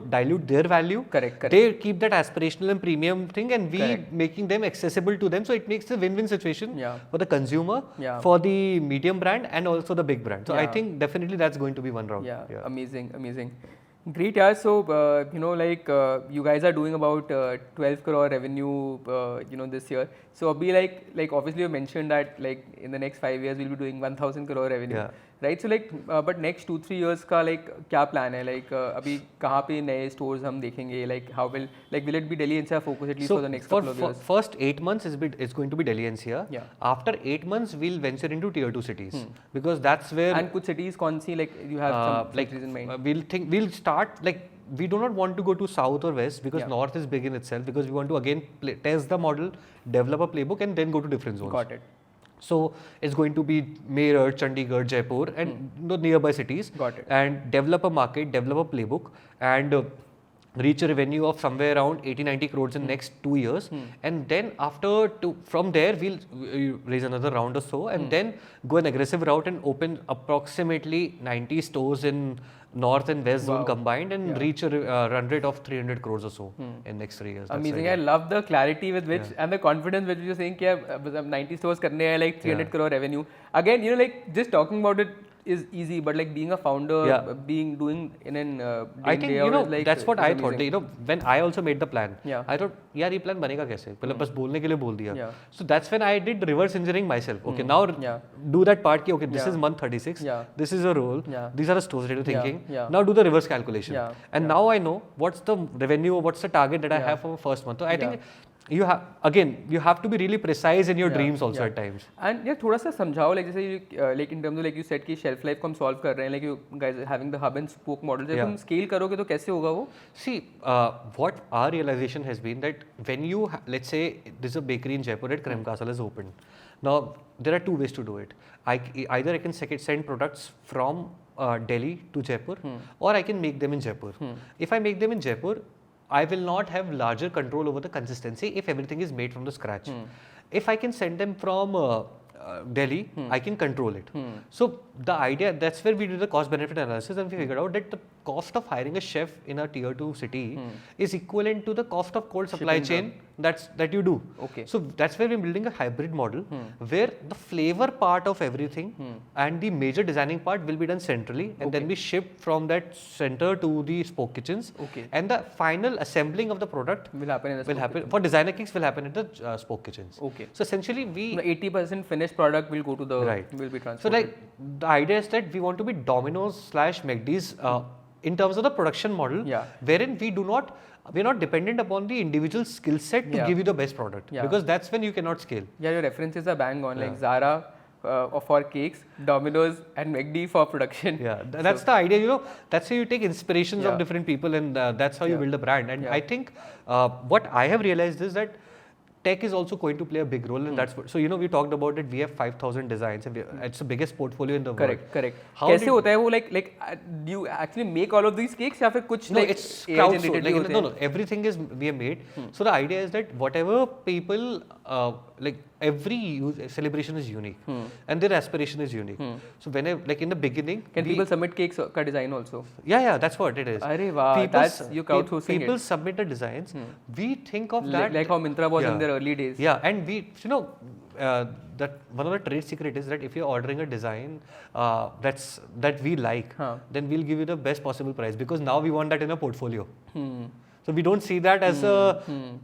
Speaker 2: dilute their value.
Speaker 1: Correct.
Speaker 2: They keep that aspirational and premium thing, and we making them accessible to them. So it makes a win-win situation for the consumer, for the medium brand, and also the big brand. So I think definitely that's going to be one route.
Speaker 1: Yeah. Amazing. Great, yeah. So you guys are doing about 12 crore revenue, this year. So abhi like obviously you mentioned that like in the next 5 years we'll be doing 1,000 crore revenue, right? So like but next 2-3 years का like क्या plan है? Like अभी कहाँ पे नए stores हम देखेंगे? Like how will it be Delhi NCR focus at least for the next couple of years?
Speaker 2: First 8 months it's going to be Delhi NCR. After 8 months we'll venture into tier 2 cities because that's where.
Speaker 1: And कुछ cities कौन सी like you have some cities in mind?
Speaker 2: We'll start like. We do not want to go to south or west because north is big in itself because we want to again test the model, develop a playbook and then go to different zones.
Speaker 1: Got it.
Speaker 2: So it's going to be Meerut, Chandigarh, Jaipur and the nearby cities.
Speaker 1: Got it.
Speaker 2: And develop a market, develop a playbook and reach a revenue of somewhere around 80-90 crores in next 2 years. And then from there we'll raise another round or so and then go an aggressive route and open approximately 90 stores in north and west zone combined and reach a run rate of 300 crores or so in next 3 years.
Speaker 1: Amazing. I love the clarity with which and the confidence with which you're saying कि 90 stores करने हैं like 300 crore revenue. Again, like just talking about it is easy, but like being a founder, doing in an
Speaker 2: I think that's what I thought. When I also made the plan, I thought यार ये plan बनेगा कैसे? पहले बस बोलने के लिए बोल दिया. So that's when I did reverse engineering myself. Okay, now do that part. Okay, this is month 36. This is a role. These are the stores that you're thinking. Now do the reverse calculation. And now I know what's the revenue, what's the target that I have for first month. So I think you have to be really precise in your dreams also at times.
Speaker 1: And थोड़ा सा समझाओ like जैसे like in terms of like you said कि shelf life को हम solve कर रहे हैं, like you guys are having the hub and spoke model. जब तुम scale करोगे तो कैसे होगा वो?
Speaker 2: See, what our realization has been that when you let's say there's a bakery in Jaipur that Creme Castle is opened. Now there are 2 ways to do it. Either I can send products from Delhi to Jaipur or I can make them in Jaipur. If I make them in Jaipur, I will not have larger control over the consistency if everything is made from the scratch. If I can send them from Delhi, I can control it. So the idea, that's where we do the cost benefit analysis and we figured out that the cost of hiring a chef in a tier 2 city is equivalent to the cost of cold supply chain that you do.
Speaker 1: Okay.
Speaker 2: So that's where we're building a hybrid model where the flavor part of everything and the major designing part will be done centrally and then be shipped from that center to the spoke kitchens.
Speaker 1: Okay.
Speaker 2: And the final assembling of the product
Speaker 1: will happen in the
Speaker 2: for designer cakes will happen in the spoke kitchens.
Speaker 1: Okay.
Speaker 2: So essentially
Speaker 1: the 80% finished product will go to the will be transferred.
Speaker 2: So like the idea is that we want to be Domino's / McD's in terms of the production model, wherein we're not dependent upon the individual skill set to give you the best product, because that's when you cannot scale.
Speaker 1: Yeah, your references are bang on, like Zara for cakes, Domino's and McD for production.
Speaker 2: Yeah, that's the idea, you know, that's how you take inspirations of different people, and that's how you build a brand. And I think what I have realized is that tech is also going to play a big role, and that's what, so you know, we talked about it, we have 5,000 designs, and it's the biggest portfolio in the world.
Speaker 1: Correct. कैसे होता है वो, like do you actually make all of these cakes या फिर कुछ like
Speaker 2: it's crowdsourced, no, everything is we have made. So the idea is that whatever people like every celebration is unique, and their aspiration is unique. So when like in the beginning,
Speaker 1: can people submit cakes ka design also?
Speaker 2: Yeah, that's what it is.
Speaker 1: Arey wow, that's you crowdsourcing.
Speaker 2: People submit the designs. We think of that
Speaker 1: like how Myntra was in their early days.
Speaker 2: Yeah, and we, you know, that one of the trade secret is that if you're ordering a design that we like, then we'll give you the best possible price, because now we want that in a portfolio. So we don't see that as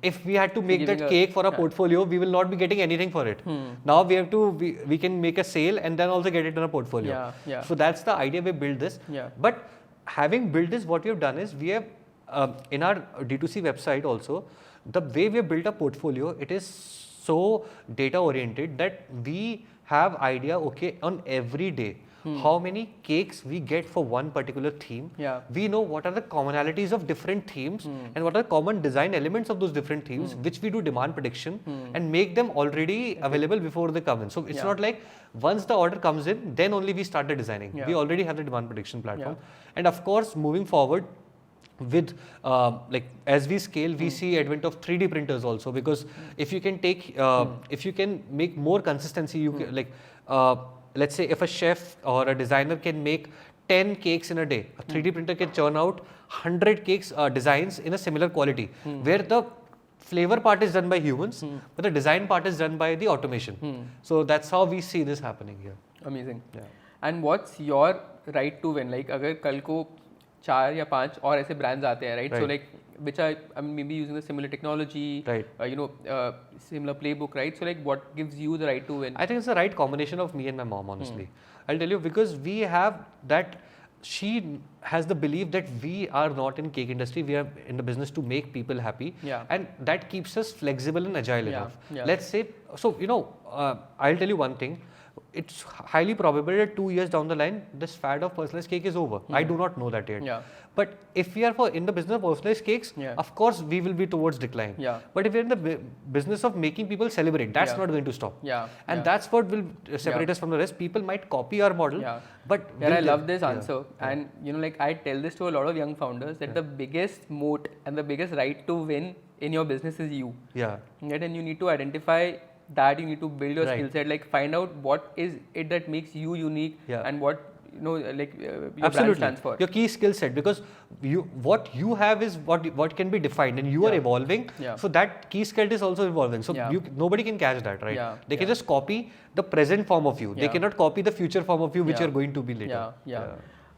Speaker 2: if we had to make that cake for a portfolio, we will not be getting anything for it. Now we have to, we can make a sale and then also get it in a portfolio. So that's the idea we build this. But having built this, what we have done is we have in our D2C website also, the way we have built a portfolio, it is so data oriented that we have idea, okay, on every day, how many cakes we get for one particular theme. We know what are the commonalities of different themes and what are the common design elements of those different themes, which we do demand prediction and make them already available before they come in. So it's not like once the order comes in, then only we start the designing. We already have the demand prediction platform. And of course, moving forward, with like as we scale, we see advent of 3D printers also, because if you can take if you can make more consistency, you can, like let's say if a chef or a designer can make 10 cakes in a day, a 3D printer can churn out 100 cakes designs in a similar quality, where the flavor part is done by humans, but the design part is done by the automation. So that's how we see this happening here.
Speaker 1: Amazing. And what's your right to win? Like अगर कल को 4 या 5 और ऐसे brands आते हैं, right? So like which are maybe using the similar technology, you know, similar playbook, right? So like what gives you the right to win?
Speaker 2: I think it's the right combination of me and my mom, honestly. I'll tell you, because we have that, she has the belief that we are not in cake industry, we are in the business to make people happy, and that keeps us flexible and agile enough. Let's say, so you know, I'll tell you one thing, it's highly probable that 2 years down the line, this fad of personalized cake is over. I do not know that yet. But if we are in the business of personalized cakes, of course we will be towards decline. But if we are in the business of making people celebrate, that's not going to stop. And that's what will separate us from the rest. People might copy our model, but
Speaker 1: I love this answer. And you know, like I tell this to a lot of young founders that the biggest moat and the biggest right to win in your business is you. Right? And you need to identify that, you need to build your skill set, like find out what is it that makes you unique and what, you know, like your brand stands for.
Speaker 2: Your key skill set, because what you have is what can be defined, and you are evolving. So that key skill is also evolving. So nobody can catch that, right? They can just copy the present form of you. They cannot copy the future form of you, which you are going to be later.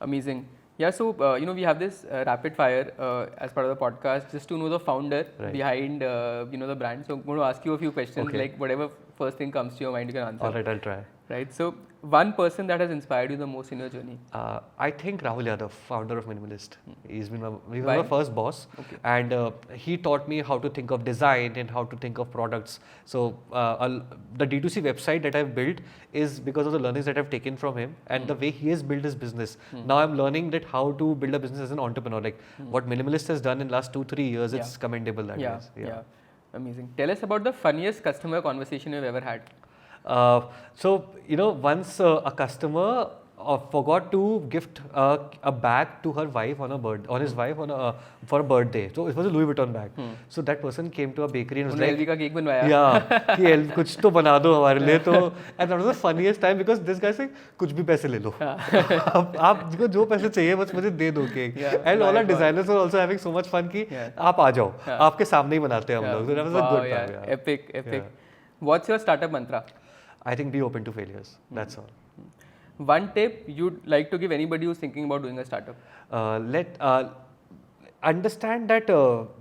Speaker 1: Amazing. So you know, we have this rapid fire as part of the podcast, just to know the founder behind you know, the brand. So I'm going to ask you a few questions, like whatever first thing comes to your mind, you can answer.
Speaker 2: All right, I'll try.
Speaker 1: Right. So one person that has inspired you the most in your journey?
Speaker 2: I think Rahul Yadav, founder of Minimalist. He's been my first boss, and he taught me how to think of design and how to think of products. So the D2C website that I've built is because of the learnings that I've taken from him and the way he has built his business. Now I'm learning that how to build a business as an entrepreneur. Like what Minimalist has done in the last 2-3 years, it's commendable. That is.
Speaker 1: Amazing. Tell us about the funniest customer conversation you've ever had.
Speaker 2: So, you know, once a customer forgot to gift a bag to her wife for a birthday. So it was a Louis Vuitton bag. So that person came to a bakery and was like,
Speaker 1: LV ka cake banwaya.
Speaker 2: Yeah, कि कुछ तो बना दो हमारे लिए तो. And that was the funniest time, because this guy said, कुछ भी पैसे ले लो. आपको जो पैसे चाहिए बस मुझे दे दो cake. And all our designers were also having so much fun कि आप आ जाओ, आपके सामने ही बनाते हैं हम लोग. So that was a good time.
Speaker 1: Epic. What's your startup mantra?
Speaker 2: I think be open to failures. That's all.
Speaker 1: One tip you'd like to give anybody who's thinking about doing a startup?
Speaker 2: Understand that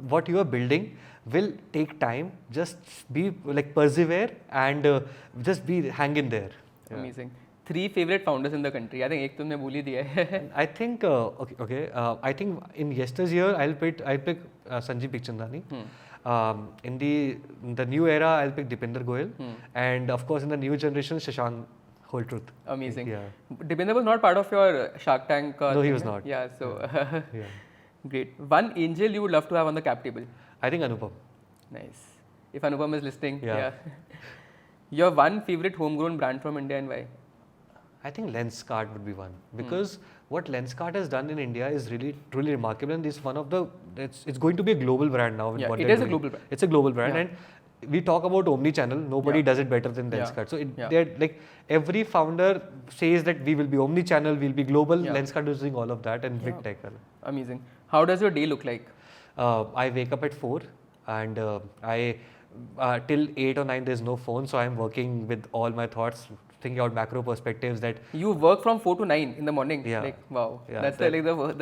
Speaker 2: what you are building will take time. Just be like persevere and just hang in there.
Speaker 1: Amazing. 3 favorite founders in the country. I think एक तुमने बोल ही दिया है.
Speaker 2: I think I think in yesteryear I'll pick Sanjeev Bikhchandani. In the new era I'll pick Deepinder Goyal, and of course in the new generation Shashank. Whole truth.
Speaker 1: Amazing.
Speaker 2: Yeah.
Speaker 1: Deepinder was not part of your Shark Tank.
Speaker 2: No, he
Speaker 1: thing,
Speaker 2: was
Speaker 1: right?
Speaker 2: not.
Speaker 1: Yeah. So
Speaker 2: Yeah.
Speaker 1: great. One angel you would love to have on the cap table.
Speaker 2: I think Anupam.
Speaker 1: Nice. If Anupam is listening.
Speaker 2: Yeah.
Speaker 1: Your one favorite homegrown brand from India and why?
Speaker 2: I think Lenskart would be one, because what Lenskart has done in India is really truly remarkable, and it's one of the it's going to be a global brand now. With
Speaker 1: Yeah,
Speaker 2: what
Speaker 1: it
Speaker 2: they're
Speaker 1: is a
Speaker 2: doing.
Speaker 1: global brand.
Speaker 2: It's a global brand,
Speaker 1: Yeah.
Speaker 2: and we talk about omni-channel. Nobody
Speaker 1: Yeah.
Speaker 2: does it better than
Speaker 1: Yeah.
Speaker 2: Lenskart. So
Speaker 1: Yeah.
Speaker 2: they're like every founder says that we will be omni-channel, we'll be global.
Speaker 1: Yeah.
Speaker 2: Lenskart is doing all of that, and big tech.
Speaker 1: Amazing. How does your day look like?
Speaker 2: I wake up at 4, and I till 8 or 9 there's no phone, so I'm working with all my thoughts, thinking out macro perspectives that.
Speaker 1: You work from 4 to 9 in the morning.
Speaker 2: Yeah.
Speaker 1: Like wow.
Speaker 2: Yeah,
Speaker 1: That's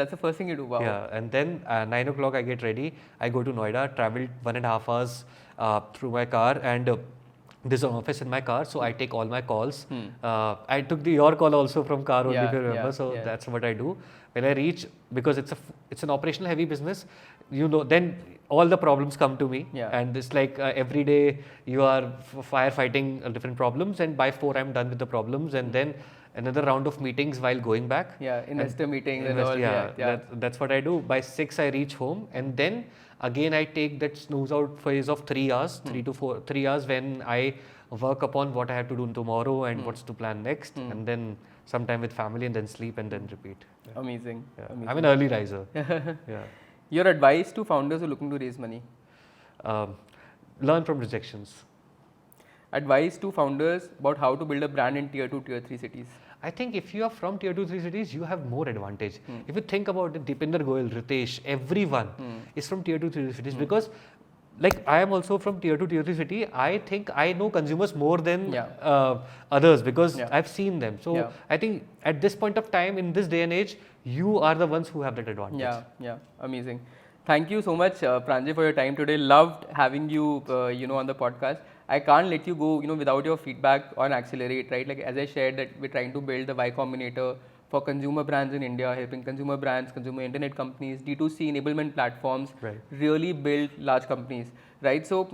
Speaker 1: that's the first thing you do. Wow.
Speaker 2: Yeah, and then 9 o'clock I get ready. I go to Noida, travel 1.5 hours through my car, and there's an office in my car, so I take all my calls. I took your call also from car only, if you remember.
Speaker 1: Yeah,
Speaker 2: So
Speaker 1: yeah.
Speaker 2: that's what I do. When I reach, because it's an operational heavy business, then all the problems come to me.
Speaker 1: Yeah.
Speaker 2: And it's like every day you are firefighting different problems, and by 4 I'm done with the problems, and then another round of meetings while going back.
Speaker 1: Yeah, investor meetings and all. Yeah.
Speaker 2: That's what I do. By 6 I reach home, and then again I take that snooze out phase of 3 hours, 3 hours when I work upon what I have to do tomorrow and what's to plan next, and then some time with family, and then sleep, and then repeat. Yeah.
Speaker 1: Amazing.
Speaker 2: Yeah.
Speaker 1: Amazing.
Speaker 2: I'm an early riser. Yeah.
Speaker 1: Your advice to founders who are looking to raise money?
Speaker 2: Learn from rejections.
Speaker 1: Advice to founders about how to build a brand in tier 2, tier 3 cities?
Speaker 2: I think if you are from tier 2, 3 cities, you have more advantage. If you think about it, Deepinder Goyal, Ritesh, everyone is from tier 2, 3 cities, because like I am also from tier 2, tier 3 city. I think I know consumers more than others, because I've seen them. So I think at this point of time, in this day and age, you are the ones who have that advantage.
Speaker 1: Yeah, amazing. Thank you so much, Pranjay, for your time today. Loved having you, on the podcast. I can't let you go, without your feedback on Accelerate, right? Like as I shared that we're trying to build the Y Combinator for consumer brands in India, helping consumer brands, consumer internet companies, D2C enablement platforms, really build large companies, right? So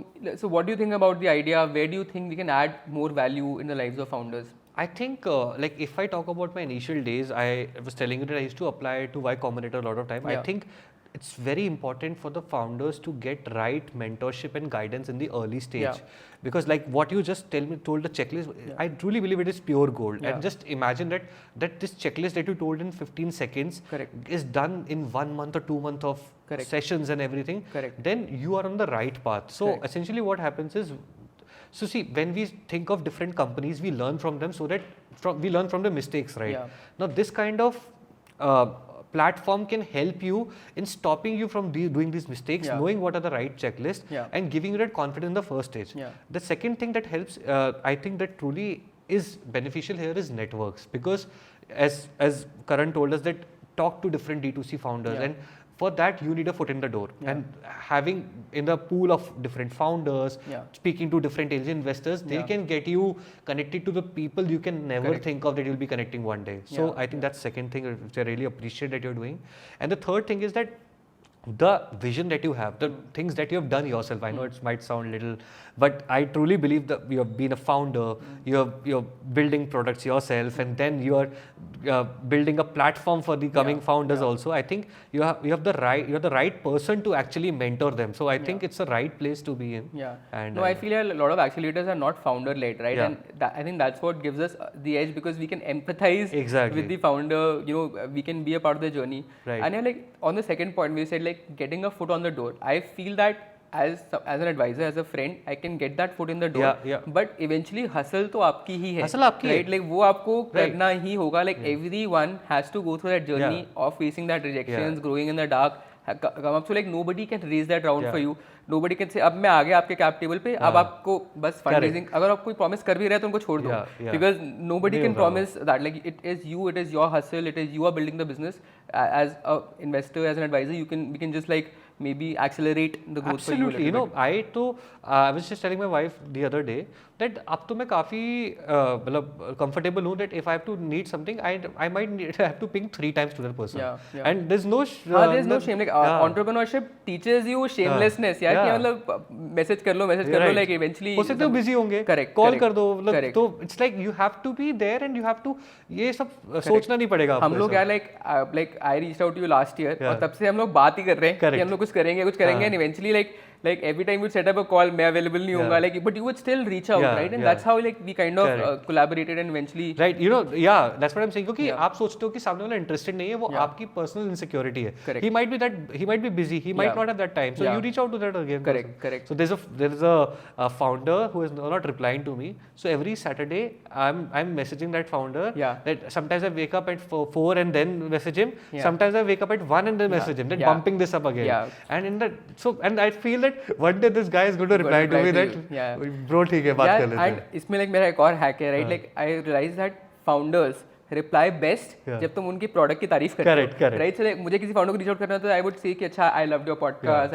Speaker 1: what do you think about the idea? Where do you think we can add more value in the lives of founders?
Speaker 2: I think, like if I talk about my initial days, I was telling you that I used to apply to Y Combinator a lot of time. I think it's very important for the founders to get right mentorship and guidance in the early stage, because like what you just told the checklist, I truly believe it is pure gold. And just imagine that this checklist that you told in 15 seconds is done in 1 month or 2 months of sessions and everything. Then you are on the right path. So essentially what happens is, so see, when we think of different companies, we learn from them, so that we learn from the mistakes, right? Now this kind of platform can help you in stopping you from doing these mistakes, knowing what are the right checklist, and giving you that confidence in the first stage. The second thing that helps, I think that truly is beneficial here, is networks, because as Karan told us, that talk to different D2C founders, and for that you need a foot in the door, and having in the pool of different founders, speaking to different angel investors, they can get you connected to the people you can never think of that you'll be connecting one day. So I think that's second thing which I really appreciate that you're doing. And the third thing is that the vision that you have, the things that you have done yourself. I know it might sound little, but I truly believe that you have been a founder, you're building products yourself, and then you are building a platform for the coming founders also. I think you're the right person to actually mentor them. So I think it's the right place to be in. And
Speaker 1: I feel a lot of accelerators are not founder led, right? And I think that's what gives us the edge, because we can empathize with the founder. We can be a part of the journey. And like on the second point, we said like getting a foot on the door. I feel that as an advisor, as a friend, I can get that foot in the door. But eventually hustle to आपकी ही है.
Speaker 2: Hustle आपकी
Speaker 1: right? Like वो आपको करना ही होगा. Like everyone has to go through that journey of facing that rejections, growing in the dark, come up. So like nobody can raise that round for you. Nobody can say अब मैं आ गया आपके cap table पे, अब आपको बस fundraising, अगर आप कोई promise कर भी रहे तो उनको छोड़ दो, because nobody can promise that. Like it is you, it is your hustle, it is you are building the business. As an investor, as an advisor, we can just like maybe accelerate the growth for you a little bit.
Speaker 2: I was just telling my wife the other day, that अब तो मैं काफी मतलब comfortable हूँ that if I have to need something, I might have to ping 3 times to that person. And there's no
Speaker 1: there's no shame. Like entrepreneurship teaches you shamelessness. यार कि मतलब message कर लो like eventually
Speaker 2: हो सकते हो busy होंगे, call कर दो, मतलब तो it's like you have to be there and you have to ये सब सोचना नहीं पड़ेगा आपको.
Speaker 1: हम लोग यार like I reached out to you last year और तब से हम लोग बात ही कर रहे हैं कि हम लोग कुछ करेंगे and eventually like every time we'd set up a call, मैं available नहीं होऊंगा, like but you would still reach out, right? And that's how like we kind of collaborated and eventually.
Speaker 2: Right, that's what I'm saying. क्योंकि आप सोचते हो कि सामने वाला interested नहीं है, वो आपकी personal insecurity है. He might be busy, he might not have that time, so you reach out to that again. Correct. So there is a founder who is not replying to me. So every Saturday I'm messaging that founder. That sometimes I wake up at 4 and then message him. Sometimes I wake up at 1 and then message him. Then bumping this up again. And I feel that one day this guy is going to reply to me that bro ठीक है बात कर लेते हैं.
Speaker 1: And इसमें like मेरा एक और hack है, right? Like I realized that founders reply best जब तुम उनकी product की तारीफ करते हो, right? So like मुझे किसी founder को reach out करना तो I would say कि अच्छा I loved your podcast,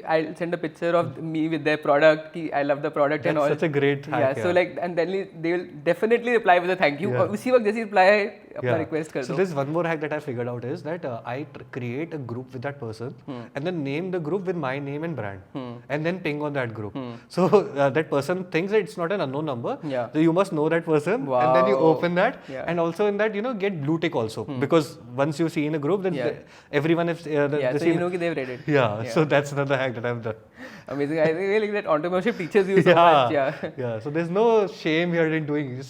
Speaker 1: I'll send a picture of me with their product, I love the product and all.
Speaker 2: That's such a great hack.
Speaker 1: So like and then they will definitely reply with a thank you. और उसी वक्त जैसे reply अपना request कर दो.
Speaker 2: So there's one more hack that I figured out is that I create a group with that person and then name the group with my name and brand and then ping on that group. So that person thinks that it's not an unknown number. So you must know that person and then you open that and also in that get blue tick also because once you see in a group then everyone is
Speaker 1: so you know they've read it.
Speaker 2: So that's another hack that I've done.
Speaker 1: Amazing. I really like that entrepreneurship teaches you so much.
Speaker 2: So there's no shame here in doing.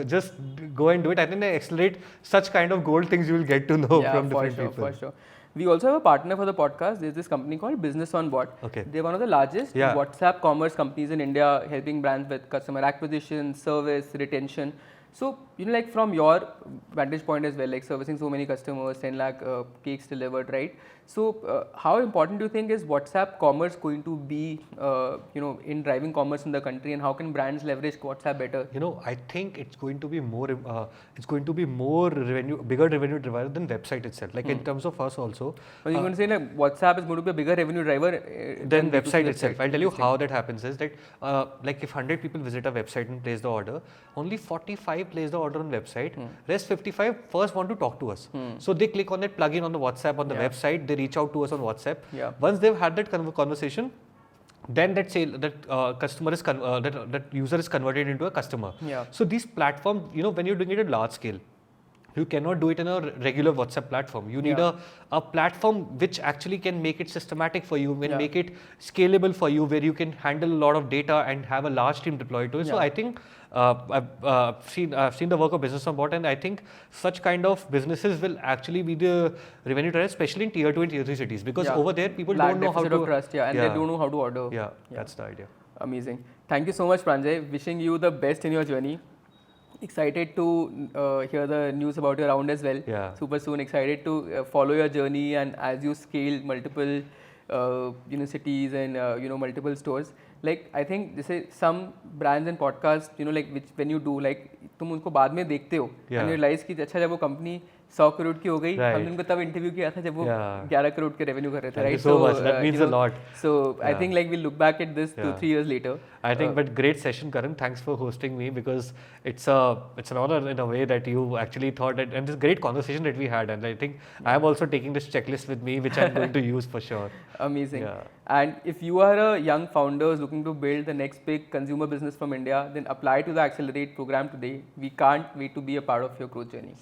Speaker 2: Just go and do it. I think they accelerate such kind of gold things you will get to know from different people.
Speaker 1: For sure. We also have a partner for the podcast. There's this company called Business on Bot. They're one of the largest WhatsApp commerce companies in India, helping brands with customer acquisition, service, retention. So, like from your vantage point as well, like servicing so many customers, 10 lakh cakes delivered, right? So, how important do you think is WhatsApp commerce going to be, in driving commerce in the country, and how can brands leverage WhatsApp better?
Speaker 2: I think it's going to be more, bigger revenue driver than website itself. Like in terms of us also.
Speaker 1: But you're going to say like WhatsApp is going to be a bigger revenue driver
Speaker 2: than website itself. I'll tell you how that happens is that, like if 100 people visit a website and place the order, only 45 place the order on website. Rest 55 first want to talk to us. So they click on that plugin on the WhatsApp on the website. They reach out to us on WhatsApp. Once they've had that conversation, then that user is converted into a customer. So these platforms, when you're doing it at large scale, you cannot do it in a regular WhatsApp platform. You need a platform which actually can make it systematic for you, and make it scalable for you, where you can handle a lot of data and have a large team deployed to it. So I think I've seen the work of Business on Bot, and I think such kind of businesses will actually be the revenue driver, especially in tier 2 and tier 3 cities, because over there people don't know how to
Speaker 1: trust, and they don't know how to order.
Speaker 2: That's the idea.
Speaker 1: Amazing. Thank you so much, Pranjay. Wishing you the best in your journey. Excited to hear the news about your round as well. Super soon. Excited to follow your journey, and as you scale multiple cities and multiple stores. Like I think this is some brands and podcasts, like which when you do, like तुम उनको बाद में देखते हो and you realize कि अच्छा जब वो कंपनी 100 करोड़ की हो गई, हमने उनको तब इंटरव्यू किया था जब वो 11 करोड़ के रेवेन्यू कर रहे थे, right?
Speaker 2: So much. That means a lot.
Speaker 1: So I think like we'll look back at this 2-3 years later.
Speaker 2: I think, but great session, Karan. Thanks for hosting me, because it's an honor in a way that you actually thought that, and this great conversation that we had, and I think I am also taking this checklist with me, which I'm going to use for sure.
Speaker 1: Amazing. And if you are a young founder looking to build the next big consumer business from India, then apply to the ACLR8 program today. We can't wait to be a part of your growth journey.